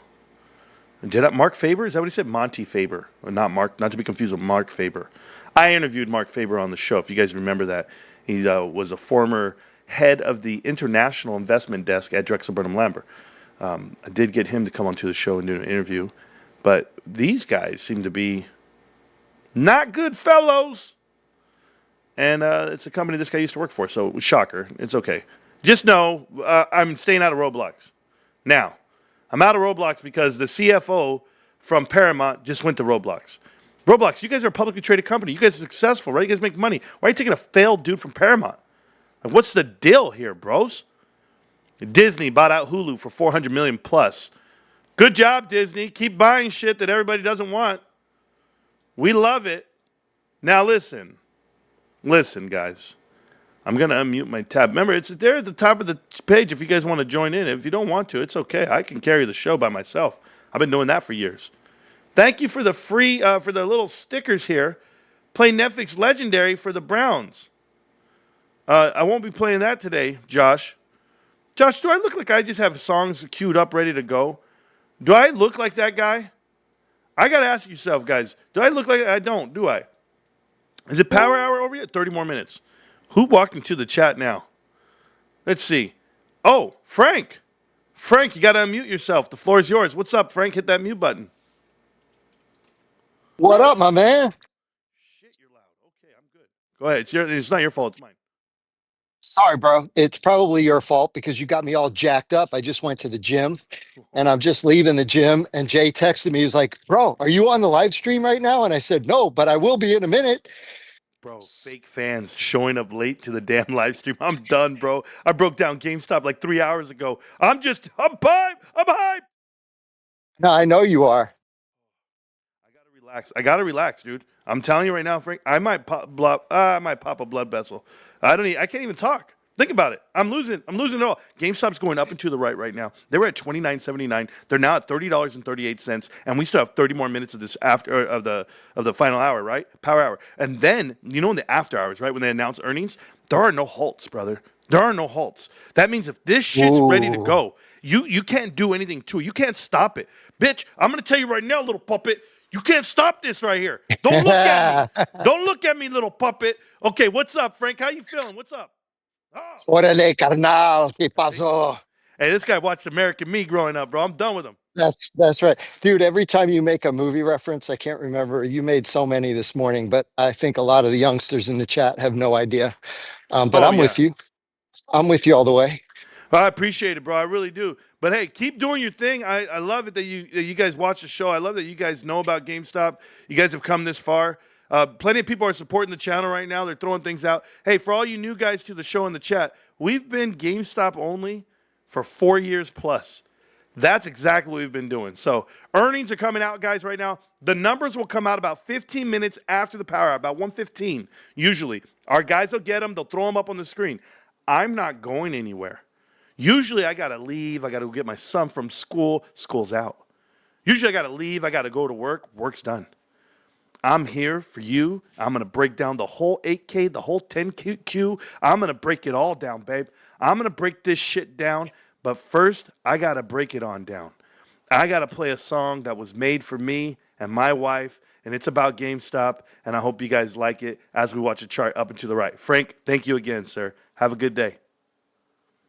Mark Faber? Is that what he said? Monty Faber. Or not Mark, not to be confused with Mark Faber. I interviewed Mark Faber on the show, if you guys remember that. He was a former head of the international investment desk at Drexel Burnham Lambert. I did get him to come onto the show and do an interview. But these guys seem to be not good fellows. And it's a company this guy used to work for, so shocker. It's okay. Just know I'm staying out of Roblox. Now, I'm out of Roblox because the CFO from Paramount just went to Roblox. Roblox, you guys are a publicly traded company. You guys are successful, right? You guys make money. Why are you taking a failed dude from Paramount? Like, what's the deal here, bros? Disney bought out Hulu for $400 million plus. Good job, Disney. Keep buying shit that everybody doesn't want. We love it. Now listen, guys. I'm going to unmute my tab. Remember, it's there at the top of the page if you guys want to join in. If you don't want to, it's okay. I can carry the show by myself. I've been doing that for years. Thank you for the free, for the little stickers here. Play Netflix Legendary for the Browns. I won't be playing that today, Josh. Josh, do I look like I just have songs queued up, ready to go? Do I look like that guy? I got to ask yourself, guys. Do I look like I don't, do I? Is it power hour over yet? 30 more minutes. Who walked into the chat now? Let's see. Oh, Frank. Frank, you got to unmute yourself. The floor is yours. What's up, Frank? Hit that mute button. What up, my man? Shit, you're loud. Okay, I'm good. Go ahead. It's not your fault. It's mine. Sorry, bro. It's probably your fault because you got me all jacked up. I just went to the gym and I'm just leaving the gym. And Jay texted me. He was like, bro, are you on the live stream right now? And I said, no, but I will be in a minute. Bro, fake fans showing up late to the damn live stream. I'm done, bro. I broke down GameStop like 3 hours ago. I'm hype. I'm hype. No, I know you are. I gotta relax, dude. I'm telling you right now, Frank. I might pop a blood vessel. I can't even talk. Think about it. I'm losing it all. GameStop's going up and to the right now. They were at $29.79. They're now at $30.38, and we still have 30 more minutes of this of the final hour, right? Power hour. And then in the after hours, right, when they announce earnings, there are no halts, brother. There are no halts. That means if this shit's ready to go, you can't do anything to it. You can't stop it, bitch. I'm gonna tell you right now, little puppet. You can't stop this right here. Don't look at me. Don't look at me, little puppet. Okay, what's up, Frank? How you feeling? What's up? Órale, carnal. ¿Qué pasó? Hey, this guy watched American Me growing up, bro. I'm done with him. That's right. Dude, every time you make a movie reference, I can't remember. You made so many this morning, but I think a lot of the youngsters in the chat have no idea. But I'm with you. I'm with you all the way. I appreciate it, bro. I really do. But hey, keep doing your thing. I love it that you guys watch the show. I love that you guys know about GameStop. You guys have come this far. Plenty of people are supporting the channel right now. They're throwing things out. Hey, for all you new guys to the show in the chat, we've been GameStop only for 4 years plus. That's exactly what we've been doing. So earnings are coming out, guys, right now. The numbers will come out about 15 minutes after the power hour, about 1:15 usually. Our guys will get them. They'll throw them up on the screen. I'm not going anywhere. Usually I got to leave. I got to get my son from school. School's out. Usually I got to leave. I got to go to work. Work's done. I'm here for you. I'm going to break down the whole 8K, the whole 10Q. I'm going to break it all down, babe. I'm going to break this shit down. But first, I got to break it on down. I got to play a song that was made for me and my wife, and it's about GameStop, and I hope you guys like it as we watch a chart up and to the right. Frank, thank you again, sir. Have a good day.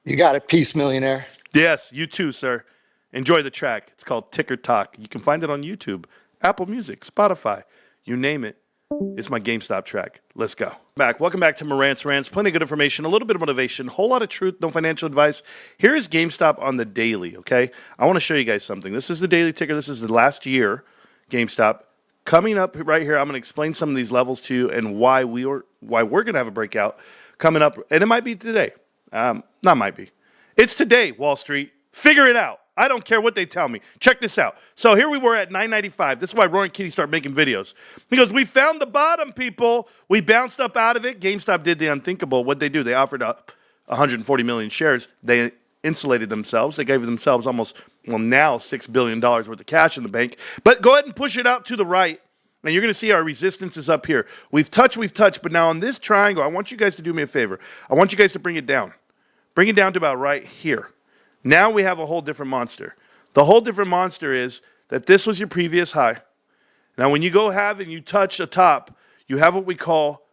You got it. Peace, millionaire. Yes, you too, sir. Enjoy the track. It's called Ticker Talk. You can find it on YouTube, Apple Music, Spotify, you name it. It's my GameStop track. Let's go. Welcome back to Marantz Rantz. Plenty of good information, a little bit of motivation, whole lot of truth, no financial advice. Here is GameStop on the daily, okay? I want to show you guys something. This is the daily ticker. This is the last year GameStop. Coming up right here, I'm going to explain some of these levels to you and why we're going to have a breakout coming up. And it might be today. Not might be. It's today, Wall Street. Figure it out. I don't care what they tell me. Check this out. So here we were at 995. This is why Roy and Kitty start making videos. Because we found the bottom, people. We bounced up out of it. GameStop did the unthinkable. What'd they do? They offered up 140 million shares. They insulated themselves. They gave themselves almost, now $6 billion worth of cash in the bank. But go ahead and push it out to the right. And you're going to see our resistance is up here. We've touched. But now on this triangle, I want you guys to do me a favor. I want you guys to bring it down. Bring it down to about right here. Now we have a whole different monster. The whole different monster is that this was your previous high. Now when you go have and you touch the top, you have what we call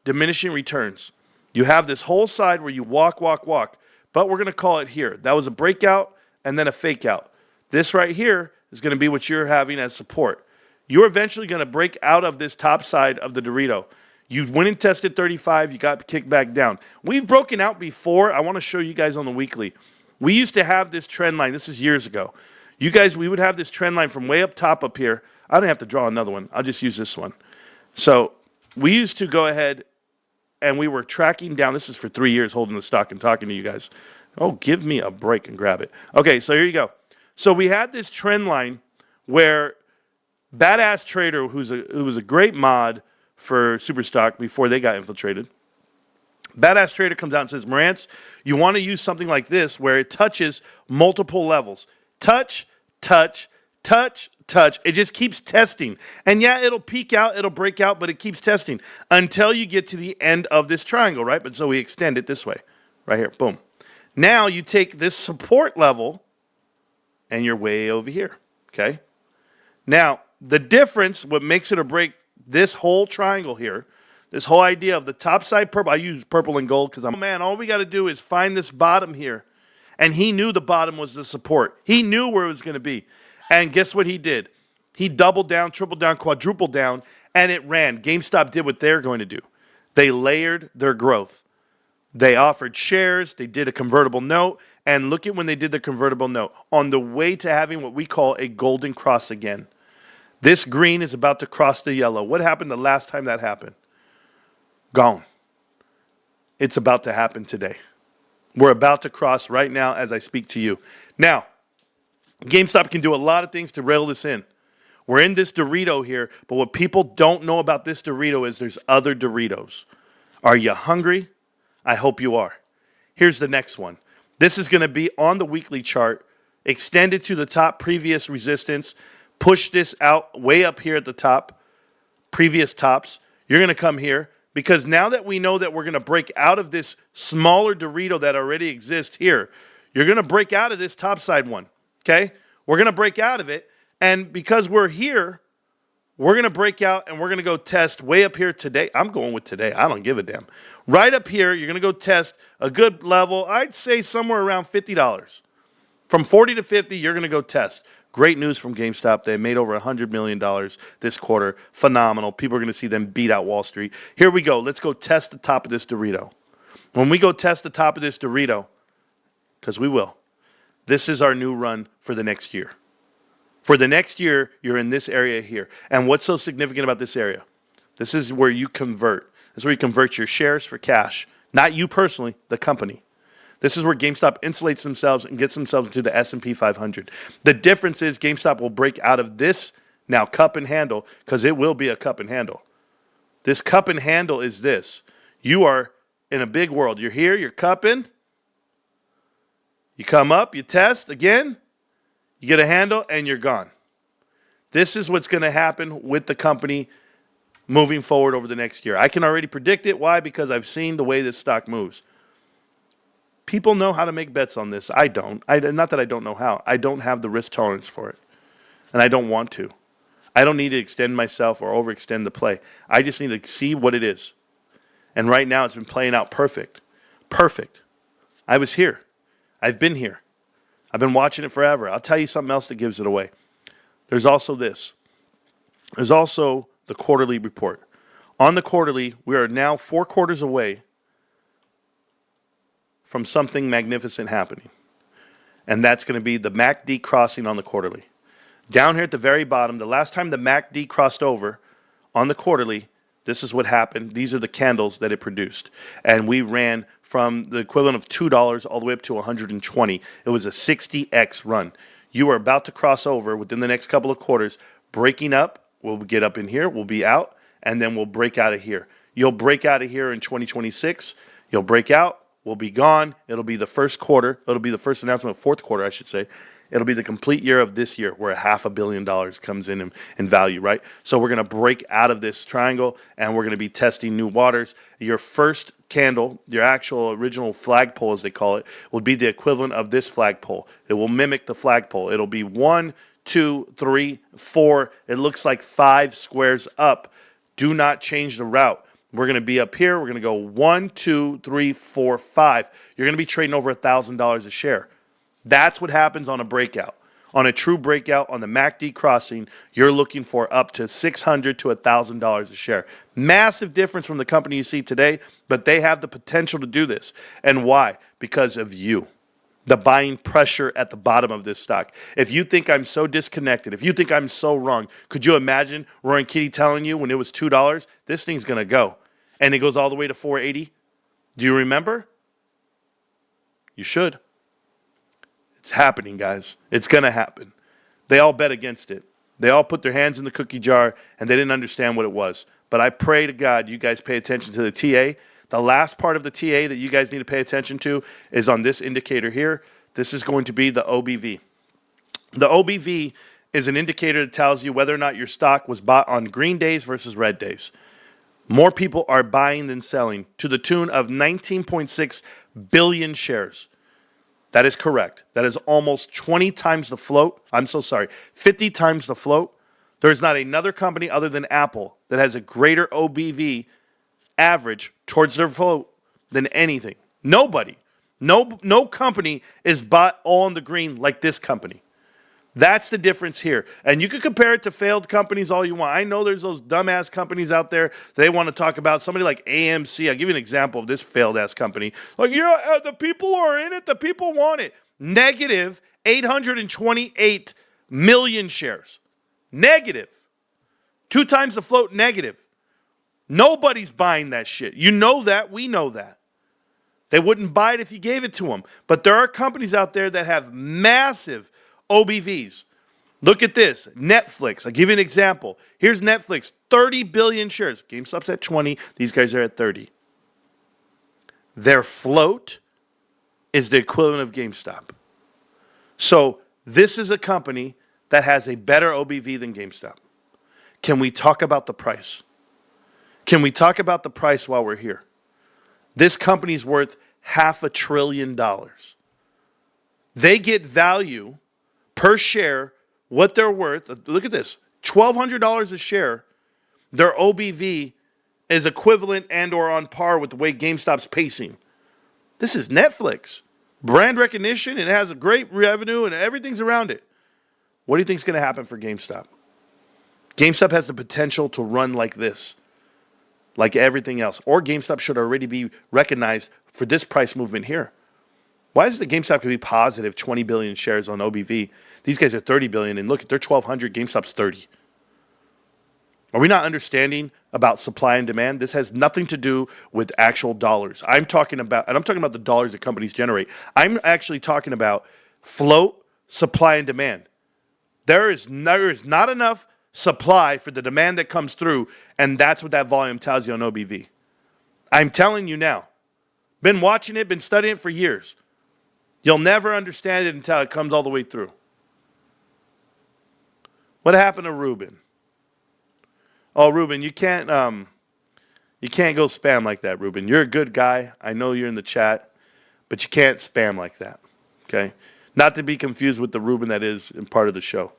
diminishing returns. You have this whole side where you walk, but we're going to call it here. That was a breakout and then a fake out. This right here is going to be what you're having as support. You're eventually going to break out of this top side of the Dorito. You went and tested 35. You got kicked back down. We've broken out before. I want to show you guys on the weekly. We used to have this trend line. This is years ago. You guys, we would have this trend line from way up top up here. I don't have to draw another one. I'll just use this one. So we used to go ahead and we were tracking down. This is for 3 years holding the stock and talking to you guys. Oh, give me a break and grab it. Okay, so here you go. So we had this trend line where Badass Trader, who was a great mod for Superstock before they got infiltrated. Badass Trader comes out and says, Marantz, you want to use something like this where it touches multiple levels. Touch, touch, touch, touch. It just keeps testing. And yeah, it'll peak out, it'll break out, but it keeps testing until you get to the end of this triangle, right? But so we extend it this way, right here, boom. Now you take this support level and you're way over here, okay? Now, the difference, what makes it or break this whole triangle here, this whole idea of the top side purple, I use purple and gold because all we got to do is find this bottom here. And he knew the bottom was the support. He knew where it was going to be. And guess what he did? He doubled down, tripled down, quadrupled down, and it ran. GameStop did what they're going to do. They layered their growth. They offered shares. They did a convertible note. And look at when they did the convertible note. On the way to having what we call a golden cross again. This green is about to cross the yellow. What happened the last time that happened? Gone. It's about to happen today. We're about to cross right now as I speak to you. Now, GameStop can do a lot of things to rail this in. We're in this Dorito here, but what people don't know about this Dorito is there's other Doritos. Are you hungry? I hope you are. Here's the next one. This is going to be on the weekly chart, extended to the top previous resistance. Push this out way up here at the top, previous tops. You're going to come here because now that we know that we're going to break out of this smaller Dorito that already exists here, you're going to break out of this top side one, okay? We're going to break out of it. And because we're here, we're going to break out and we're going to go test way up here today. I'm going with today. I don't give a damn. Right up here, you're going to go test a good level. I'd say somewhere around $50. From 40 to 50, you're going to go test. Great news from GameStop. They made over $100 million this quarter. Phenomenal. People are going to see them beat out Wall Street. Here we go. Let's go test the top of this Dorito. When we go test the top of this Dorito, because we will, this is our new run for the next year. For the next year, you're in this area here. And what's so significant about this area? This is where you convert. This is where you convert your shares for cash. Not you personally, the company. This is where GameStop insulates themselves and gets themselves into the S&P 500. The difference is GameStop will break out of this now cup and handle because it will be a cup and handle. This cup and handle is this. You are in a big world. You're here, you're cupping. You come up, you test again. You get a handle, and you're gone. This is what's going to happen with the company moving forward over the next year. I can already predict it. Why? Because I've seen the way this stock moves. People know how to make bets on this. I don't. Not that I don't know how. I don't have the risk tolerance for it, and I don't want to. I don't need to extend myself or overextend the play. I just need to see what it is. And right now, it's been playing out perfect. Perfect. I was here. I've been here. I've been watching it forever. I'll tell you something else that gives it away. There's also this. There's also the quarterly report. On the quarterly, we are now 4 quarters away from something magnificent happening. And that's going to be the MACD crossing on the quarterly. Down here at the very bottom, the last time the MACD crossed over on the quarterly, this is what happened. These are the candles that it produced. And we ran from the equivalent of $2 all the way up to 120. It was a 60x run. You are about to cross over within the next couple of quarters, breaking up. We'll get up in here. We'll be out. And then we'll break out of here. You'll break out of here in 2026. You'll break out. We'll be gone. It'll be the first quarter. It'll be the first announcement of fourth quarter, I should say. It'll be the complete year of this year where $500 million comes in value, right? So we're going to break out of this triangle and we're going to be testing new waters. Your first candle, your actual original flagpole, as they call it, will be the equivalent of this flagpole. It will mimic the flagpole. It'll be 1, 2, 3, 4. It looks like 5 squares up. Do not change the route. We're going to be up here. We're going to go 1, 2, 3, 4, 5. You're going to be trading over $1,000 a share. That's what happens on a breakout. On a true breakout, on the MACD crossing, you're looking for up to $600 to $1,000 a share. Massive difference from the company you see today, but they have the potential to do this. And why? Because of you. The buying pressure at the bottom of this stock. If you think I'm so disconnected, if you think I'm so wrong, could you imagine Roaring Kitty telling you when it was $2, this thing's going to go? And it goes all the way to $4.80? Do you remember? You should. It's happening, guys. It's going to happen. They all bet against it. They all put their hands in the cookie jar, and they didn't understand what it was. But I pray to God you guys pay attention to the TA. The last part of the TA that you guys need to pay attention to is on this indicator here. This is going to be the OBV. The OBV is an indicator that tells you whether or not your stock was bought on green days versus red days. More people are buying than selling to the tune of 19.6 billion shares. That is correct. That is almost 20 times the float. I'm so sorry. 50 times the float. There is not another company other than Apple that has a greater OBV average towards their float than anything. Nobody. No company is bought all in the green like this company. That's the difference here. And you can compare it to failed companies all you want. I know there's those dumbass companies out there they want to talk about. Somebody like AMC. I'll give you an example of this failed ass company. Like, yeah, the people are in it. The people want it. Negative 828 million shares. Negative. 2 times the float negative. Nobody's buying that shit. You know that. We know that. They wouldn't buy it if you gave it to them. But there are companies out there that have massive OBVs. Look at this. Netflix. I'll give you an example. Here's Netflix. 30 billion shares. GameStop's at 20. These guys are at 30. Their float is the equivalent of GameStop. So this is a company that has a better OBV than GameStop. Can we talk about the price? Can we talk about the price while we're here? This company's worth $500 billion. They get value per share, what they're worth. Look at this, $1,200 a share. Their OBV is equivalent and or on par with the way GameStop's pacing. This is Netflix. Brand recognition, it has a great revenue and everything's around it. What do you think is going to happen for GameStop? GameStop has the potential to run like this, like everything else. Or GameStop should already be recognized for this price movement here. Why is it that GameStop could be positive 20 billion shares on OBV? These guys are 30 billion, and look, they're 1,200, GameStop's 30. Are we not understanding about supply and demand? This has nothing to do with actual dollars. I'm talking about the dollars that companies generate. I'm actually talking about float, supply, and demand. There is not enough supply for the demand that comes through, and that's what that volume tells you on OBV. I'm telling you now. Been watching it, been studying it for years. You'll never understand it until it comes all the way through. What happened to Ruben? Oh, Ruben, you can't go spam like that, Ruben. You're a good guy. I know you're in the chat, but you can't spam like that. Okay? Not to be confused with the Ruben that is in part of the show.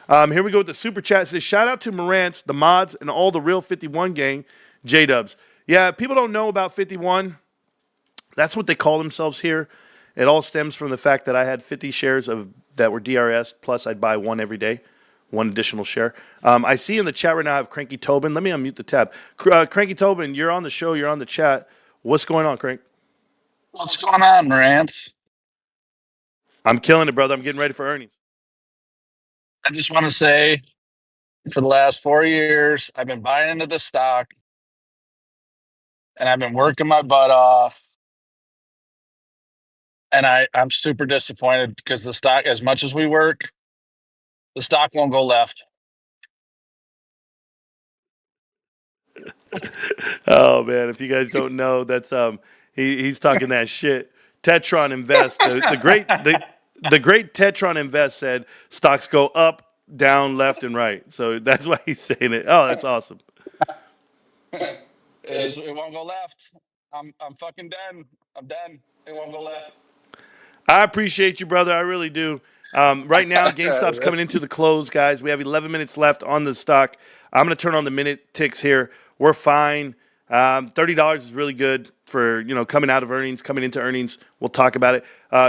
Here we go with the super chat. It says, shout out to Marantz, the mods, and all the real 51 gang, J-Dubs. Yeah, people don't know about 51. That's what they call themselves here. It all stems from the fact that I had 50 shares that were DRS, plus I'd buy one every day, one additional share. I see in the chat right now I have Cranky Tobin. Let me unmute the tab. Cranky Tobin, you're on the show. You're on the chat. What's going on, Crank? What's going on, Marantz? I'm killing it, brother. I'm getting ready for earnings. I just want to say, for the last 4 years, I've been buying into the stock, and I've been working my butt off. And I'm super disappointed because the stock, as much as we work, the stock won't go left. Oh man, if you guys don't know, that's he's talking that shit. Tetron Invest, the great Tetron Invest said stocks go up, down, left, and right. So that's why he's saying it. Oh, that's awesome. It won't go left. I'm fucking done. I'm done. It won't go left. I appreciate you, brother. I really do. Right now, GameStop's coming into the close, guys. We have 11 minutes left on the stock. I'm going to turn on the minute ticks here. We're fine. $30 is really good for, coming out of earnings, coming into earnings. We'll talk about it.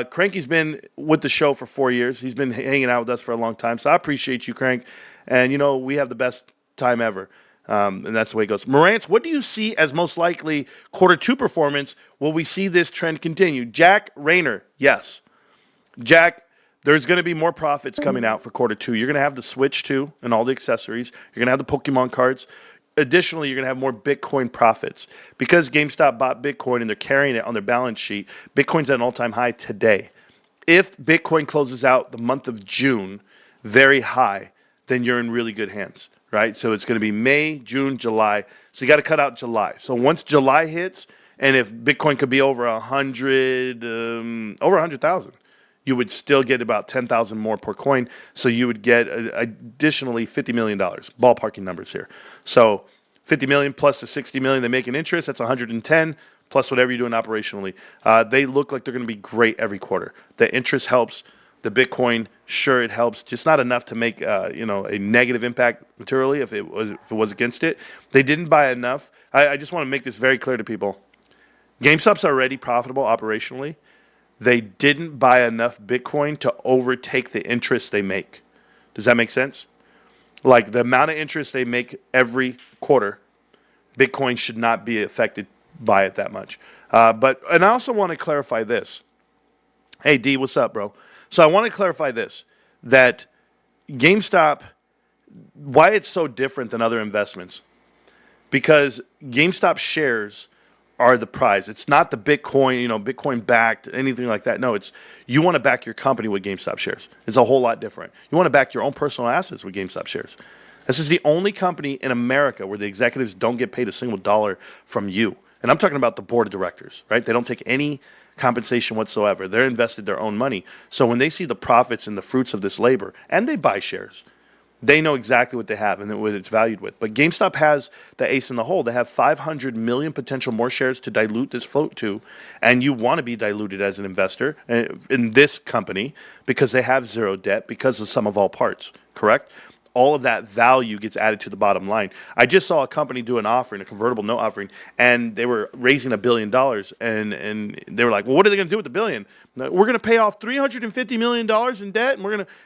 Cranky's been with the show for 4 years. He's been hanging out with us for a long time. So I appreciate you, Crank. And, we have the best time ever. And that's the way it goes. Marantz, what do you see as most likely Q2 performance? Will we see this trend continue? Jack Rayner, yes. Jack, there's going to be more profits coming out for Q2. You're going to have the Switch 2 and all the accessories. You're going to have the Pokemon cards. Additionally, you're going to have more Bitcoin profits. Because GameStop bought Bitcoin and they're carrying it on their balance sheet, Bitcoin's at an all-time high today. If Bitcoin closes out the month of June very high, then you're in really good hands. Right? So it's going to be May, June, July. So you got to cut out July. So once July hits, and if Bitcoin could be over 100,000, you would still get about 10,000 more per coin. So you would get additionally $50 million, ballparking numbers here. So 50 million plus the 60 million they make in interest, that's 110 plus whatever you're doing operationally, they look like they're going to be great every quarter. The interest helps. The Bitcoin, sure, it helps, just not enough to make a negative impact materially if it was against it. They didn't buy enough. I just want to make this very clear to people. GameStop's already profitable operationally. They didn't buy enough Bitcoin to overtake the interest they make. Does that make sense? Like the amount of interest they make every quarter, Bitcoin should not be affected by it that much. And I also want to clarify this. Hey, D, what's up, bro? So I want to clarify this, that GameStop, why it's so different than other investments. Because GameStop shares are the prize. It's not the Bitcoin, Bitcoin backed, anything like that. No, it's you want to back your company with GameStop shares. It's a whole lot different. You want to back your own personal assets with GameStop shares. This is the only company in America where the executives don't get paid a single dollar from you. And I'm talking about the board of directors, right? They don't take any compensation whatsoever. They're invested their own money. So when they see the profits and the fruits of this labor, and they buy shares, they know exactly what they have and what it's valued with. But GameStop has the ace in the hole. They have 500 million potential more shares to dilute this float to, and you want to be diluted as an investor in this company because they have zero debt because of sum of all parts, correct? All of that value gets added to the bottom line. I just saw a company do an offering, a convertible note offering, and they were raising $1 billion. And they were like, well, what are they going to do with the billion? We're going to pay off $350 million in debt,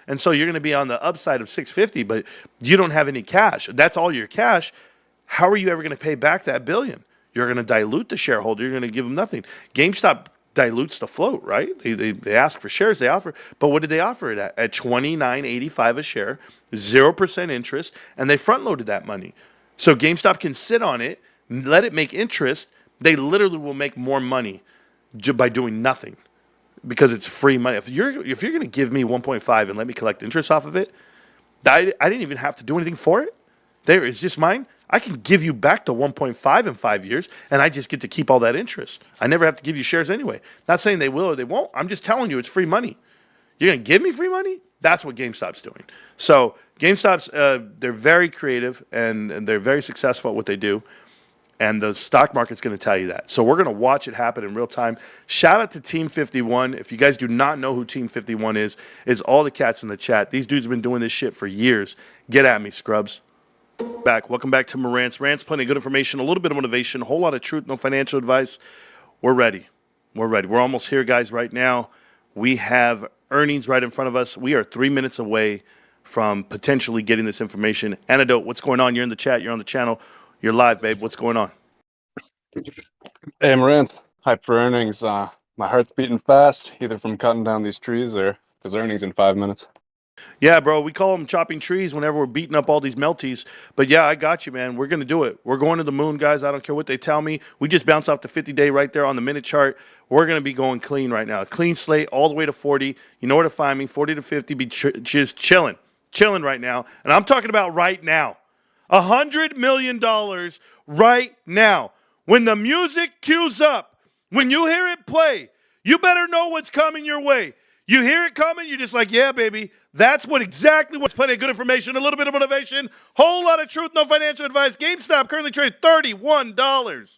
and so you're going to be on the upside of 650, but you don't have any cash. That's all your cash. How are you ever going to pay back that $1 billion? You're going to dilute the shareholder. You're going to give them nothing. GameStop dilutes the float, right? They ask for shares, they offer. But what did they offer it at? At $29.85 a share, 0% interest, and they front-loaded that money. So GameStop can sit on it, let it make interest. They literally will make more money by doing nothing because it's free money. If you're going to give me 1.5 and let me collect interest off of it, I didn't even have to do anything for it. It's just mine. I can give you back the 1.5 in 5 years, and I just get to keep all that interest. I never have to give you shares anyway. Not saying they will or they won't. I'm just telling you it's free money. You're going to give me free money? That's what GameStop's doing. So GameStop's, they're very creative, and they're very successful at what they do, and the stock market's going to tell you that. So we're going to watch it happen in real time. Shout out to Team 51. If you guys do not know who Team 51 is, it's all the cats in the chat. These dudes have been doing this shit for years. Get at me, scrubs. Welcome back to Marantz Rantz. Plenty of good information, a little bit of motivation, a whole lot of truth, no financial advice. We're ready. We're almost here, guys, right now. We have earnings right in front of us. We are 3 minutes away from potentially getting this information. Antidote, what's going on? You're in the chat. You're on the channel. You're live, babe. What's going on? Hey, Marantz. Hype for earnings. My heart's beating fast, either from cutting down these trees or because earnings in 5 minutes. Yeah, bro, we call them chopping trees whenever we're beating up all these melties. But yeah, I got you, man. We're going to do it. We're going to the moon, guys. I don't care what they tell me. We just bounced off the 50-day right there on the minute chart. We're going to be going clean right now. Clean slate all the way to 40. You know where to find me, 40 to 50. Be just chilling right now. And I'm talking about right now. $100 million right now. When the music cues up, when you hear it play, you better know what's coming your way. You hear it coming, you're just like, yeah, baby. That's exactly what's plenty of good information, a little bit of motivation, whole lot of truth, no financial advice. GameStop currently traded $31.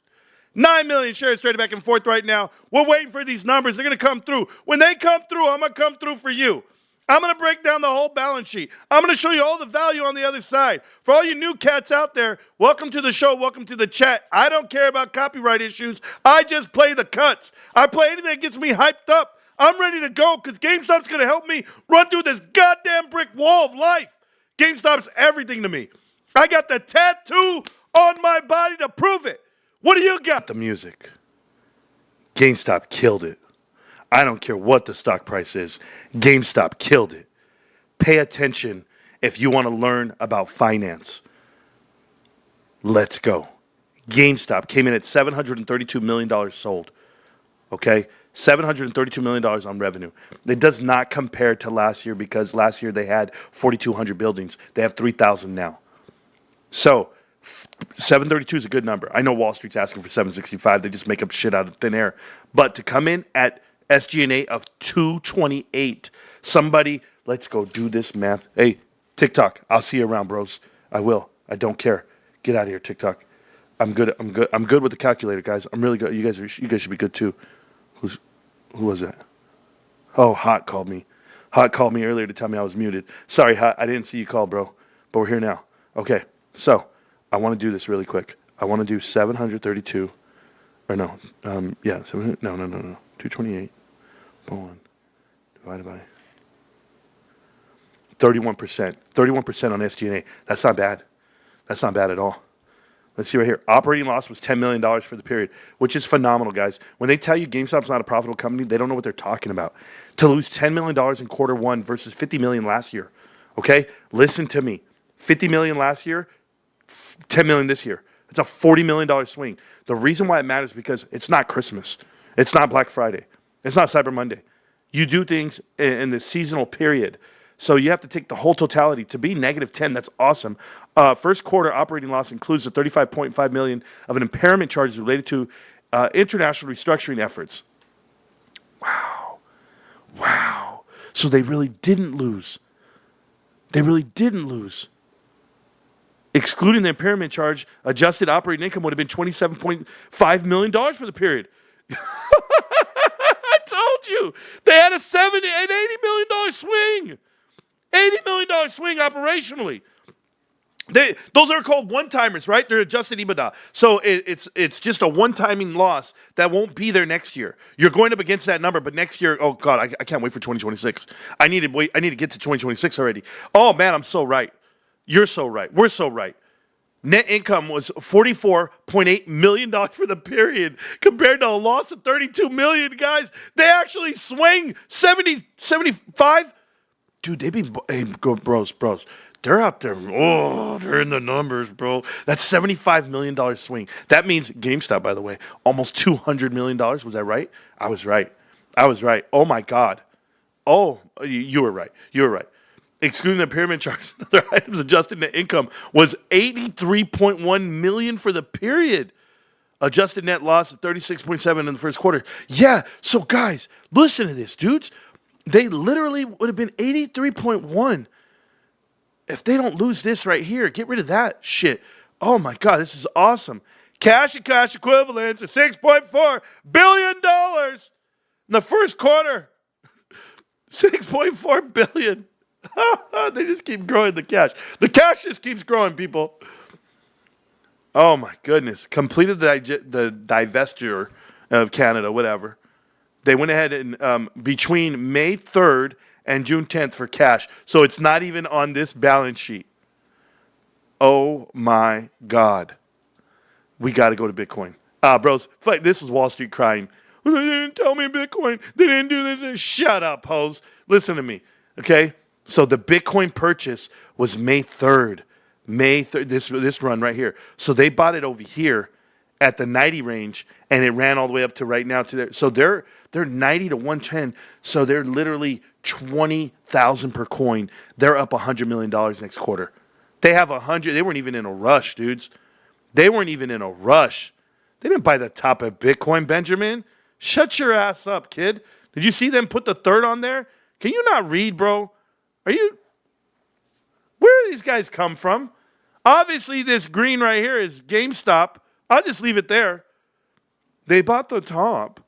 9 million shares traded back and forth right now. We're waiting for these numbers. They're going to come through. When they come through, I'm going to come through for you. I'm going to break down the whole balance sheet. I'm going to show you all the value on the other side. For all you new cats out there, welcome to the show. Welcome to the chat. I don't care about copyright issues. I just play the cuts. I play anything that gets me hyped up. I'm ready to go because GameStop's going to help me run through this goddamn brick wall of life. GameStop's everything to me. I got the tattoo on my body to prove it. What do you got? The music. GameStop killed it. I don't care what the stock price is. GameStop killed it. Pay attention if you want to learn about finance. Let's go. GameStop came in at $732 million sold. Okay? $732 million on revenue. It does not compare to last year because last year they had 4,200 buildings. They have 3,000 now. So 732 is a good number. I know Wall Street's asking for 765. They just make up shit out of thin air. But to come in at SG&A of 228, somebody, let's go do this math. Hey, TikTok, I'll see you around, bros. I will. I don't care. Get out of here, TikTok. I'm good. I'm good with the calculator, guys. I'm really good. You guys should be good too. Who was that? Oh, Hot called me. Hot called me earlier to tell me I was muted. Sorry, Hot. I didn't see you call, bro. But we're here now. Okay. So I want to do this really quick. I want to do 732. Or no. Yeah. 700, no. 228. 1 divided by 31%. 31% on SG&A. That's not bad. That's not bad at all. Let's see right here. Operating loss was $10 million for the period, which is phenomenal, guys. When they tell you GameStop's not a profitable company, they don't know what they're talking about. To lose $10 million in quarter one versus $50 million last year, okay? Listen to me. $50 million last year, $10 million this year. It's a $40 million swing. The reason why it matters is because it's not Christmas. It's not Black Friday. It's not Cyber Monday. You do things in the seasonal period. So you have to take the whole totality. To be negative 10, that's awesome. First quarter operating loss includes the $35.5 million of an impairment charge related to international restructuring efforts. Wow. So they really didn't lose. Excluding the impairment charge, adjusted operating income would have been $27.5 million for the period. I told you. They had an $80 million swing. $80 million swing operationally. Those are called one-timers, right? They're adjusted EBITDA. So it's just a one-timing loss that won't be there next year. You're going up against that number, but next year, oh God, I can't wait for 2026. I need to get to 2026 already. Oh man, I'm so right. You're so right. We're so right. Net income was $44.8 million for the period compared to a loss of $32 million, guys. They actually swing 70, 75. Dude, bros. They're out there. Oh, they're in the numbers, bro. That's $75 million swing. That means GameStop, by the way, almost $200 million. Was I right? I was right. Oh, my God. Oh, you were right. Excluding the impairment charge, other items adjusted net income was $83.1 million for the period. Adjusted net loss of $36.7 in the first quarter. Yeah, so guys, listen to this, dudes. They literally would have been 83.1 if they don't lose this right here. Get rid of that shit. Oh my God, this is awesome. Cash and cash equivalents of $6.4 billion in the first quarter. $6.4 billion. They just keep growing the cash. The cash just keeps growing, people. Oh my goodness. Completed the divestiture of Canada, whatever. They went ahead and between May 3rd and June 10th for cash. So it's not even on this balance sheet. Oh my God. We got to go to Bitcoin. Bros, this is Wall Street crying. They didn't tell me Bitcoin. They didn't do this. Shut up, hoes. Listen to me, okay? So the Bitcoin purchase was May 3rd. May 3rd, this run right here. So they bought it over here at the 90 range, and it ran all the way up to right now to there. So they're 90 to 110. So they're literally 20,000 per coin. They're up $100 million next quarter. They have 100. They weren't even in a rush, dudes. They weren't even in a rush. They didn't buy the top of Bitcoin, Benjamin. Shut your ass up, kid. Did you see them put the third on there? Can you not read, bro? Where do these guys come from? Obviously, this green right here is GameStop. I'll just leave it there. They bought the top.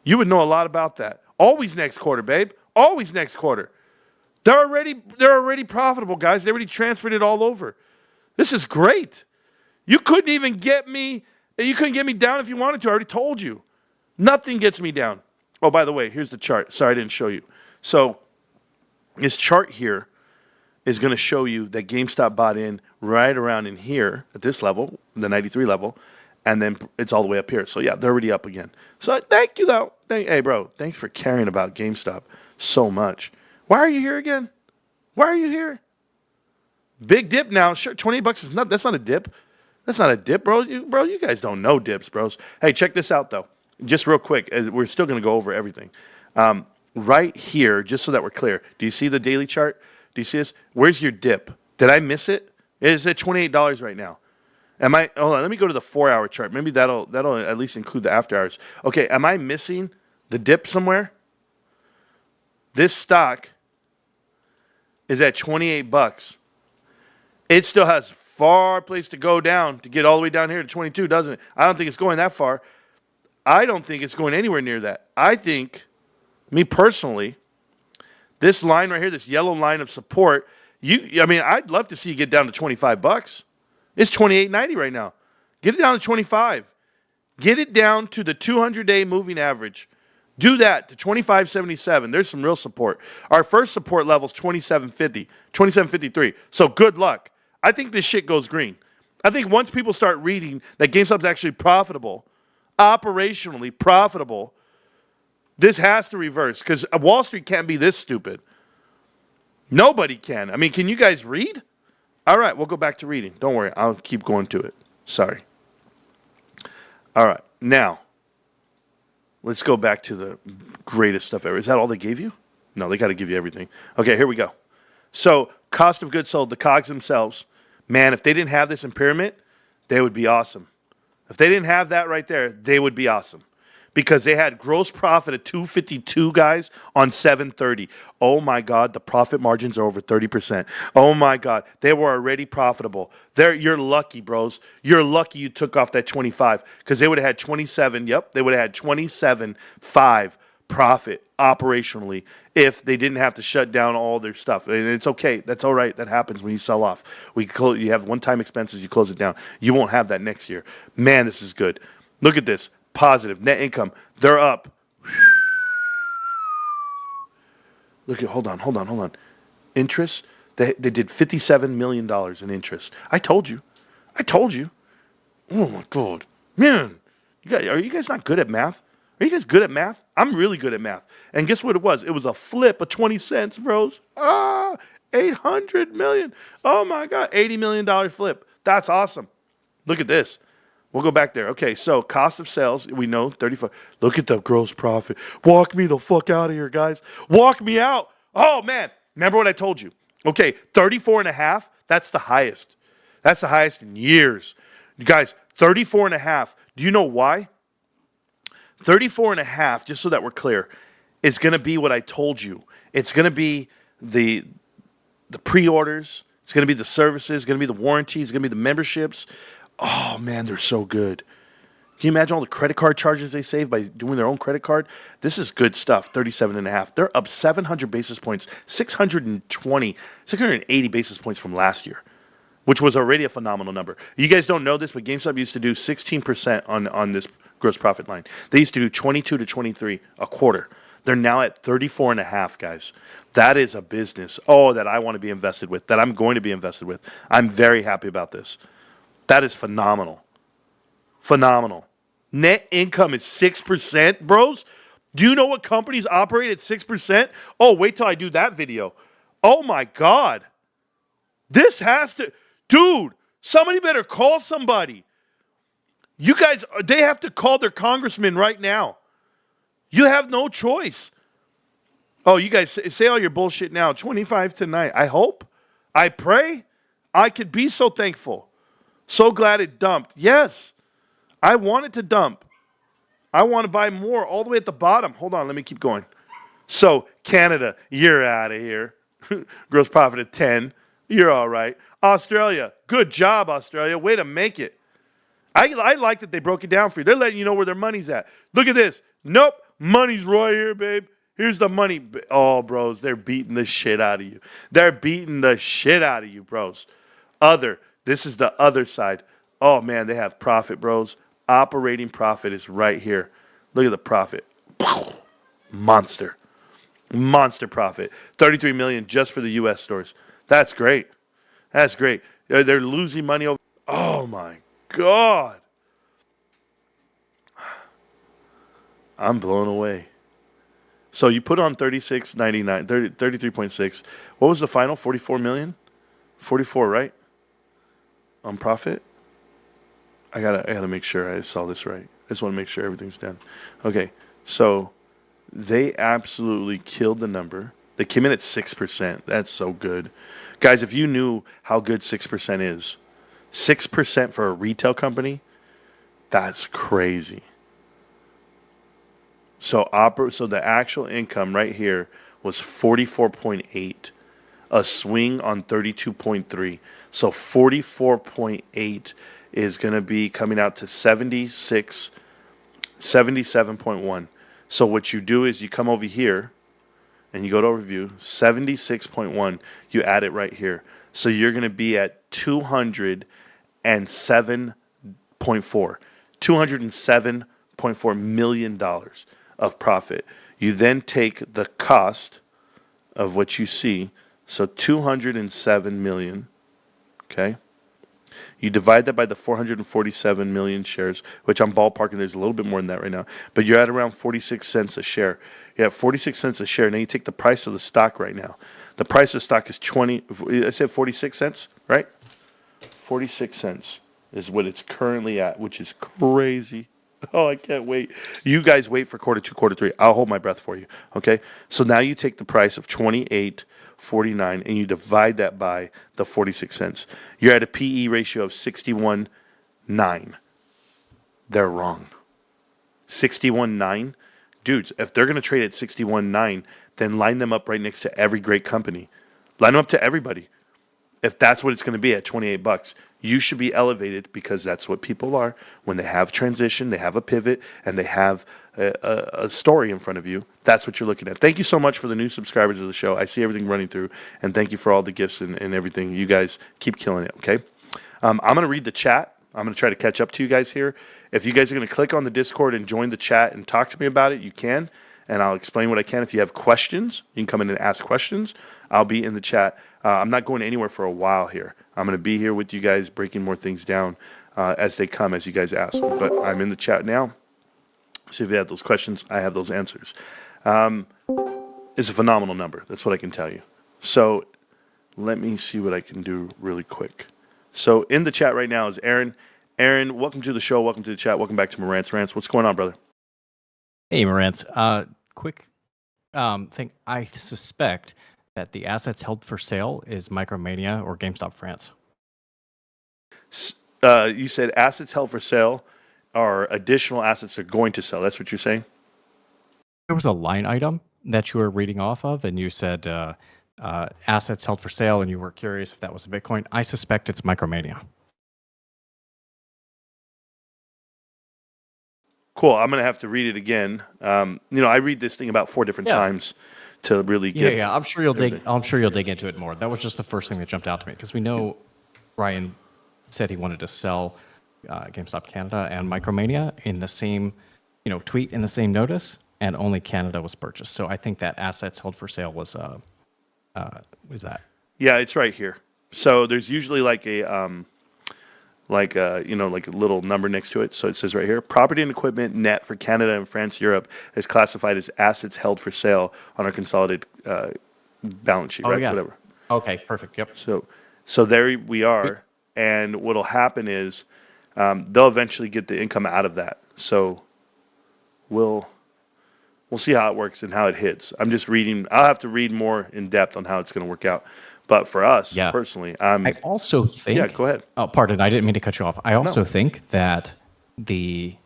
You would know a lot about that. Always next quarter, babe. Always next quarter. They're already profitable, guys. They already transferred it all over. This is great. You couldn't even get me. You couldn't get me down if you wanted to. I already told you. Nothing gets me down. Oh, by the way, here's the chart. Sorry, I didn't show you. So this chart here is going to show you that GameStop bought in right around in here at this level, the 93 level, and then it's all the way up here. So, yeah, they're already up again. So, thank you, though. Hey, bro, thanks for caring about GameStop so much. Why are you here again? Why are you here? Big dip now. Sure, $28 is not. That's not a dip. That's not a dip, bro. You guys don't know dips, bros. Hey, check this out, though. Just real quick, as we're still going to go over everything. Right here, just so that we're clear, do you see the daily chart? Do you see this? Where's your dip? Did I miss it? It is at $28 right now. Hold on, let me go to the 4-hour chart. Maybe that'll at least include the after hours. Okay, am I missing the dip somewhere? This stock is at $28. It still has far place to go down to get all the way down here to 22, doesn't it? I don't think it's going that far. I don't think it's going anywhere near that. I think, me personally, this line right here, this yellow line of support, I'd love to see you get down to $25. It's $28.90 right now. Get it down to 25. Get it down to the 200-day moving average. Do that to 25.77. There's some real support. Our first support level is 27.50, 27.53. So good luck. I think this shit goes green. I think once people start reading that GameStop's actually profitable, operationally profitable, this has to reverse because Wall Street can't be this stupid. Nobody can. I mean, can you guys read? All right, we'll go back to reading. Don't worry. I'll keep going to it. Sorry. All right. Now, let's go back to the greatest stuff ever. Is that all they gave you? No, they got to give you everything. Okay, here we go. So, cost of goods sold, the COGS themselves. Man, if they didn't have this impairment, they would be awesome. If they didn't have that right there, they would be awesome. Because they had gross profit of $252, guys, on $730. Oh, my God, the profit margins are over 30%. Oh, my God, they were already profitable. You're lucky, bros. You're lucky you took off that 25 because they would have had 27. Yep, they would have had 27.5 profit operationally if they didn't have to shut down all their stuff. And it's okay. That's all right. That happens when you sell off. You have one-time expenses. You close it down. You won't have that next year. Man, this is good. Look at this. Positive net income. They're up. Look at, hold on. Interest. They did $57 million in interest. I told you. Oh my God, man! Are you guys not good at math? Are you guys good at math? I'm really good at math. And guess what it was? It was a flip of 20 cents, bros. 800 million. Oh my God, $80 million flip. That's awesome. Look at this. We'll go back there. Okay, so cost of sales, we know 35. Look at the gross profit. Walk me the fuck out of here, guys. Walk me out. Oh, man. Remember what I told you. Okay, 34.5, that's the highest. That's the highest in years. You guys, 34.5. Do you know why? 34.5, just so that we're clear, is going to be what I told you. It's going to be the pre-orders. It's going to be the services. It's going to be the warranties. It's going to be the memberships. Oh, man, they're so good. Can you imagine all the credit card charges they save by doing their own credit card? This is good stuff, 37.5. They're up 700 basis points, 680 basis points from last year, which was already a phenomenal number. You guys don't know this, but GameStop used to do 16% on this gross profit line. They used to do 22 to 23 a quarter. They're now at 34.5, guys. That is a business, that I want to be invested with, that I'm going to be invested with. I'm very happy about this. That is phenomenal. Phenomenal. Net income is 6%, bros. Do you know what companies operate at 6%? Oh, wait till I do that video. Oh, my God. This has to... Dude, somebody better call somebody. You guys, they have to call their congressman right now. You have no choice. Oh, you guys say all your bullshit now. 25 tonight. I hope. I pray. I could be so thankful. So glad it dumped. Yes, I want it to dump. I want to buy more all the way at the bottom. Hold on, let me keep going. So, Canada, you're out of here. Gross profit of 10. You're all right. Australia, good job, Australia. Way to make it. I like that they broke it down for you. They're letting you know where their money's at. Look at this. Nope, money's right here, babe. Here's the money. Oh, bros, they're beating the shit out of you. They're beating the shit out of you, bros. This is the other side. Oh, man, they have profit, bros. Operating profit is right here. Look at the profit. Monster. Monster profit. $33 million just for the U.S. stores. That's great. That's great. They're losing money over. Oh, my God. I'm blown away. So you put on 36.99, 33.6. What was the final? 44 million? 44, right? On profit? I gotta make sure I saw this right. I just want to make sure everything's done. Okay, so they absolutely killed the number. They came in at 6%. That's so good. Guys, if you knew how good 6% is, 6% for a retail company, that's crazy. So the actual income right here was 44.8, a swing on 32.3. So 44.8 is going to be coming out to 77.1. So what you do is you come over here and you go to overview, 76.1, you add it right here. So you're going to be at 207.4. $207.4 million of profit. You then take the cost of what you see, so 207 million, okay? You divide that by the 447 million shares, which I'm ballparking, there's a little bit more than that right now, but you're at around 46 cents a share. You have 46 cents a share. Now you take the price of the stock right now. The price of stock is I said 46 cents, right? 46 cents is what it's currently at, which is crazy. Oh, I can't wait. You guys wait for quarter two, quarter three. I'll hold my breath for you. Okay. So now you take the price of 28.49 and you divide that by the 46 cents. You're at a PE ratio of 61.9. They're wrong. 61.9. Dudes, if they're going to trade at 61.9, then line them up right next to every great company. Line them up to everybody. If that's what it's going to be at $28, you should be elevated because that's what people are. When they have transition, they have a pivot, and they have a story in front of you, that's what you're looking at. Thank you so much for the new subscribers of the show. I see everything running through, and thank you for all the gifts and everything. You guys keep killing it, okay? I'm going to read the chat. I'm going to try to catch up to you guys here. If you guys are going to click on the Discord and join the chat and talk to me about it, you can, and I'll explain what I can. If you have questions, you can come in and ask questions. I'll be in the chat. I'm not going anywhere for a while here. I'm going to be here with you guys, breaking more things down as they come, as you guys ask. But I'm in the chat now. So if you have those questions, I have those answers. It's a phenomenal number. That's what I can tell you. So let me see what I can do really quick. So in the chat right now is Aaron. Aaron, welcome to the show. Welcome to the chat. Welcome back to Marantz Rantz. What's going on, brother? Hey, Marantz. Quick thing. I suspect that the assets held for sale is Micromania or GameStop France. You said assets held for sale are additional assets they're going to sell. That's what you're saying? There was a line item that you were reading off of, and you said assets held for sale, and you were curious if that was a Bitcoin. I suspect it's Micromania. Cool. I'm going to have to read it again. I read this thing about 4 different times to really get. Yeah. I'm sure you'll dig. I'm sure you'll dig into it more. That was just the first thing that jumped out to me because we know Ryan said he wanted to sell GameStop Canada and Micromania in the same, tweet in the same notice, and only Canada was purchased. So I think that assets held for sale was that. Yeah, it's right here. So there's usually like a like a little number next to it. So it says right here, property and equipment net for Canada and France, Europe is classified as assets held for sale on our consolidated balance sheet, right? Yeah. Whatever. Okay, perfect. Yep. So there we are. And what'll happen is they'll eventually get the income out of that. So we'll see how it works and how it hits. I'm just reading. I'll have to read more in depth on how it's going to work out. But for us, personally, I also think. Yeah, go ahead. Oh, pardon. I didn't mean to cut you off. I also think that the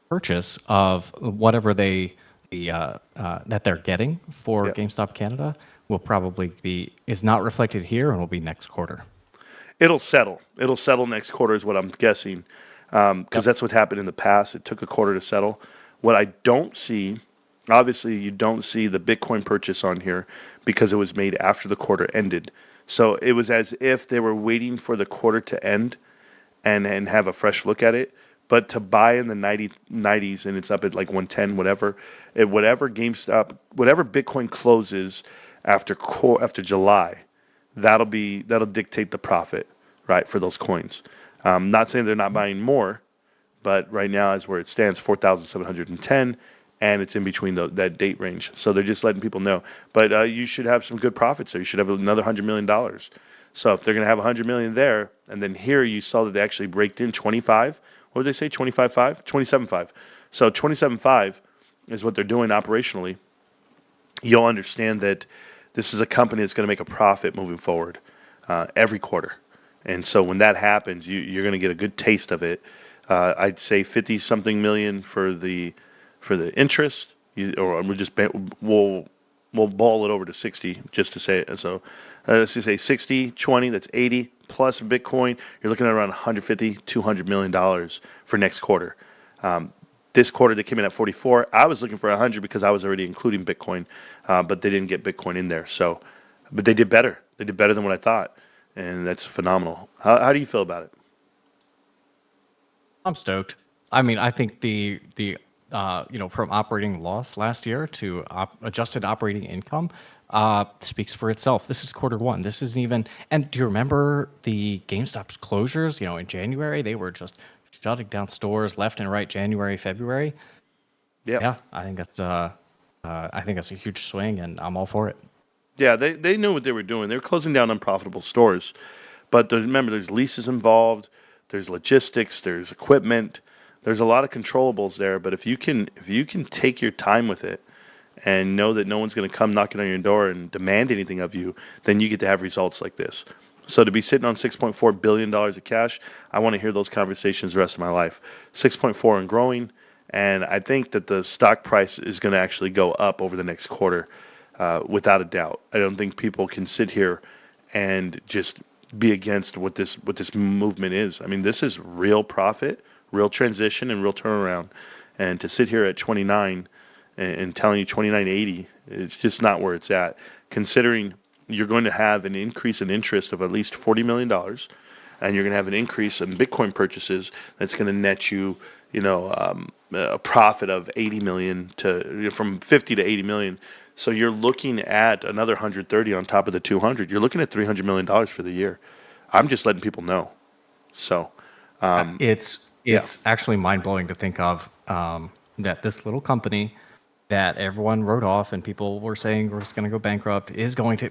purchase of whatever that they're getting for GameStop Canada will probably is not reflected here and will be next quarter. It'll settle. It'll settle next quarter is what I'm guessing, because that's what happened in the past. It took a quarter to settle. What I don't see, obviously, you don't see the Bitcoin purchase on here because it was made after the quarter ended. So it was as if they were waiting for the quarter to end and have a fresh look at it. But to buy in the 90s and it's up at like 110, whatever GameStop, whatever Bitcoin closes after July, that'll dictate the profit, right, for those coins. Not saying they're not buying more, but right now, as where it stands, 4,710, and it's in between that date range. So they're just letting people know. But you should have some good profits there. You should have another $100 million. So if they're going to have $100 million there, and then here you saw that they actually braked in 25. What did they say? 25.5? 27.5. So 27.5 is what they're doing operationally. You'll understand that this is a company that's going to make a profit moving forward every quarter. And so when that happens, you're going to get a good taste of it. I'd say 50-something million for the interest, we'll we'll ball it over to 60 just to say it. So let's just say 60, 20, that's 80 plus Bitcoin. You're looking at around 150, $200 million for next quarter. This quarter they came in at 44. I was looking for 100 because I was already including Bitcoin, but they didn't get Bitcoin in there. So, but they did better. They did better than what I thought, and that's phenomenal. How do you feel about it? I'm stoked. I mean, I think the from operating loss last year to adjusted operating income speaks for itself. This is quarter one. This isn't even. And do you remember the GameStop's closures? In January they were just shutting down stores left and right. January, February. Yeah, I think that's a huge swing, and I'm all for it. Yeah, they knew what they were doing. They were closing down unprofitable stores, but remember, there's leases involved. There's logistics. There's equipment. There's a lot of controllables there. But if you can take your time with it and know that no one's going to come knocking on your door and demand anything of you, then you get to have results like this. So to be sitting on $6.4 billion of cash, I want to hear those conversations the rest of my life. 6.4 and growing, and I think that the stock price is going to actually go up over the next quarter, without a doubt. I don't think people can sit here and just be against what this movement is. I mean, this is real profit, real transition, and real turnaround. And to sit here at 29 and telling you 29.80, it's just not where it's at. Considering you're going to have an increase in interest of at least $40 million, and you're going to have an increase in Bitcoin purchases that's going to net you, a profit of 80 million from 50 to 80 million. So you're looking at another 130 on top of the 200. You're looking at $300 million for the year. I'm just letting people know. So it's actually mind blowing to think of that this little company that everyone wrote off and people were saying was going to go bankrupt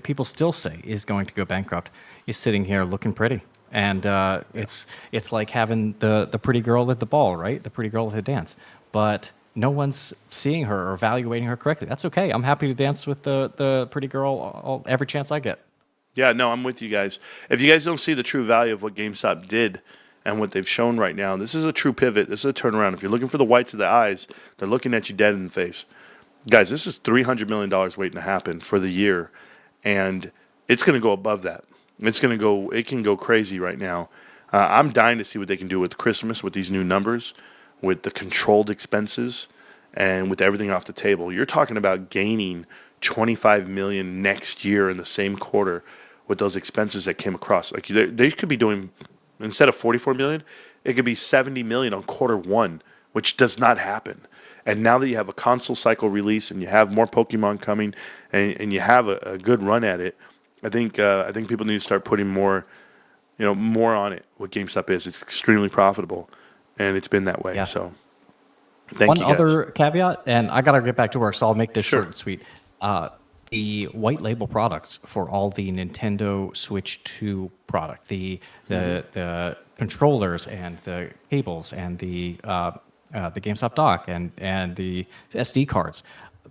people still say is going to go bankrupt, is sitting here looking pretty. And it's like having the pretty girl at the ball, right? The pretty girl at the dance. But no one's seeing her or evaluating her correctly. That's okay. I'm happy to dance with the pretty girl every chance I get. Yeah, no, I'm with you guys. If you guys don't see the true value of what GameStop did and what they've shown right now, this is a true pivot. This is a turnaround. If you're looking for the whites of the eyes, they're looking at you dead in the face. Guys, this is $300 million waiting to happen for the year, and it's going to go above that. It can go crazy right now. I'm dying to see what they can do with Christmas, with these new numbers, with the controlled expenses, and with everything off the table. You're talking about gaining 25 million next year in the same quarter with those expenses that came across. Like they could be doing, instead of 44 million, it could be 70 million on quarter one, which does not happen. And now that you have a console cycle release and you have more Pokemon coming and you have a good run at it, I think people need to start putting more on it. What GameStop is, it's extremely profitable, and it's been that way. Yeah. So, thank you guys. One other caveat, and I gotta get back to work, so I'll make this short and sweet. The white label products for all the Nintendo Switch 2 product, the controllers and the cables and the GameStop dock and the SD cards,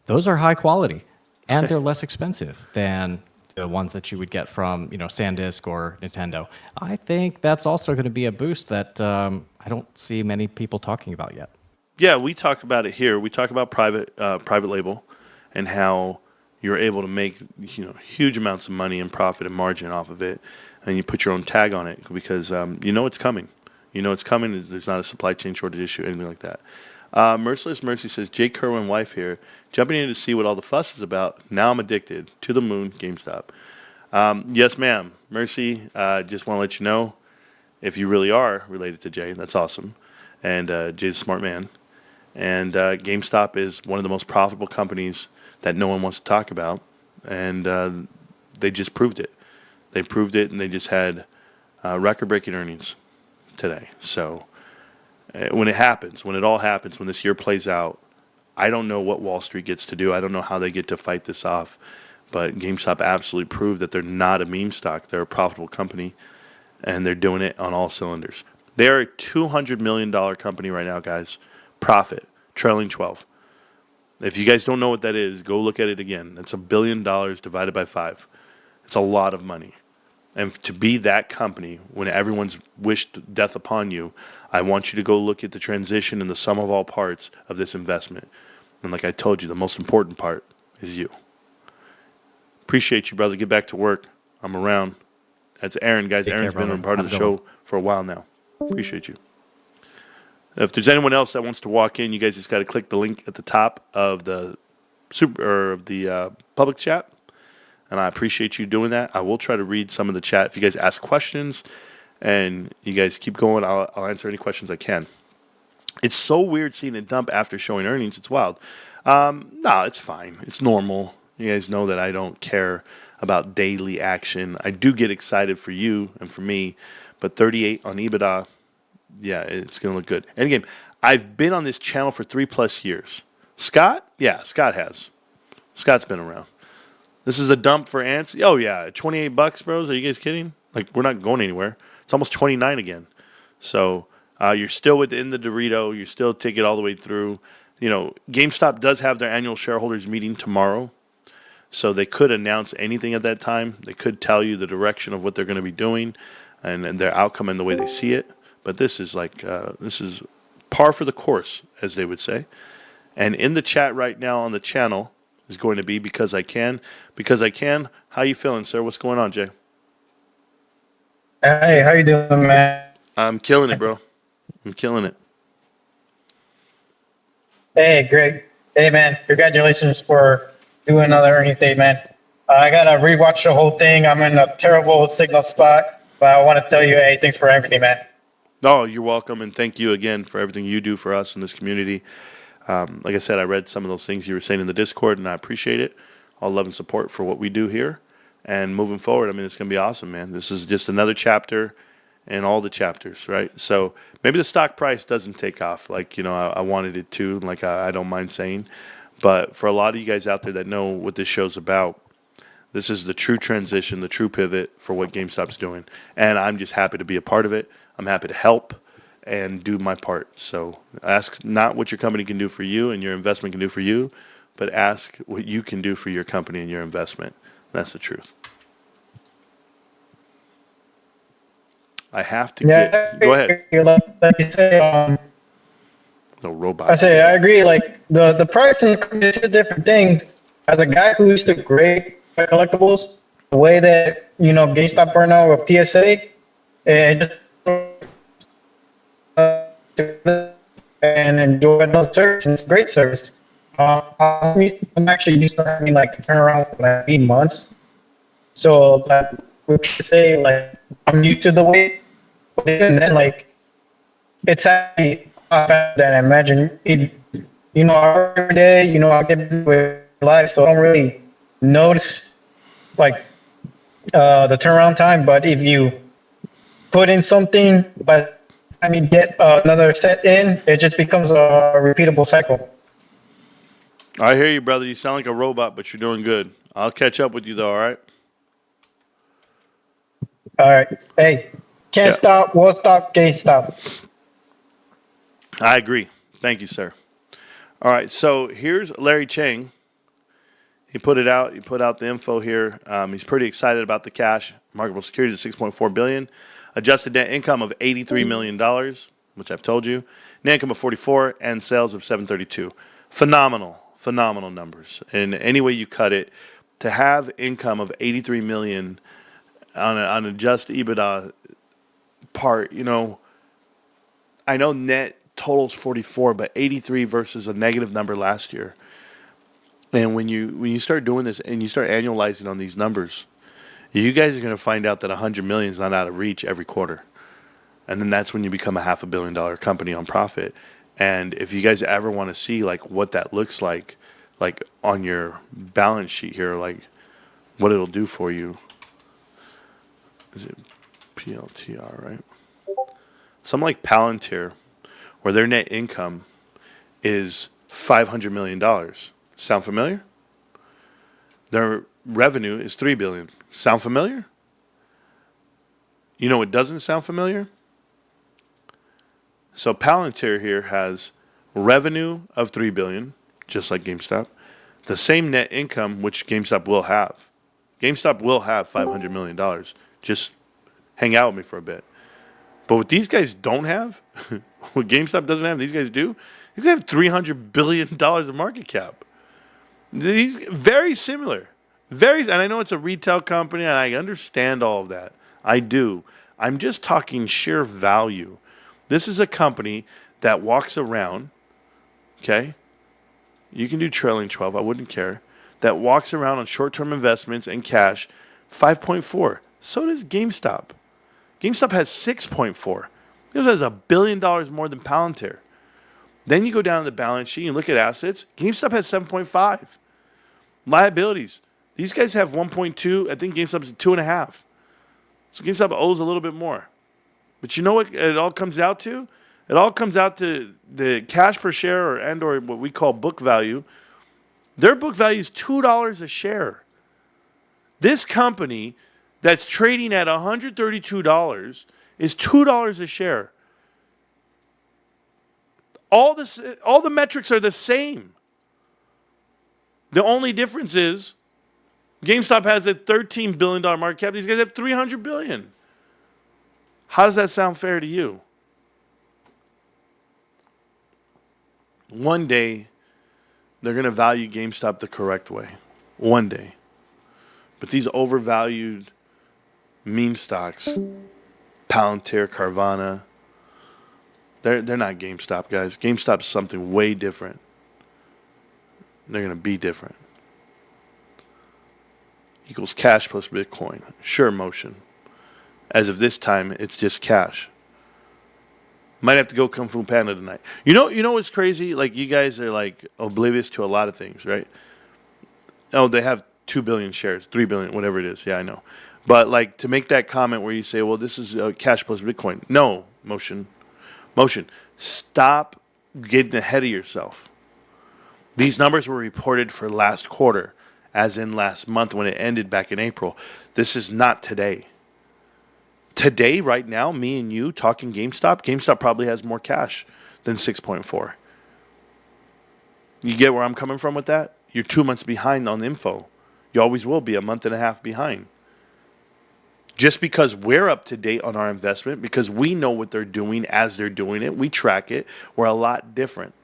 those are high quality, and they're less expensive than the ones that you would get from SanDisk or Nintendo. I think that's also going to be a boost that I don't see many people talking about yet. Yeah, we talk about it here. We talk about private label and how you're able to make huge amounts of money and profit and margin off of it, and you put your own tag on it because it's coming. It's coming. There's not a supply chain shortage issue, anything like that. Merciless Mercy says, Jake Kerwin, wife here, jumping in to see what all the fuss is about. Now I'm addicted. To the moon, GameStop. Yes, ma'am. Mercy, just want to let you know, if you really are related to Jay, that's awesome. And Jay's a smart man. And GameStop is one of the most profitable companies that no one wants to talk about. And they just proved it. They proved it, and they just had record-breaking earnings today. So when it all happens, when this year plays out, I don't know what Wall Street gets to do. I don't know how they get to fight this off. But GameStop absolutely proved that they're not a meme stock. They're a profitable company, and they're doing it on all cylinders. They are a $200 million company right now, guys. Profit, trailing 12. If you guys don't know what that is, go look at it again. That's $1 billion divided by 5. It's a lot of money. And to be that company, when everyone's wished death upon you, I want you to go look at the transition and the sum of all parts of this investment. And like I told you, the most important part is you. Appreciate you, brother. Get back to work. I'm around. That's Aaron, guys. Take care, Aaron's been brother. a part of Have the a good show for a while now. Appreciate you. If there's anyone else that wants to walk in, you guys just got to click the link at the top of the public chat, and I appreciate you doing that. I will try to read some of the chat. If you guys ask questions and you guys keep going, I'll answer any questions I can. It's so weird seeing it dump after showing earnings. It's wild. No, it's fine. It's normal. You guys know that I don't care about daily action. I do get excited for you and for me, but 38 on EBITDA, yeah, it's going to look good. And again, I've been on this channel for 3+ years. Scott? Yeah, Scott has. Scott's been around. This is a dump for ants? Oh, yeah, $28, bros. Are you guys kidding? Like, we're not going anywhere. It's almost 29 again. So you're still within the Dorito. You're still take it all the way through. You know, GameStop does have their annual shareholders meeting tomorrow. So they could announce anything at that time. They could tell you the direction of what they're going to be doing and their outcome and the way they see it. But this is this is par for the course, as they would say. And in the chat right now on the channel is going to be because I can. Because I can. How you feeling, sir? What's going on, Jay? Hey, how you doing, man? I'm killing it, bro. I'm killing it. Hey, great. Hey, man, congratulations for doing another earnings day, man. I got to rewatch the whole thing. I'm in a terrible signal spot, but I want to tell you, hey, thanks for everything, man. Oh, you're welcome, and thank you again for everything you do for us in this community. Like I said, I read some of those things you were saying in the Discord, and I appreciate it. All love and support for what we do here. And moving forward, I mean, it's going to be awesome, man. This is just another chapter in all the chapters, right? So maybe the stock price doesn't take off like, I wanted it to, like I don't mind saying. But for a lot of you guys out there that know what this show's about, this is the true transition, the true pivot for what GameStop's doing. And I'm just happy to be a part of it. I'm happy to help and do my part. So ask not what your company can do for you and your investment can do for you, but ask what you can do for your company and your investment. That's the truth. I have to get. Go ahead. Like you say, no robot. I agree. Like the price and the two different things. As a guy who used to grade collectibles, the way that GameStop right now with PSA, and enjoy those services. It's a great service. I'm actually used to having like a turnaround for like 8 months. So like we should say like I'm used to the wait, but even then like it's actually not faster than I imagine. Every day, I get busy with life, so I don't really notice like the turnaround time. But if you put in something, but get another set in, it just becomes a repeatable cycle. I hear you, brother. You sound like a robot, but you're doing good. I'll catch up with you, though, all right? All right. Hey, can't stop, won't stop, GameStop. I agree. Thank you, sir. All right, so here's Larry Chang. He put it out. He put out the info here. He's pretty excited about the cash. Marketable securities of $6.4 billion. Adjusted net income of $83 million, which I've told you. Net income of 44 and sales of 732. Phenomenal numbers. And any way you cut it, to have income of 83 million on an adjusted EBITDA part, I know net totals 44, but 83 versus a negative number last year. And when you start doing this and you start annualizing on these numbers, you guys are going to find out that 100 million is not out of reach every quarter. And then that's when you become a $500 million company on profit. And if you guys ever want to see like what that looks like on your balance sheet here, like what it'll do for you. Is it PLTR, right? Something like Palantir, where their net income is $500 million. Sound familiar? Their revenue is $3 billion. Sound familiar? You know what doesn't sound familiar? So Palantir here has revenue of $3 billion, just like GameStop. The same net income which GameStop will have. GameStop will have $500 million. Just hang out with me for a bit. But what these guys don't have, what GameStop doesn't have, these guys do. These guys have $300 billion of market cap. These very similar. And I know it's a retail company, and I understand all of that. I do. I'm just talking sheer value. This is a company that walks around, okay? You can do trailing 12, I wouldn't care. That walks around on short-term investments and cash, 5.4. So does GameStop. GameStop has 6.4. It has $1 billion more than Palantir. Then you go down to the balance sheet and look at assets. GameStop has 7.5. Liabilities. These guys have 1.2. I think GameStop's at 2.5. So GameStop owes a little bit more. But you know what it all comes out to? It all comes out to the cash per share or what we call book value. Their book value is $2 a share. This company that's trading at $132 is $2 a share. All the metrics are the same. The only difference is GameStop has a $13 billion market cap. These guys have $300 billion. How does that sound fair to you? One day, they're going to value GameStop the correct way. One day. But these overvalued meme stocks, Palantir, Carvana, they're not GameStop, guys. GameStop's something way different. They're going to be different. Equals cash plus Bitcoin. Sure motion. As of this time, it's just cash. Might have to go Kung Fu Panda tonight. You know what's crazy? Like, you guys are like oblivious to a lot of things, right? Oh, they have 2 billion shares, 3 billion, whatever it is. Yeah, I know. But like, to make that comment where you say, well, this is cash plus Bitcoin. No, motion. Stop getting ahead of yourself. These numbers were reported for last quarter, as in last month when it ended back in April. This is not today. Today, right now, me and you talking GameStop probably has more cash than 6.4. You get where I'm coming from with that? You're 2 months behind on info. You always will be a month and a half behind. Just because we're up to date on our investment, because we know what they're doing as they're doing it, we track it, we're a lot different.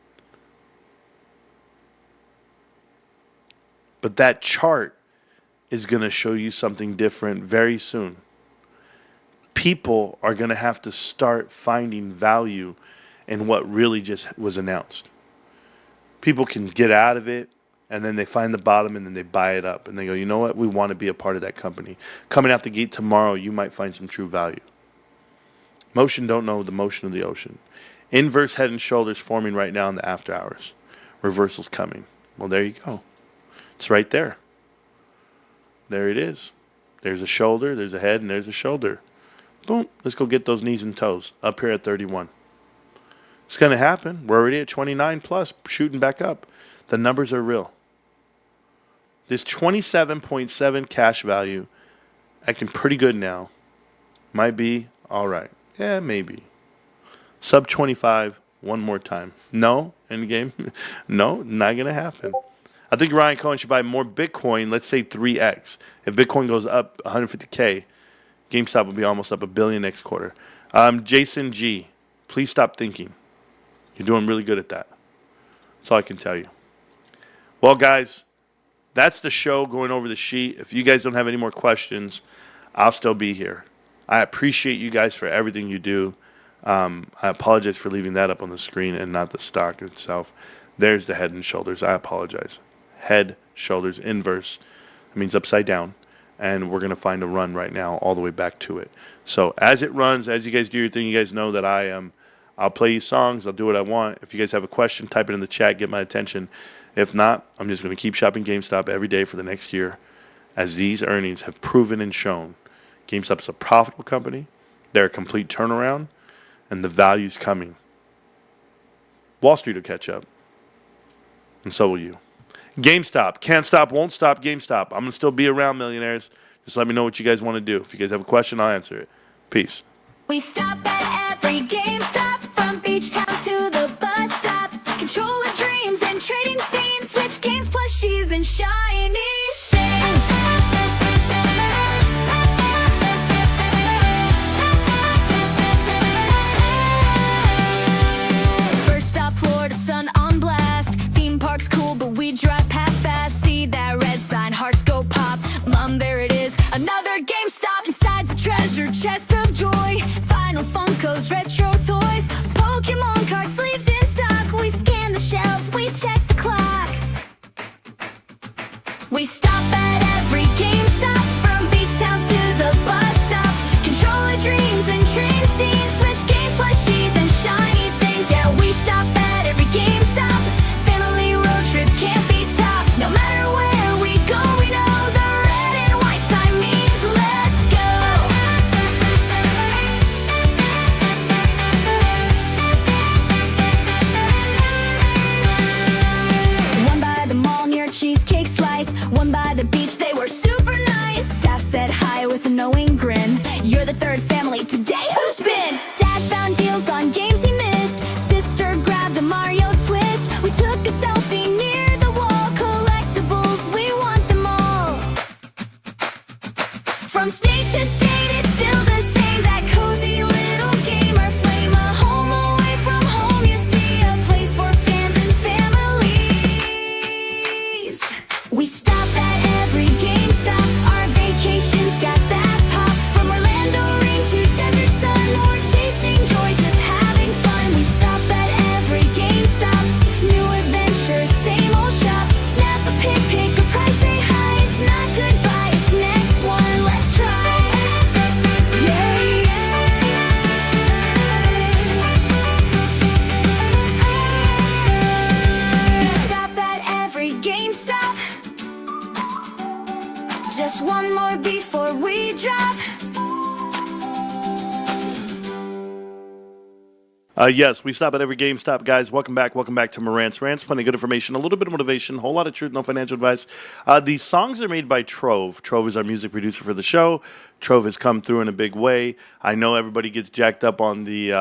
But that chart is going to show you something different very soon. People are going to have to start finding value in what really just was announced. People can get out of it, and then they find the bottom, and then they buy it up. And they go, you know what? We want to be a part of that company. Coming out the gate tomorrow, you might find some true value. Motion don't know the motion of the ocean. Inverse head and shoulders forming right now in the after hours. Reversal's coming. Well, there you go. It's right there. There it is. There's a shoulder, there's a head, and there's a shoulder. Boom. Let's go get those knees and toes up here at 31. It's going to happen. We're already at 29 plus, shooting back up. The numbers are real. This 27.7 cash value, acting pretty good now. Might be all right. Yeah, maybe. Sub 25 one more time. No, end game. No, not going to happen. I think Ryan Cohen should buy more Bitcoin, let's say 3x. If Bitcoin goes up 150K, GameStop will be almost up $1 billion next quarter. Jason G, please stop thinking. You're doing really good at that. That's all I can tell you. Well, guys, that's the show going over the sheet. If you guys don't have any more questions, I'll still be here. I appreciate you guys for everything you do. I apologize for leaving that up on the screen and not the stock itself. There's the head and shoulders. I apologize. Head, shoulders, inverse. It means upside down. And we're going to find a run right now all the way back to it. So as it runs, as you guys do your thing, you guys know that I'll play you songs. I'll do what I want. If you guys have a question, type it in the chat. Get my attention. If not, I'm just going to keep shopping GameStop every day for the next year, as these earnings have proven and shown. GameStop's a profitable company. They're a complete turnaround, and the value's coming. Wall Street will catch up, and so will you. GameStop. Can't stop, won't stop GameStop. I'm going to still be around, millionaires. Just let me know what you guys want to do. If you guys have a question, I'll answer it. Peace. We stop at every GameStop, from beach towns to the bus stop. Control our dreams and trading scenes. Switch games, plushies, and shiny things. First stop, Florida, sun on blast. Theme park's cool, but we drive past fast. See that red sign, hearts go pop. treasure chest of joy. Vinyl Funkos, retro toys, Pokemon card sleeves in stock. We scan the shelves, we check the clock. We stop at every GameStop, from beach towns to the bus stop. Controller dreams and train scenes, switch games, plushies and shiny things. Yeah, we stop at every GameStop. Family road trip can't be topped. No matter where we go, we know the red and white sign means let's go. One by the mall near Cheesecake Slice, one by the beach, they were super nice. Staff said hi with a knowing grin. You're the third family today, who's been? Dad found deals on games he missed. Sister grabbed a Mario twist. We took a selfie near the wall. Collectibles, we want them all. From state to state, it's still the same. That cozy little gamer flame. A home away from home, you see. A place for fans and families. We stop at every GameStop. Our vacations got that pop. From Orlando rain to desert sun, or chasing joy, just having fun. We stop at every GameStop. New adventure, same old shop. Snap a pick a price, say hi. It's not goodbye, it's next one. Let's try. Yeah, yeah. We stop at every GameStop. Just one more before we drop. Yes, we stop at every GameStop, guys. Welcome back to Marantz Rantz. Plenty of good information, a little bit of motivation, a whole lot of truth, no financial advice. These songs are made by Trove. Trove is our music producer for the show. Trove has come through in a big way. I know everybody gets jacked up on the,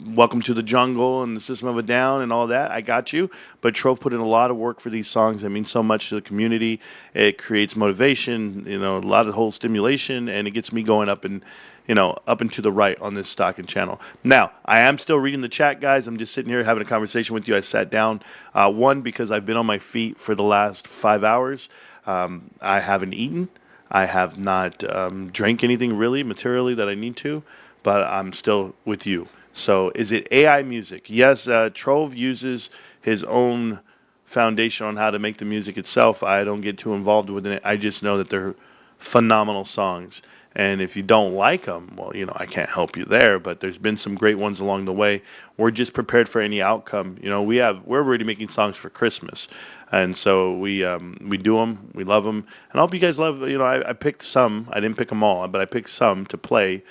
Welcome to the Jungle and the System of a Down and all that. I got you. But Trove put in a lot of work for these songs. It means so much to the community. It creates motivation, a lot of whole stimulation, and it gets me going up and up and to the right on this stock and channel. Now, I am still reading the chat, guys. I'm just sitting here having a conversation with you. I sat down, one, because I've been on my feet for the last 5 hours. I haven't eaten. I have not drank anything really materially that I need to, but I'm still with you. So is it AI music? Yes, Trove uses his own foundation on how to make the music itself. I don't get too involved with it. I just know that they're phenomenal songs. And if you don't like them, well, I can't help you there. But there's been some great ones along the way. We're just prepared for any outcome. We're already making songs for Christmas, and so we do them. We love them, and I hope you guys love. I picked some. I didn't pick them all, but I picked some to play,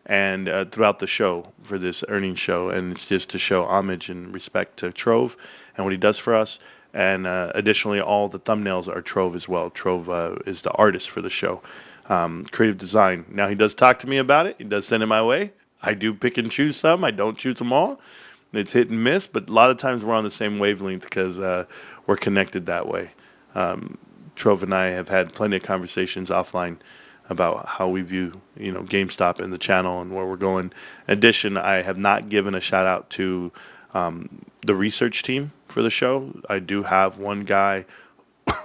and throughout the show for this earnings show, and it's just to show homage and respect to Trove and what he does for us. And additionally, all the thumbnails are Trove as well. Trove is the artist for the show. Creative design. Now, he does talk to me about it. He does send it my way. I do pick and choose some. I don't choose them all. It's hit and miss, but a lot of times we're on the same wavelength because we're connected that way. Trove and I have had plenty of conversations offline about how we view, GameStop and the channel and where we're going. In addition, I have not given a shout out to the research team for the show. I do have one guy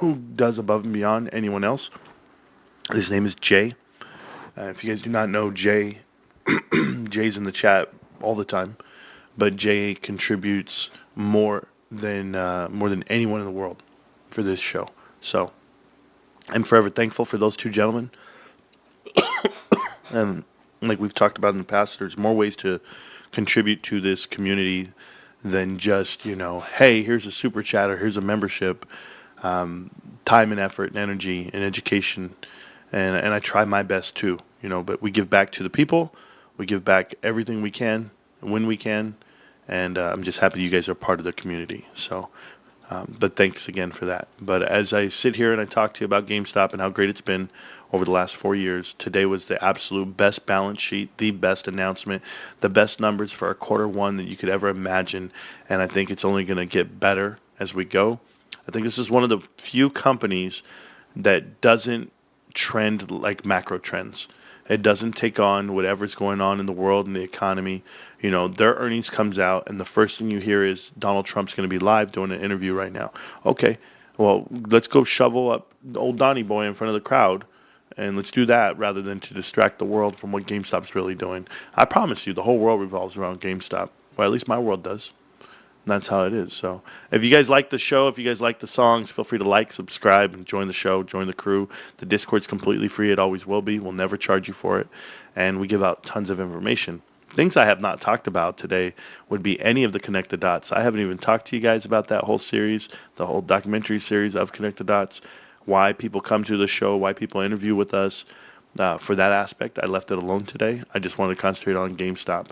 who does above and beyond anyone else. His name is Jay. If you guys do not know Jay, Jay's in the chat all the time, but Jay contributes more than anyone in the world for this show. So I'm forever thankful for those two gentlemen. And like we've talked about in the past, there's more ways to contribute to this community than just, hey, here's a super chat or here's a membership. Time and effort and energy and education. And I try my best too, but we give back to the people. We give back everything we can when we can. And I'm just happy you guys are part of the community. So, but thanks again for that. But as I sit here and I talk to you about GameStop and how great it's been over the last 4 years, today was the absolute best balance sheet, the best announcement, the best numbers for a Q1 that you could ever imagine. And I think it's only going to get better as we go. I think this is one of the few companies that doesn't trend like macro trends. It doesn't take on whatever's going on in the world and the economy. Their earnings comes out and the first thing you hear is Donald Trump's going to be live doing an interview right now. Okay, well, let's go shovel up old Donnie Boy in front of the crowd And let's do that rather than to distract the world from what GameStop's really doing. I promise you, the whole world revolves around GameStop. Well, at least my world does. And that's how it is. So if you guys like the show, if you guys like the songs, feel free to like, subscribe, and join the show, join the crew. The Discord's completely free. It always will be. We'll never charge you for it. And we give out tons of information. Things I have not talked about today would be any of the Connect the Dots. I haven't even talked to you guys about that whole series, the whole documentary series of Connect the Dots, why people come to the show, why people interview with us. For that aspect, I left it alone today. I just wanted to concentrate on GameStop.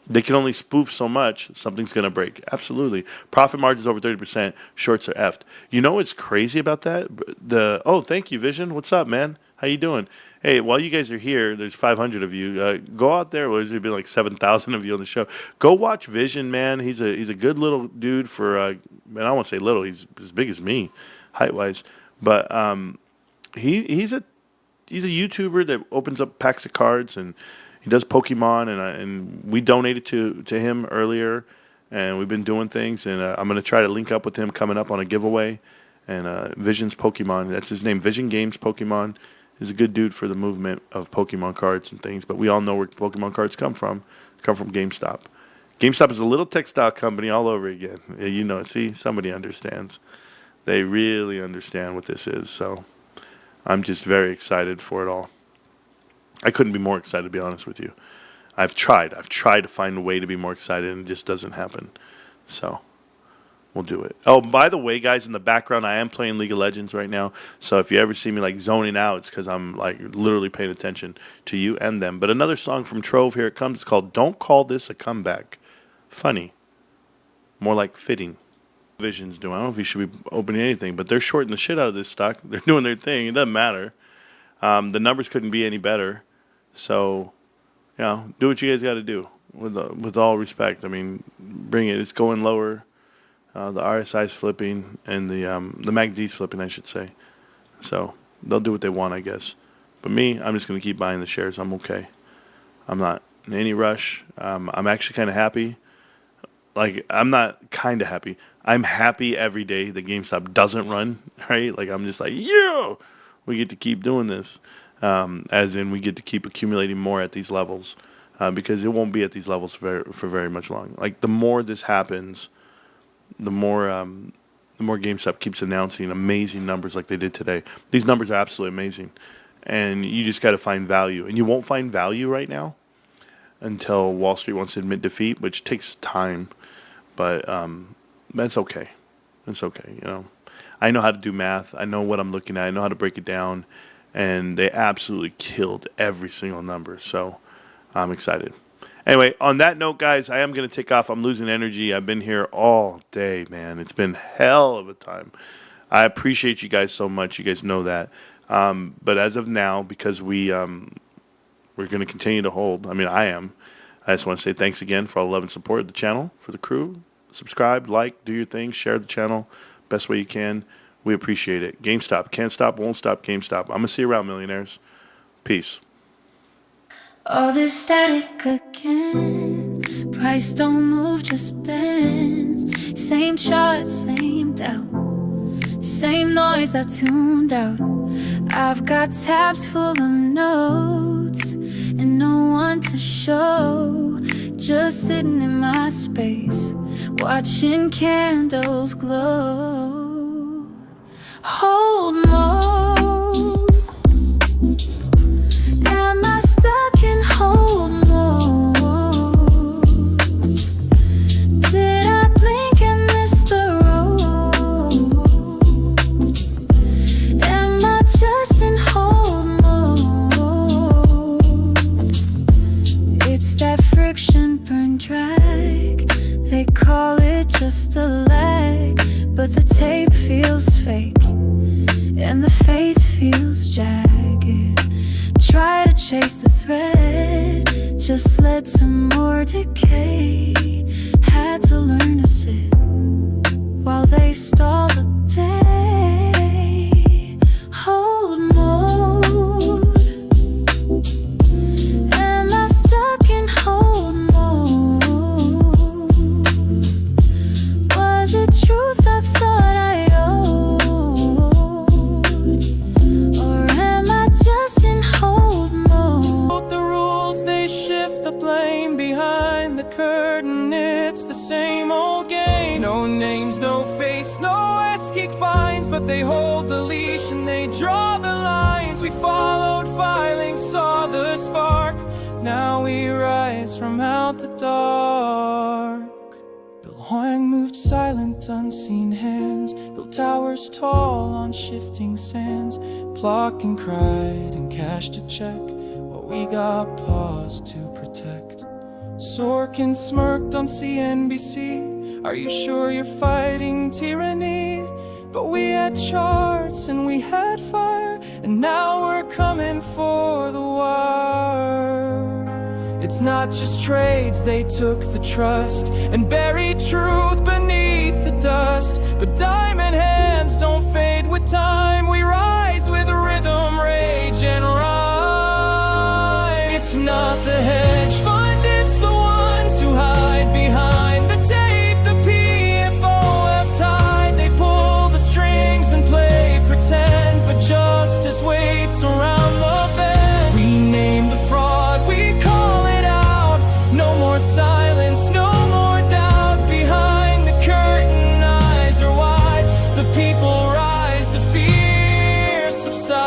They can only spoof so much. Something's going to break. Absolutely. Profit margins over 30%. Shorts are effed. You know what's crazy about that? Oh, thank you, Vision. What's up, man? How you doing? Hey, while you guys are here, there's 500 of you. Go out there. Well, there's been like 7,000 of you on the show. Go watch Vision, man. He's a good little dude for. And I don't want to say little. He's as big as me, height wise. But he's a YouTuber that opens up packs of cards and he does Pokemon, and we donated to him earlier, and we've been doing things, and I'm going to try to link up with him coming up on a giveaway. And Vision's Pokemon, that's his name, Vision Games Pokemon. He's a good dude for the movement of Pokemon cards and things, but we all know where Pokemon cards come from. They come from GameStop. GameStop is a little textile company all over again. You know, see, somebody understands. They really understand what this is, so I'm just very excited for it all. I couldn't be more excited, to be honest with you. I've tried to find a way to be more excited, and it just doesn't happen. So we'll do it. Oh, by the way, guys, in the background, I am playing League of Legends right now. So if you ever see me like zoning out, it's because I'm like literally paying attention to you and them. But another song from Trove, here it comes. It's called "Don't Call This a Comeback." Funny, more like fitting. Vision's doing. I don't know if you should be opening anything, but they're shorting the shit out of this stock. They're doing their thing. It doesn't matter. The numbers couldn't be any better. So, you know, do what you guys got to do with all respect. I mean, bring it. It's going lower. The RSI's flipping and the MACD's flipping, I should say. So they'll do what they want, I guess. But me, I'm just going to keep buying the shares. I'm okay. I'm not in any rush. I'm actually kind of happy. Like, I'm not kind of happy. I'm happy every day that GameStop doesn't run, right? Like, I'm just like, yeah, we get to keep doing this. As in we get to keep accumulating more at these levels, because it won't be at these levels for very much long. Like, the more this happens, the more GameStop keeps announcing amazing numbers like they did today. These numbers are absolutely amazing, and you just got to find value. And you won't find value right now until Wall Street wants to admit defeat, which takes time, but that's okay. It's okay, you know. I know how to do math. I know what I'm looking at. I know how to break it down. And they absolutely killed every single number. So I'm excited. Anyway, on that note, guys, I am going to take off. I'm losing energy. I've been here all day, man. It's been hell of a time. I appreciate you guys so much. You guys know that. But as of now, because we're going to continue to hold. I mean, I am. I just want to say thanks again for all the love and support of the channel, for the crew. Subscribe, like, do your thing, share the channel best way you can. We appreciate it. GameStop. Can't stop, won't stop, GameStop. I'm going to see you around, millionaires. Peace. All this static again. Price don't move, just bends. Same chart, same doubt. Same noise I tuned out. I've got tabs full of notes and no one to show. Just sitting in my space, watching candles glow. Hold mode. Am I stuck in hold mode? Did I blink and miss the road? Am I just in hold mode? It's that friction burn drag. They call it just a lag, but the tape feels fake and the faith feels jagged. Try to chase the thread, just led to more decay. Had to learn to sit while they stall the day. Hold mode. Am I stuck in hold mode? Was it truth I thought I owed? Or am I just curtain, it's the same old game. No names, no face, no S-kick fines, but they hold the leash and they draw the lines. We followed filings, saw the spark. Now we rise from out the dark. Bill Hoang moved silent, unseen hands, built towers tall on shifting sands. Pluck and cried and cashed a check, while we got paused to protect. Sorkin smirked on CNBC, are you sure you're fighting tyranny? But we had charts and we had fire, and now we're coming for the wire. It's not just trades, they took the trust and buried truth beneath the dust. But diamond hands don't fade with time. We rise with rhythm, rage, and rhyme. It's not the hedge fund, it's the ones who hide behind the tape. The PFOF tide, they pull the strings, then play pretend. But justice waits around the bend. We name the fraud, we call it out. No more silence, no more doubt. Behind the curtain, eyes are wide. The people rise, the fear subsides.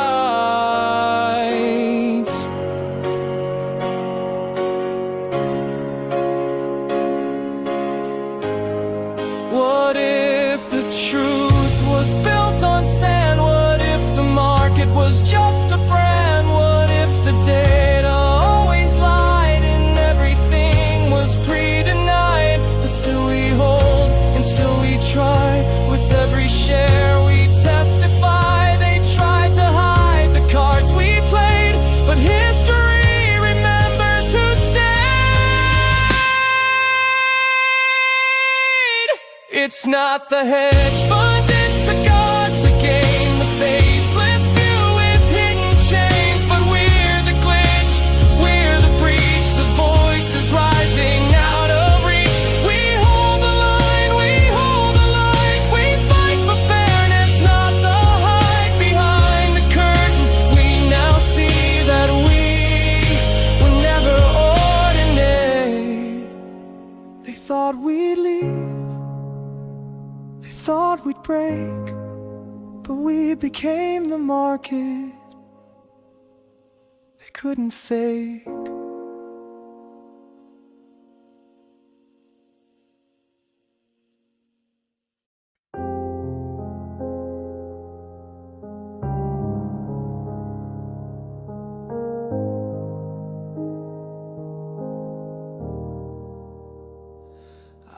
What if the truth was built on sand? What if the market was just a brand? What if the data always lied and everything was pre-denied? But still we hold and still we try. With every share we testify. They tried to hide the cards we played, but history remembers who stayed. It's not the hedge fund, it's the gods again. The faceless few with hidden chains. But we're the glitch, we're the breach. The voices rising out of reach. We hold the line, we hold the line. We fight for fairness, not the hide. Behind the curtain, we now see that we were never ordinary. They thought we'd leave, they thought we'd break, but we became the market. They couldn't fake.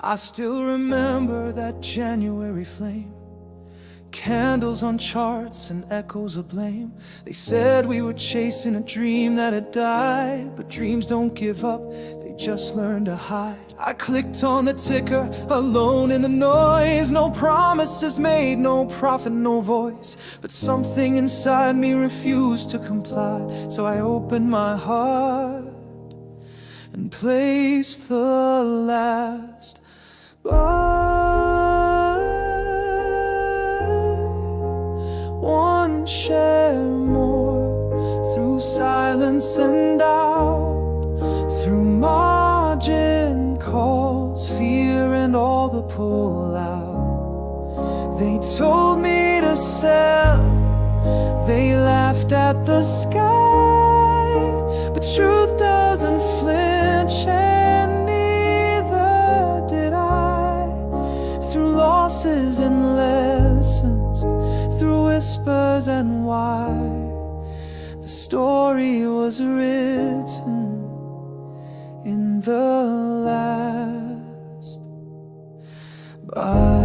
I still remember that January flame. Candles on charts and echoes of blame. They said we were chasing a dream that had died, but dreams don't give up, they just learn to hide. I clicked on the ticker, alone in the noise. No promises made, no profit, no voice. But something inside me refused to comply. So I opened my heart and placed the last buy. One share more, through silence and doubt, through margin calls, fear and all the pullout. They told me to sell, they laughed at the sky, but truth doesn't flinch, and neither did I. Through losses and lessons, through whispers and why, the story was written in the last buy.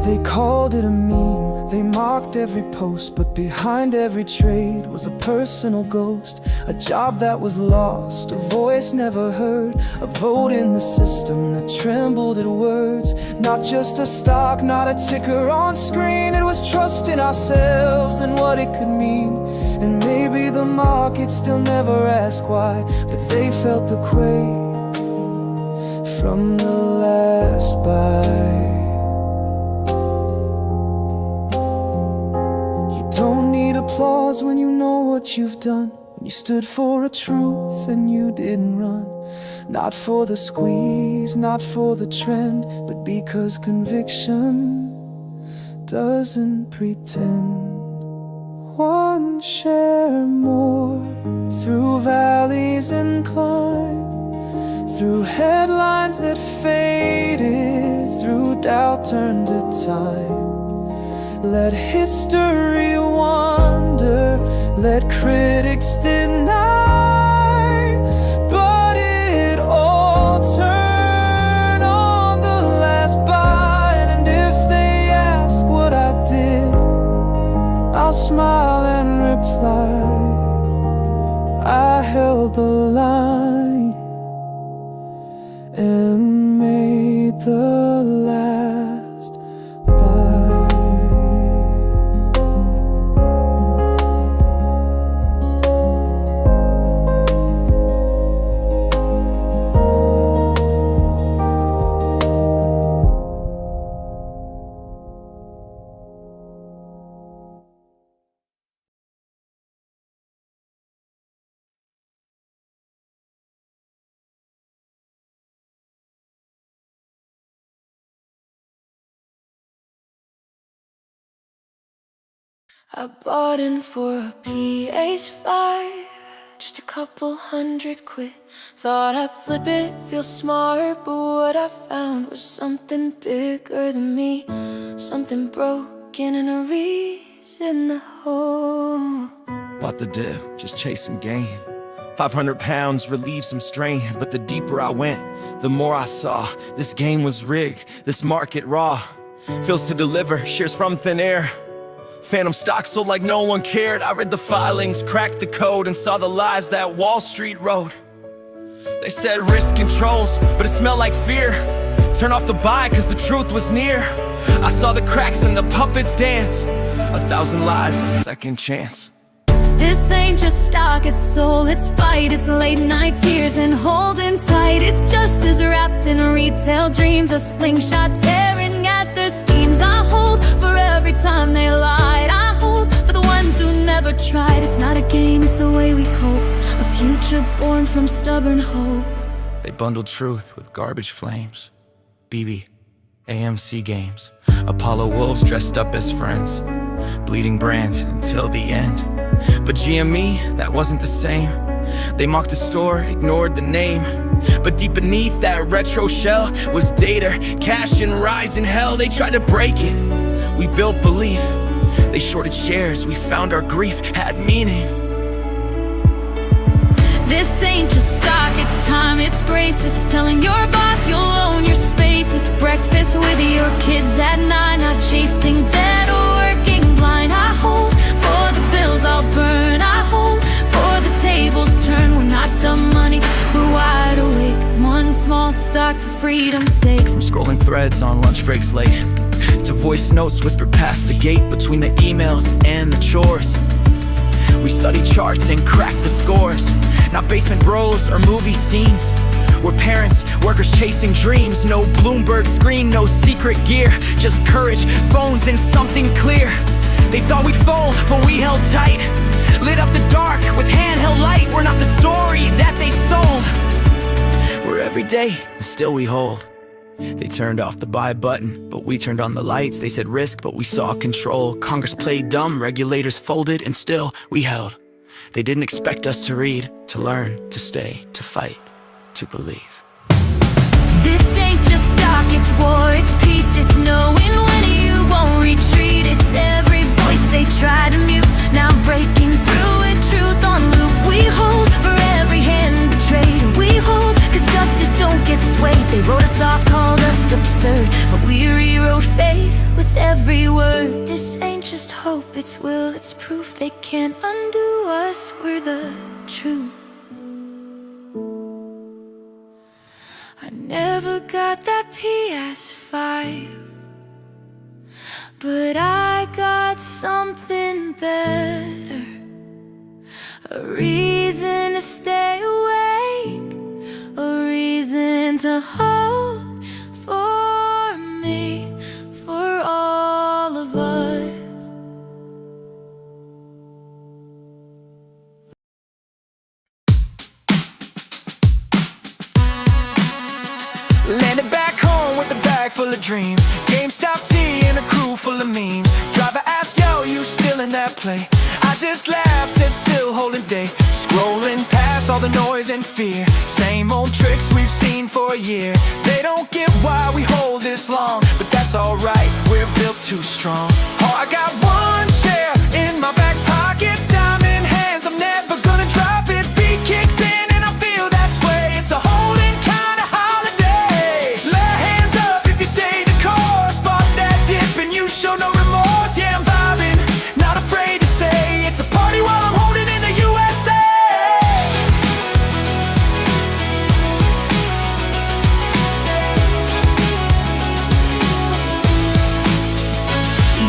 They called it a meme, they mocked every post, but behind every trade was a personal ghost. A job that was lost, a voice never heard, a vote in the system that trembled at words. Not just a stock, not a ticker on screen, it was trust in ourselves and what it could mean. And maybe the market still never asked why, but they felt the quake from the last buy. applause when you know what you've done. When you stood for a truth and you didn't run. Not for the squeeze, not for the trend, but because conviction doesn't pretend. One share more through valleys and climb, through headlines that faded, through doubt turned to time. Let history wonder, let critics deny, but it all turned on the last buy. And if they ask what I did, I'll smile and reply, I held the line and made the last buy. I bought in for a PS5, just a couple $100. Thought I'd flip it, feel smart, but what I found was something bigger than me. Something broken and a reason to hold. Bought the dip, just chasing gain. 500 pounds relieved some strain, but the deeper I went, the more I saw. This game was rigged, this market raw. Fills to deliver, shares from thin air. Phantom stock sold like no one cared. I read the filings, cracked the code, and saw the lies that Wall Street wrote. They said risk controls, but it smelled like fear. Turn off the buy, cause the truth was near. I saw the cracks and the puppets dance. 1,000 lies, a second chance. This ain't just stock, it's soul, it's fight. It's late night tears and holding tight. It's just as wrapped in retail dreams, a slingshot tearing at their schemes. I hold for every time they lied. I hold for the ones who never tried. It's not a game, it's the way we cope. A future born from stubborn hope. They bundled truth with garbage flames. BB, AMC games. Apollo wolves dressed up as friends. Bleeding brands until the end. But GME, that wasn't the same. They mocked the store, ignored the name. But deep beneath that retro shell was data, cash and rise in hell. They tried to break it, we built belief. They shorted shares, we found our grief had meaning. This ain't just stock, it's time, it's grace. It's telling your boss you'll own your space. It's breakfast with your kids at 9. Not chasing debt or working blind. I hold for the bills I'll burn. I hold for the tables turn. We're not dumb money, we're wide awake. One small stock for freedom's sake. From scrolling threads on lunch breaks late to voice notes whispered past the gate between the emails and the chores. We study charts and crack the scores. Not basement bros or movie scenes. We're parents, workers chasing dreams. No Bloomberg screen, no secret gear. Just courage, phones and something clear. They thought we'd fold, but we held tight. Lit up the dark with handheld light. We're not the story that they sold. We're everyday, and still we hold. They turned off the buy button, but we turned on the lights. They said risk, but we saw control. Congress played dumb, regulators folded, and still we held. They didn't expect us to read, to learn, to stay, to fight, to believe. This ain't just stock, it's war, it's peace. It's knowing when you won't retreat. It's every voice they try to mute, now breaking through with truth on loop. We hold for every hand betrayed. We hold cause justice don't get swayed. They wrote us off, called us absurd, but we rewrote fate with every word. This ain't just hope, it's will, it's proof. They can't undo us, we're the truth. I never got that PS5, but I got something better. A reason to stay awake, a reason to hope for me, for all of us. Headed back home with a bag full of dreams, GameStop tea and a crew full of memes. Driver asked, yo, you still in that play? I just laughed, said still holding day. Scrolling past all the noise and fear, same old tricks we've seen for a year. They don't get why we hold this long, but that's alright, we're built too strong. Oh, I got one share in my back pocket, diamond hands, I'm never gonna drop it. Beat kicks in and I feel that sway, it's a holding kind of holiday. Let hands up if you stay the course, bought that dip and you show no remorse. Yeah, I'm vibing, not afraid to say it's a party while I'm holding in the USA.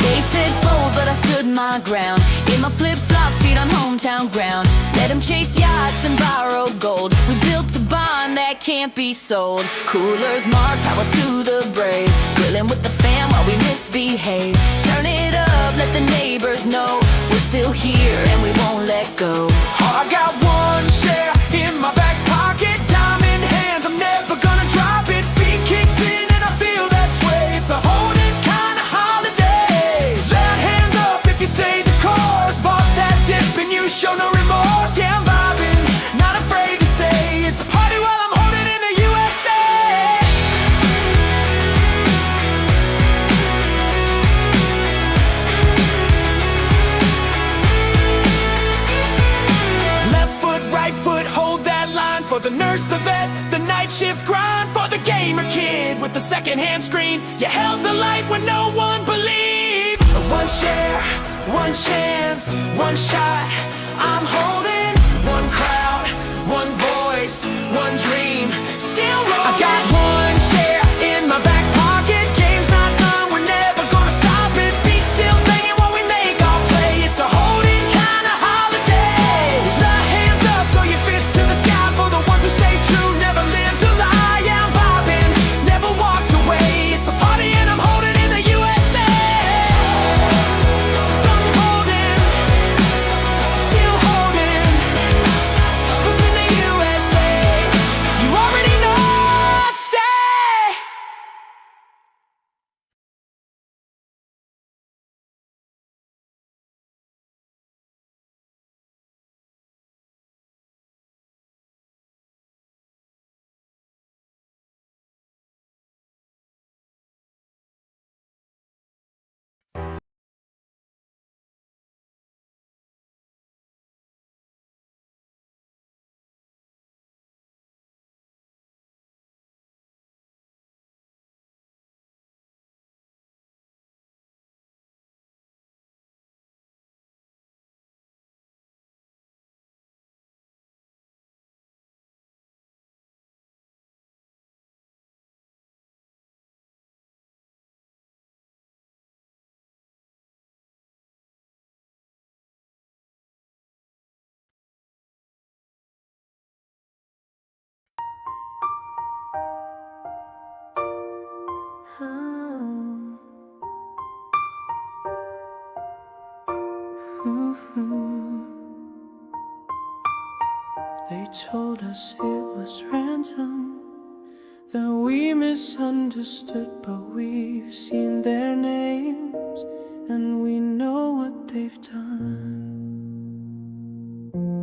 They said fold, but I stood my ground. In my flip-flops, feet on hometown ground. Let them chase yachts and borrow gold. We built a bond that can't be sold. Coolers marked, power to the brave. Grilling with the fam while we misbehave. Turn it up, let the neighbors know we're still here and we won't let go. I got one share in my back pocket, diamond hands, I'm never gonna drop it. Beat kicks in and I feel that sway, it's a holding kind of holiday. Let hands up if you stay the course, bought that dip and you show no remorse. Yeah, I'm vibing, not afraid to say it's a party while I'm holding in the USA. Left foot, right foot, hold that line for the nurse, the vet, the night shift grind. For the gamer kid with the second-hand screen, you held the light when no one believed. One share, one chance, one shot, I'm holding. One crowd, one voice, one dream, still rolling. I got one share in my back pocket, game's not done, we're never gonna stop it. Beats still banging while we make our play, it's a holding kind of holiday. Slide hands up, throw your fists to the sky for the ones who stay true, never lived a lie. Yeah, I'm vibing, never walked away, it's a party and I'm holding in the USA. I'm holding, still holding, I'm in the USA. You already know, stay. They told us it was random, that we misunderstood, but we've seen their names and we know what they've done.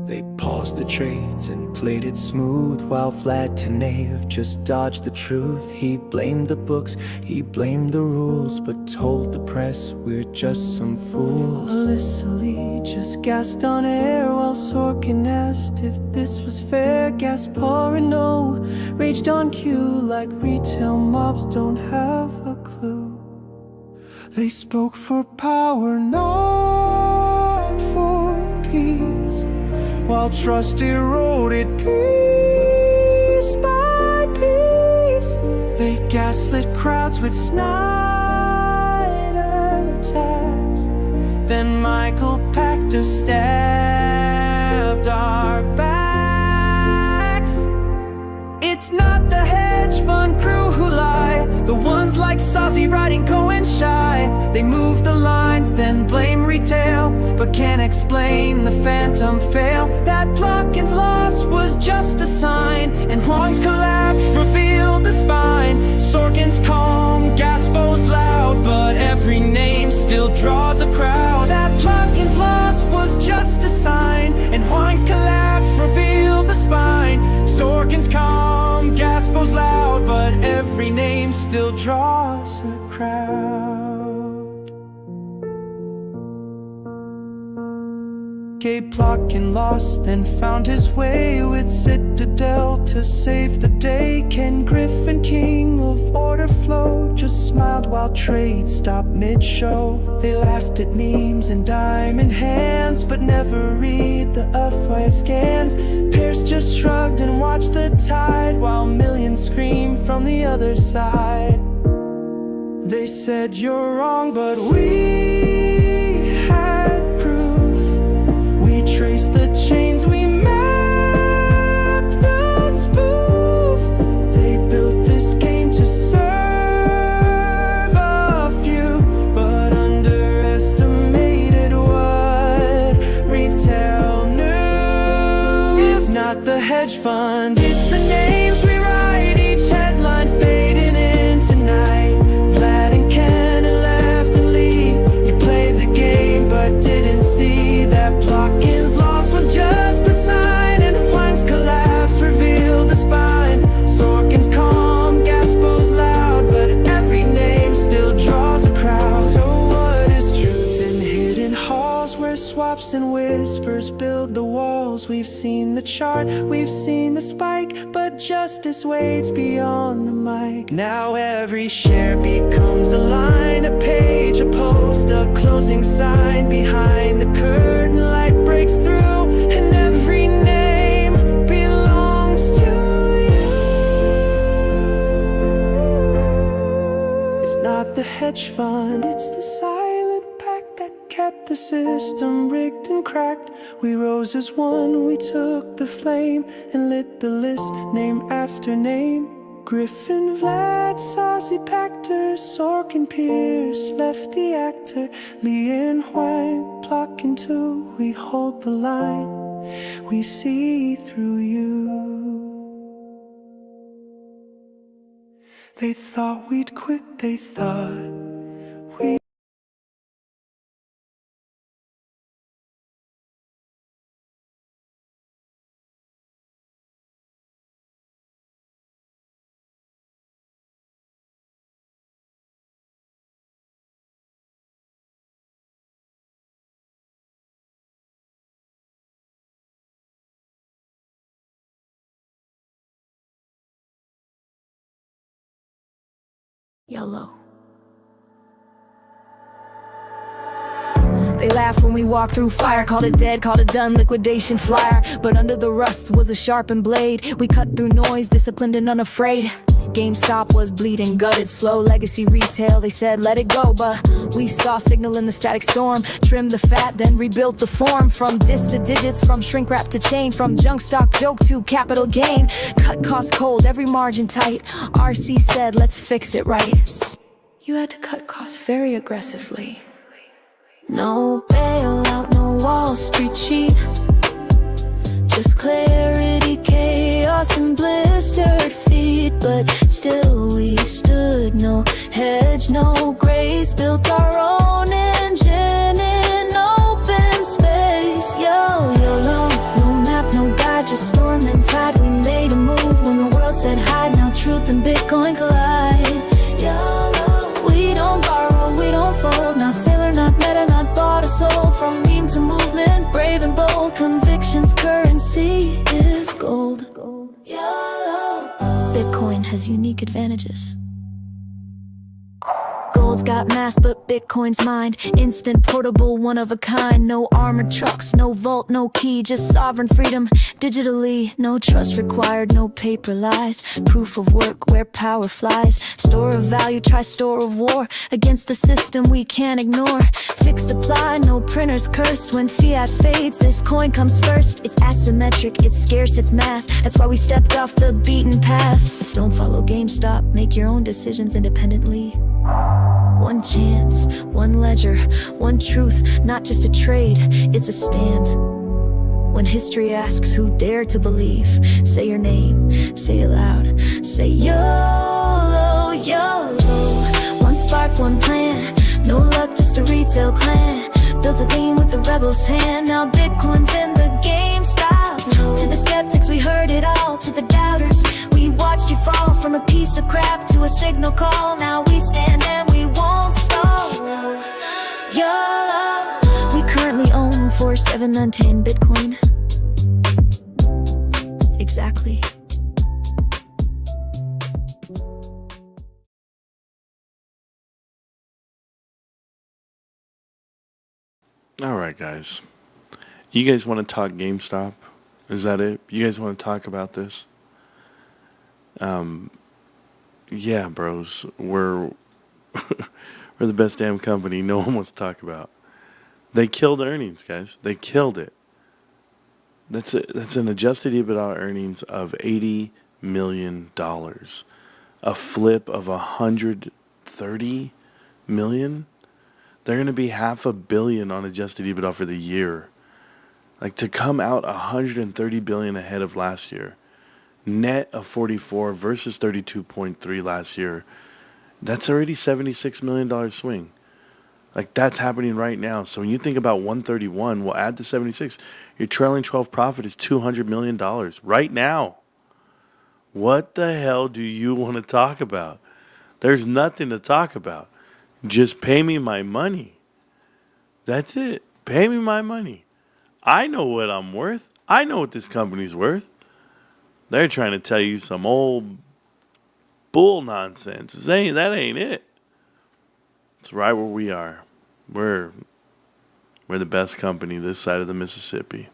They paused the trades and played it smooth, while Vlad Tenev just dodged the truth. He blamed the books, he blamed the rules, but told the press we're just some fools. Alyssa Lee just gasped on air while Sorkin asked if this was fair. Gaspar Renault raged on cue like retail mobs don't have a clue. They spoke for power, not for peace, while trust eroded piece by piece. They gaslit crowds with snide attacks. Then Michael Pachter stabbed our backs. It's not the hedge fund crew who lie, the ones like Saucy riding Cohen shy. They move the lines, then blame retail tale, but can't explain the phantom fail. That Plotkin's loss was just a sign, and Huang's collapse revealed the spine. Sorkin's calm, Gaspo's loud, but every name still draws a crowd. That Plotkin's loss was just a sign, and Huang's collapse revealed the spine. Sorkin's calm, Gaspo's loud, but every name still draws a crowd. Gabe Plotkin lost, then found his way with Citadel to save the day. Ken Griffin, king of order flow, just smiled while trade stopped mid-show. They laughed at memes and diamond hands, but never read the FY scans. Pierce just shrugged and watched the tide, while millions screamed from the other side. They said you're wrong, but we had proof. We traced the chains, we mapped the spoof. They built this game to serve a few, but underestimated what retail knew. It's not the hedge fund, it's the names we write, each headline fading into night. Vlad and Ken and Left and Lee, you played the game but didn't see that Plotkin's loss was just a sign, and Huang's collapse revealed the spine. Sorkin's calm, Gaspo's loud, but every name still draws a crowd. So what is truth in hidden halls, where swaps and whispers build the walls? We've seen the chart, we've seen the spike, but justice waits beyond the mic. Now every share becomes a line, a page, a post, a closing sign. Behind the curtain, light breaks through, and every name belongs to you. It's not the hedge fund, it's the silent pact that kept the system rigged and cracked. We rose as one, we took the flame and lit the list, name after name. Griffin, Vlad, Saucy Pactor, Sorkin, Pierce, left the actor. Lee and Huang, Plotkin too, we hold the line, we see through you. They thought we'd quit, they thought we Yellow. They laughed when we walked through fire, called it dead, called it done, liquidation flyer. But under the rust was a sharpened blade. We cut through noise, disciplined and unafraid. GameStop was bleeding, gutted, slow legacy retail. They said let it go, but we saw signal in the static storm. Trimmed the fat, then rebuilt the form. From dis to digits, from shrink wrap to chain, from junk stock joke to capital gain. Cut costs cold, every margin tight. RC said let's fix it right. You had to cut costs very aggressively. No bailout, no Wall Street cheat. Just clarity, chaos, and blistered feet. But still we stood, no hedge, no grace. Built our own engine in open space. YOLO, no map, no guide, just storm and tide. We made a move when the world said hide. Now truth and Bitcoin collide. YOLO, we don't borrow, we don't fold. Not sailor, not meta, not bought or sold. From meme to movement, brave and bold. Convictions, currency is gold. YOLO. Bitcoin has unique advantages. Gold's got mass, but Bitcoin's mind. Instant, portable, one of a kind. No armored trucks, no vault, no key. Just sovereign freedom, digitally. No trust required, no paper lies. Proof of work where power flies. Store of value, try store of war. Against the system we can't ignore. Fixed apply, no printer's curse. When fiat fades, this coin comes first. It's asymmetric, it's scarce, it's math. That's why we stepped off the beaten path. Don't follow GameStop, make your own decisions independently. One chance, one ledger, one truth, not just a trade, it's a stand. When history asks who dared to believe, say your name, say it loud, say YOLO, YOLO. One spark, one plan, no luck, just a retail clan. Built a lean with the rebel's hand, now Bitcoin's in the GameStop. To the skeptics we heard it all, to the doubters we watched you fall. From a piece of crap to a signal call, now we stand and we won't stall. YOLO. We currently own 47910 Bitcoin. Exactly. All right, guys. You guys want to talk GameStop? Is that it? You guys want to talk about this? Yeah, bros. We're the best damn company no one wants to talk about. They killed earnings, guys. They killed it. That's an adjusted EBITDA earnings of $80 million. A flip of $130 million. They're going to be $500 million on adjusted EBITDA for the year. Like, to come out $130 billion ahead of last year, net of 44 versus 32.3 last year. That's already $76 million swing. Like, that's happening right now. So when you think about 131, we'll add to 76. Your trailing 12 profit is $200 million right now. What the hell do you want to talk about? There's nothing to talk about. Just pay me my money. That's it. Pay me my money. I know what I'm worth. I know what this company's worth. They're trying to tell you some old bull nonsense. That ain't it. It's right where we are. We're the best company this side of the Mississippi.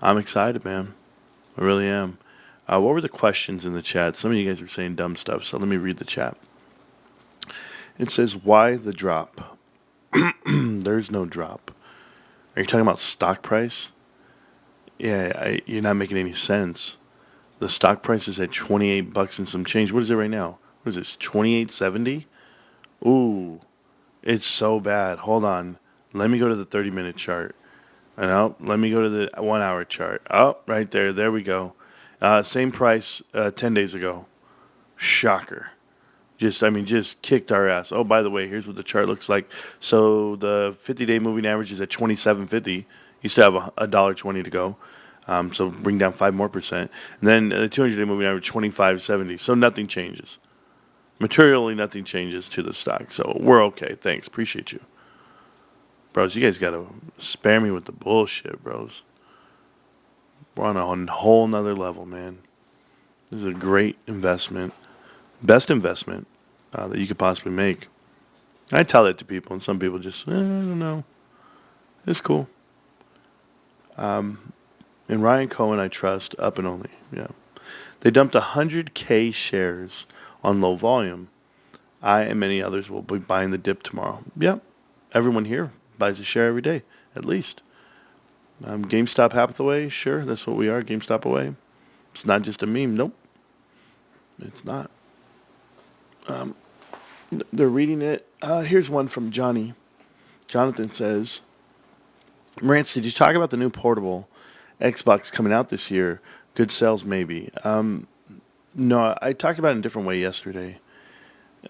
I'm excited, man. I really am. What were the questions in the chat? Some of you guys are saying dumb stuff, so let me read the chat. It says, why the drop? There's no drop. Are you talking about stock price? Yeah, you're not making any sense. The stock price is at $28 and some change. What is it right now? What is this, $28.70? Ooh, it's so bad. Hold on. Let me go to the 30-minute chart. And let me go to the 1 hour chart. Oh, right there. There we go. Same price 10 days ago. Shocker. Just kicked our ass. Oh, by the way, here's what the chart looks like. So the 50-day moving average is at 27.50. You still have $1.20 to go. So bring down 5% more. And then the 200-day moving average, 25.70. So nothing changes. Materially, nothing changes to the stock. So we're okay. Thanks. Appreciate you. Bros, you guys got to spare me with the bullshit, bros. We're on a whole nother level, man. This is a great investment. Best investment that you could possibly make. I tell that to people, and some people just, I don't know. It's cool. And Ryan Cohen, I trust, up and only. Yeah. They dumped 100K shares on low volume. I and many others will be buying the dip tomorrow. Yep. Everyone here buys a share every day, at least. GameStop Hathaway, sure, that's what we are, GameStop away. It's not just a meme. Nope. It's not. They're reading it. Here's one from Johnny. Jonathan says, Marantz, did you talk about the new portable Xbox coming out this year? Good sales, maybe. No, I talked about it in a different way yesterday.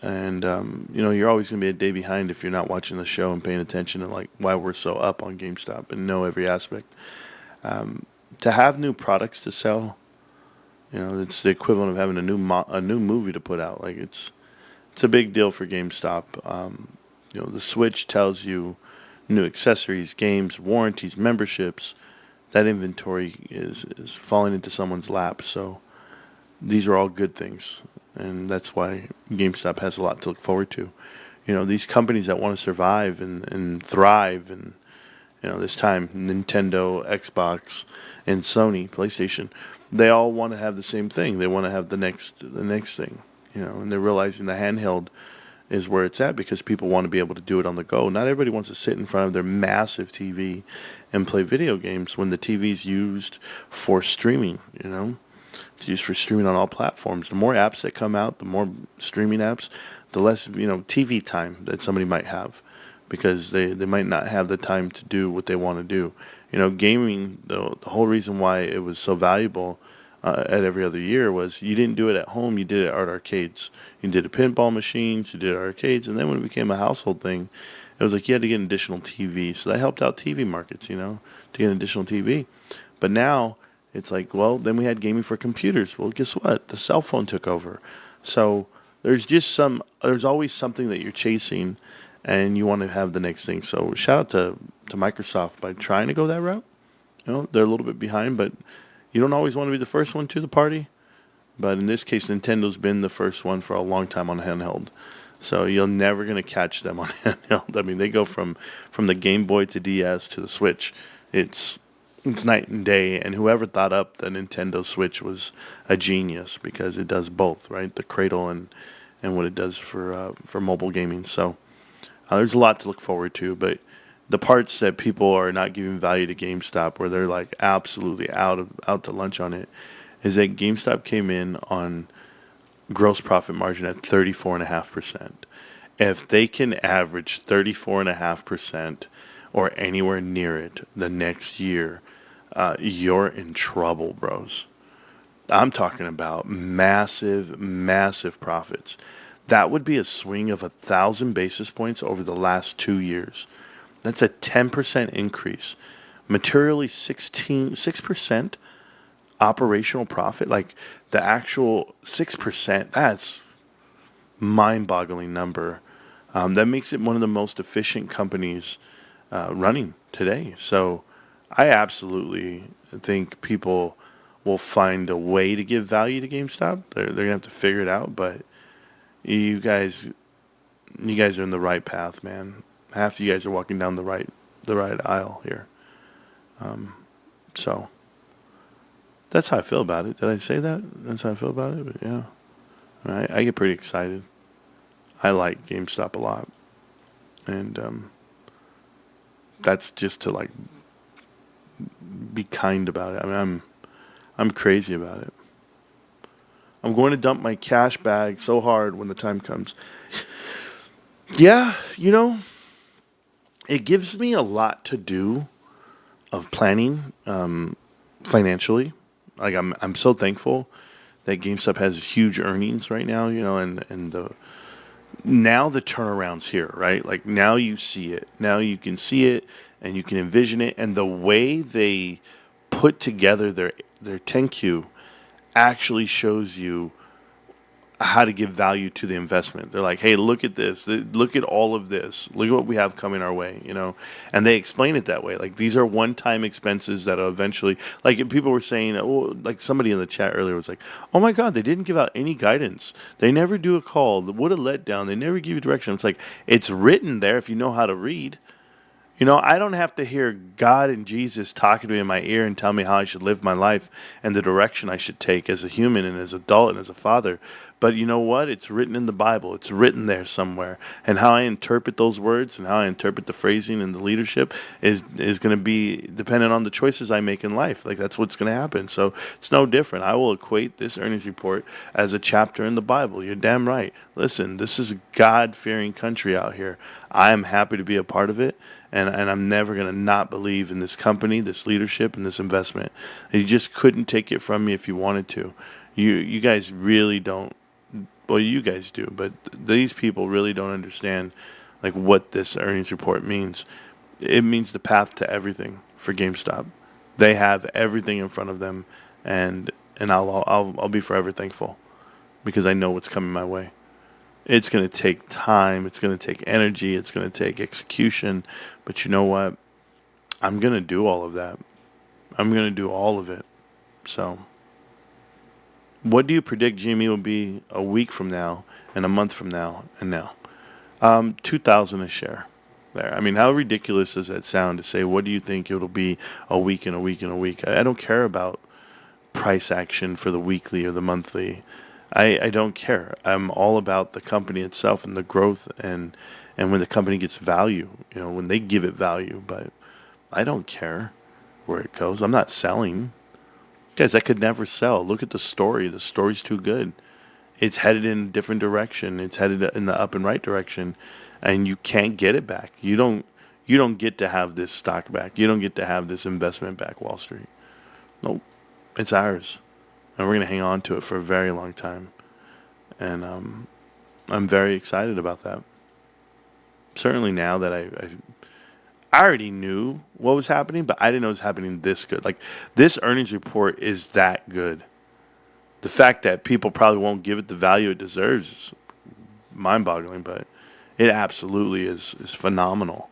And, you're always going to be a day behind if you're not watching the show and paying attention to like why we're so up on GameStop and know every aspect. To have new products to sell, it's the equivalent of having a new movie to put out. Like it's a big deal for GameStop. The Switch tells you new accessories, games, warranties, memberships. That inventory is falling into someone's lap. So these are all good things. And that's why GameStop has a lot to look forward to. These companies that want to survive and thrive, and this time Nintendo, Xbox, and Sony, PlayStation, they all want to have the same thing. They want to have the next thing. And they're realizing the handheld is where it's at because people want to be able to do it on the go. Not everybody wants to sit in front of their massive TV and play video games when the TV's used for streaming. It's used for streaming on all platforms. The more apps that come out, the more streaming apps, the less TV time that somebody might have, because they might not have the time to do what they want to do. Gaming, the whole reason why it was so valuable at every other year was you didn't do it at home, you did it at arcades. You did it pinball machines, you did it arcades, and then when it became a household thing, it was like you had to get an additional TV. So that helped out TV markets, to get an additional TV. But now it's like, well, then we had gaming for computers. Well, guess what? The cell phone took over. So there's always something that you're chasing, and you want to have the next thing. So shout out to Microsoft by trying to go that route. They're a little bit behind, but you don't always want to be the first one to the party. But in this case, Nintendo's been the first one for a long time on handheld. So you're never going to catch them on handheld. I mean, they go from the Game Boy to DS to the Switch. It's night and day. And whoever thought up the Nintendo Switch was a genius, because it does both, right? The cradle and what it does for mobile gaming. So there's a lot to look forward to. But the parts that people are not giving value to GameStop, where they're like absolutely out to lunch on it, is that GameStop came in on gross profit margin at 34.5%. If they can average 34.5% or anywhere near it the next year, you're in trouble, bros. I'm talking about massive, massive profits. That would be a swing of 1,000 basis points over the last 2 years. That's a 10% increase. Materially 6% operational profit, like the actual 6%, that's mind-boggling number. That makes it one of the most efficient companies running today. So I absolutely think people will find a way to give value to GameStop. They're gonna have to figure it out, but you guys are in the right path, man. Half of you guys are walking down the right aisle here. So that's how I feel about it. Did I say that? That's how I feel about it. But yeah, I get pretty excited. I like GameStop a lot, and that's just to like be kind about it. I mean, I'm crazy about it. I'm going to dump my cash bag so hard when the time comes. Yeah, it gives me a lot to do of planning financially. Like I'm so thankful that GameStop has huge earnings right now, and now the turnaround's here, right? Like now you see it. Now you can see it and you can envision it, and the way they put together their 10Q actually shows you how to give value to the investment. They're like, hey, look at this. Look at all of this. Look at what we have coming our way, And they explain it that way. Like, these are one-time expenses that will eventually, like people were saying, like somebody in the chat earlier was like, oh my God, they didn't give out any guidance. They never do a call. What a letdown. They never give you direction. It's like, it's written there if you know how to read. I don't have to hear God and Jesus talking to me in my ear and tell me how I should live my life and the direction I should take as a human and as an adult and as a father. But you know what? It's written in the Bible. It's written there somewhere. And how I interpret those words and how I interpret the phrasing and the leadership is going to be dependent on the choices I make in life. Like, that's what's going to happen. So it's no different. I will equate this earnings report as a chapter in the Bible. You're damn right. Listen, this is a God-fearing country out here. I am happy to be a part of it. And I'm never going to not believe in this company, this leadership, and this investment. And you just couldn't take it from me if you wanted to. You guys really don't. Well, you guys do, but these people really don't understand like what this earnings report means. It means the path to everything for GameStop. They have everything in front of them, and I'll be forever thankful because I know what's coming my way. It's going to take time. It's going to take energy. It's going to take execution. But you know what? I'm going to do all of that. I'm going to do all of it. So, what do you predict GME will be a week from now and a month from now and now? 2,000 a share. There. I mean, how ridiculous does that sound to say, what do you think it'll be a week and a week and a week? I don't care about price action for the weekly or the monthly. I don't care. I'm all about the company itself and the growth and when the company gets value, when they give it value. But I don't care where it goes. I'm not selling. Guys, that could never sell. Look at the story. The story's too good. It's headed in a different direction. It's headed in the up and right direction, and you can't get it back. You don't get to have this stock back. You don't get to have this investment back, Wall Street. Nope. It's ours. And we're going to hang on to it for a very long time. And I'm very excited about that. Certainly now that I already knew what was happening, but I didn't know it was happening this good. Like, this earnings report is that good. The fact that people probably won't give it the value it deserves is mind-boggling, but it absolutely is phenomenal.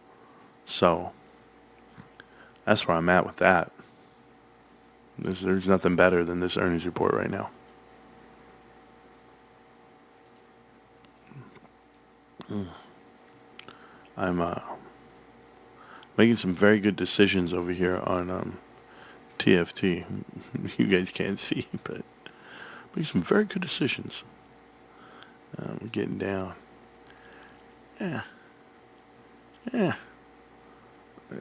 So that's where I'm at with that. There's nothing better than this earnings report right now. I'm making some very good decisions over here on TFT. You guys can't see, but making some very good decisions. We're getting down. Yeah. I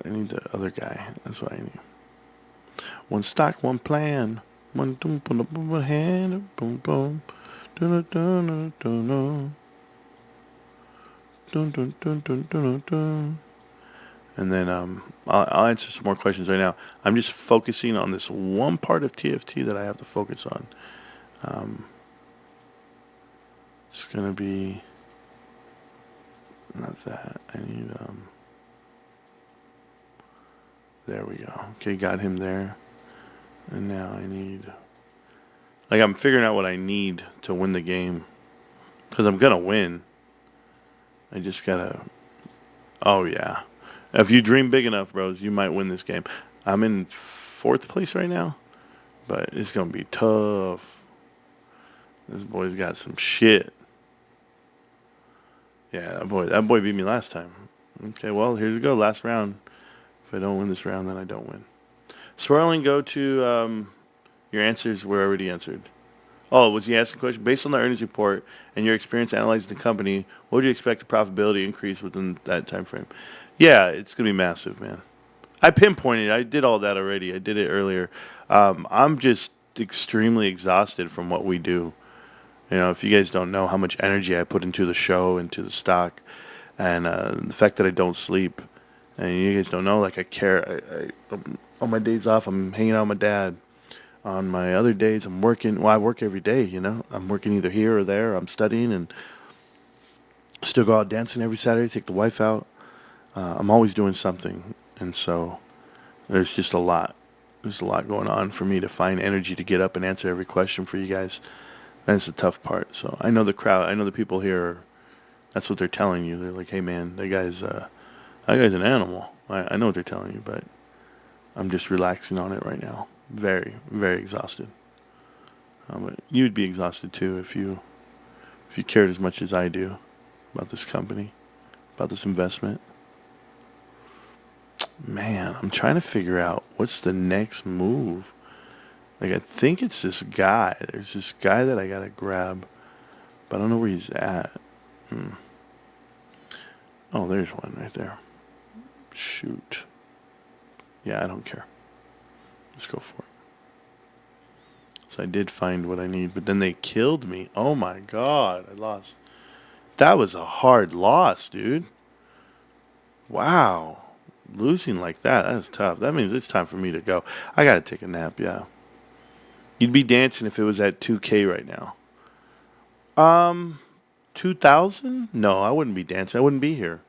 need the other guy. That's what I need. One stock, one plan. One boom, boom, boom, hand, boom, boom. Dun dun dun dun dun. Dun dun dun dun dun dun. And then I'll answer some more questions right now. I'm just focusing on this one part of TFT that I have to focus on. It's gonna be not that. I need there we go. Okay, got him there. And now I need, like, I'm figuring out what I need to win the game, because I'm gonna win. I just gotta, oh yeah. If you dream big enough, bros, you might win this game. I'm in 4th place right now, but it's gonna be tough. This boy's got some shit. Yeah, that boy beat me last time. Okay, well, here we go, last round. If I don't win this round, then I don't win. Swirling, go to your answers were already answered. Oh, was he asking a question? Based on the earnings report and your experience analyzing the company, what would you expect the profitability increase within that time frame? Yeah, it's going to be massive, man. I pinpointed. I did all that already. I did it earlier. I'm just extremely exhausted from what we do. You know, if you guys don't know how much energy I put into the show, into the stock, and the fact that I don't sleep, and you guys don't know, like, I care. On my days off, I'm hanging out with my dad. On my other days, I'm working. Well, I work every day, you know. I'm working either here or there. I'm studying and still go out dancing every Saturday, take the wife out. I'm always doing something. And so there's just a lot. There's a lot going on for me to find energy to get up and answer every question for you guys. That's the tough part. So I know the crowd, I know the people here, that's what they're telling you. They're like, hey, man, that guy's an animal. I know what they're telling you, but I'm just relaxing on it right now. Very, very exhausted. But you'd be exhausted too if you cared as much as I do about this company, about this investment. Man, I'm trying to figure out what's the next move. Like, I think it's this guy. There's this guy that I gotta grab, but I don't know where he's at. Oh, there's one right there. Shoot. Yeah, I don't care. Let's go for it. So I did find what I need, but then they killed me. Oh my God, I lost. That was a hard loss, dude. Wow. Losing like that is tough. That means it's time for me to go. I gotta take a nap, yeah. You'd be dancing if it was at 2K right now. 2,000? No, I wouldn't be dancing. I wouldn't be here.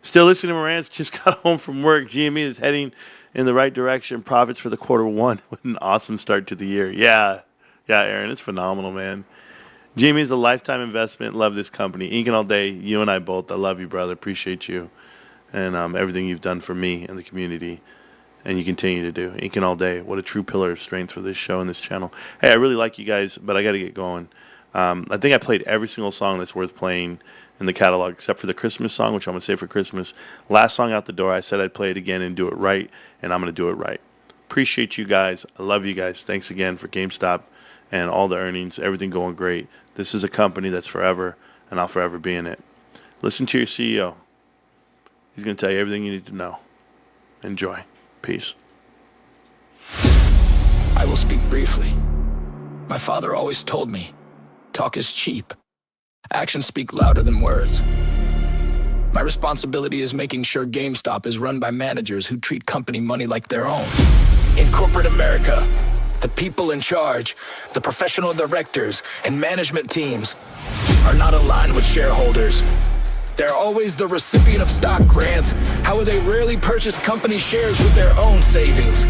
Still listening to Marantz. Just got home from work. GME is heading in the right direction. Profits for the Q1 with an awesome start to the year. Yeah, Aaron, it's phenomenal, man. GME is a lifetime investment. Love this company. Inking all day. You and I both. I love you, brother. Appreciate you and everything you've done for me and the community, and you continue to do. Inking all day. What a true pillar of strength for this show and this channel. Hey, I really like you guys, but I got to get going. I think I played every single song that's worth playing in the catalog, except for the Christmas song, which I'm going to save for Christmas. Last song out the door, I said I'd play it again and do it right, and I'm going to do it right. Appreciate you guys. I love you guys. Thanks again for GameStop and all the earnings, everything going great. This is a company that's forever, and I'll forever be in it. Listen to your CEO. He's going to tell you everything you need to know. Enjoy. Peace. I will speak briefly. My father always told me, talk is cheap. Actions speak louder than words. My responsibility is making sure GameStop is run by managers who treat company money like their own. In corporate America, the people in charge, the professional directors and management teams are not aligned with shareholders. They're always the recipient of stock grants. However, they rarely purchase company shares with their own savings.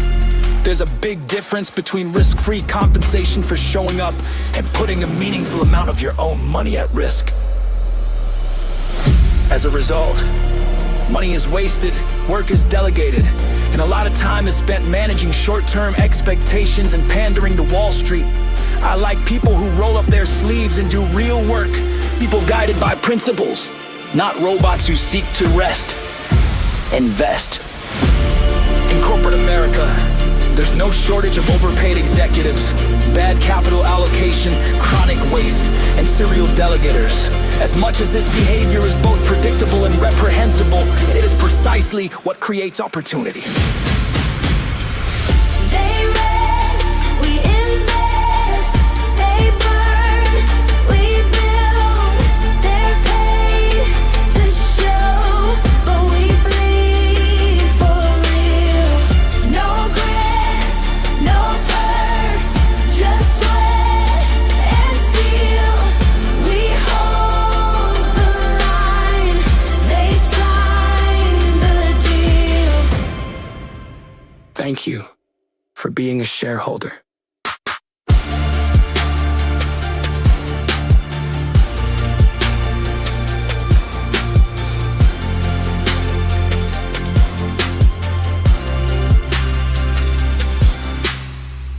There's a big difference between risk-free compensation for showing up and putting a meaningful amount of your own money at risk. As a result, money is wasted, work is delegated, and a lot of time is spent managing short-term expectations and pandering to Wall Street. I like people who roll up their sleeves and do real work, people guided by principles, not robots who seek to rest. Invest. In corporate America, there's no shortage of overpaid executives, bad capital allocation, chronic waste, and serial delegators. As much as this behavior is both predictable and reprehensible, it is precisely what creates opportunities. They rest, we invest. They burn, we build. They're paid to show, but we bleed for real. No grants, no perks, just sweat and steel. We hold the line, they sign the deal. Thank you for being a shareholder.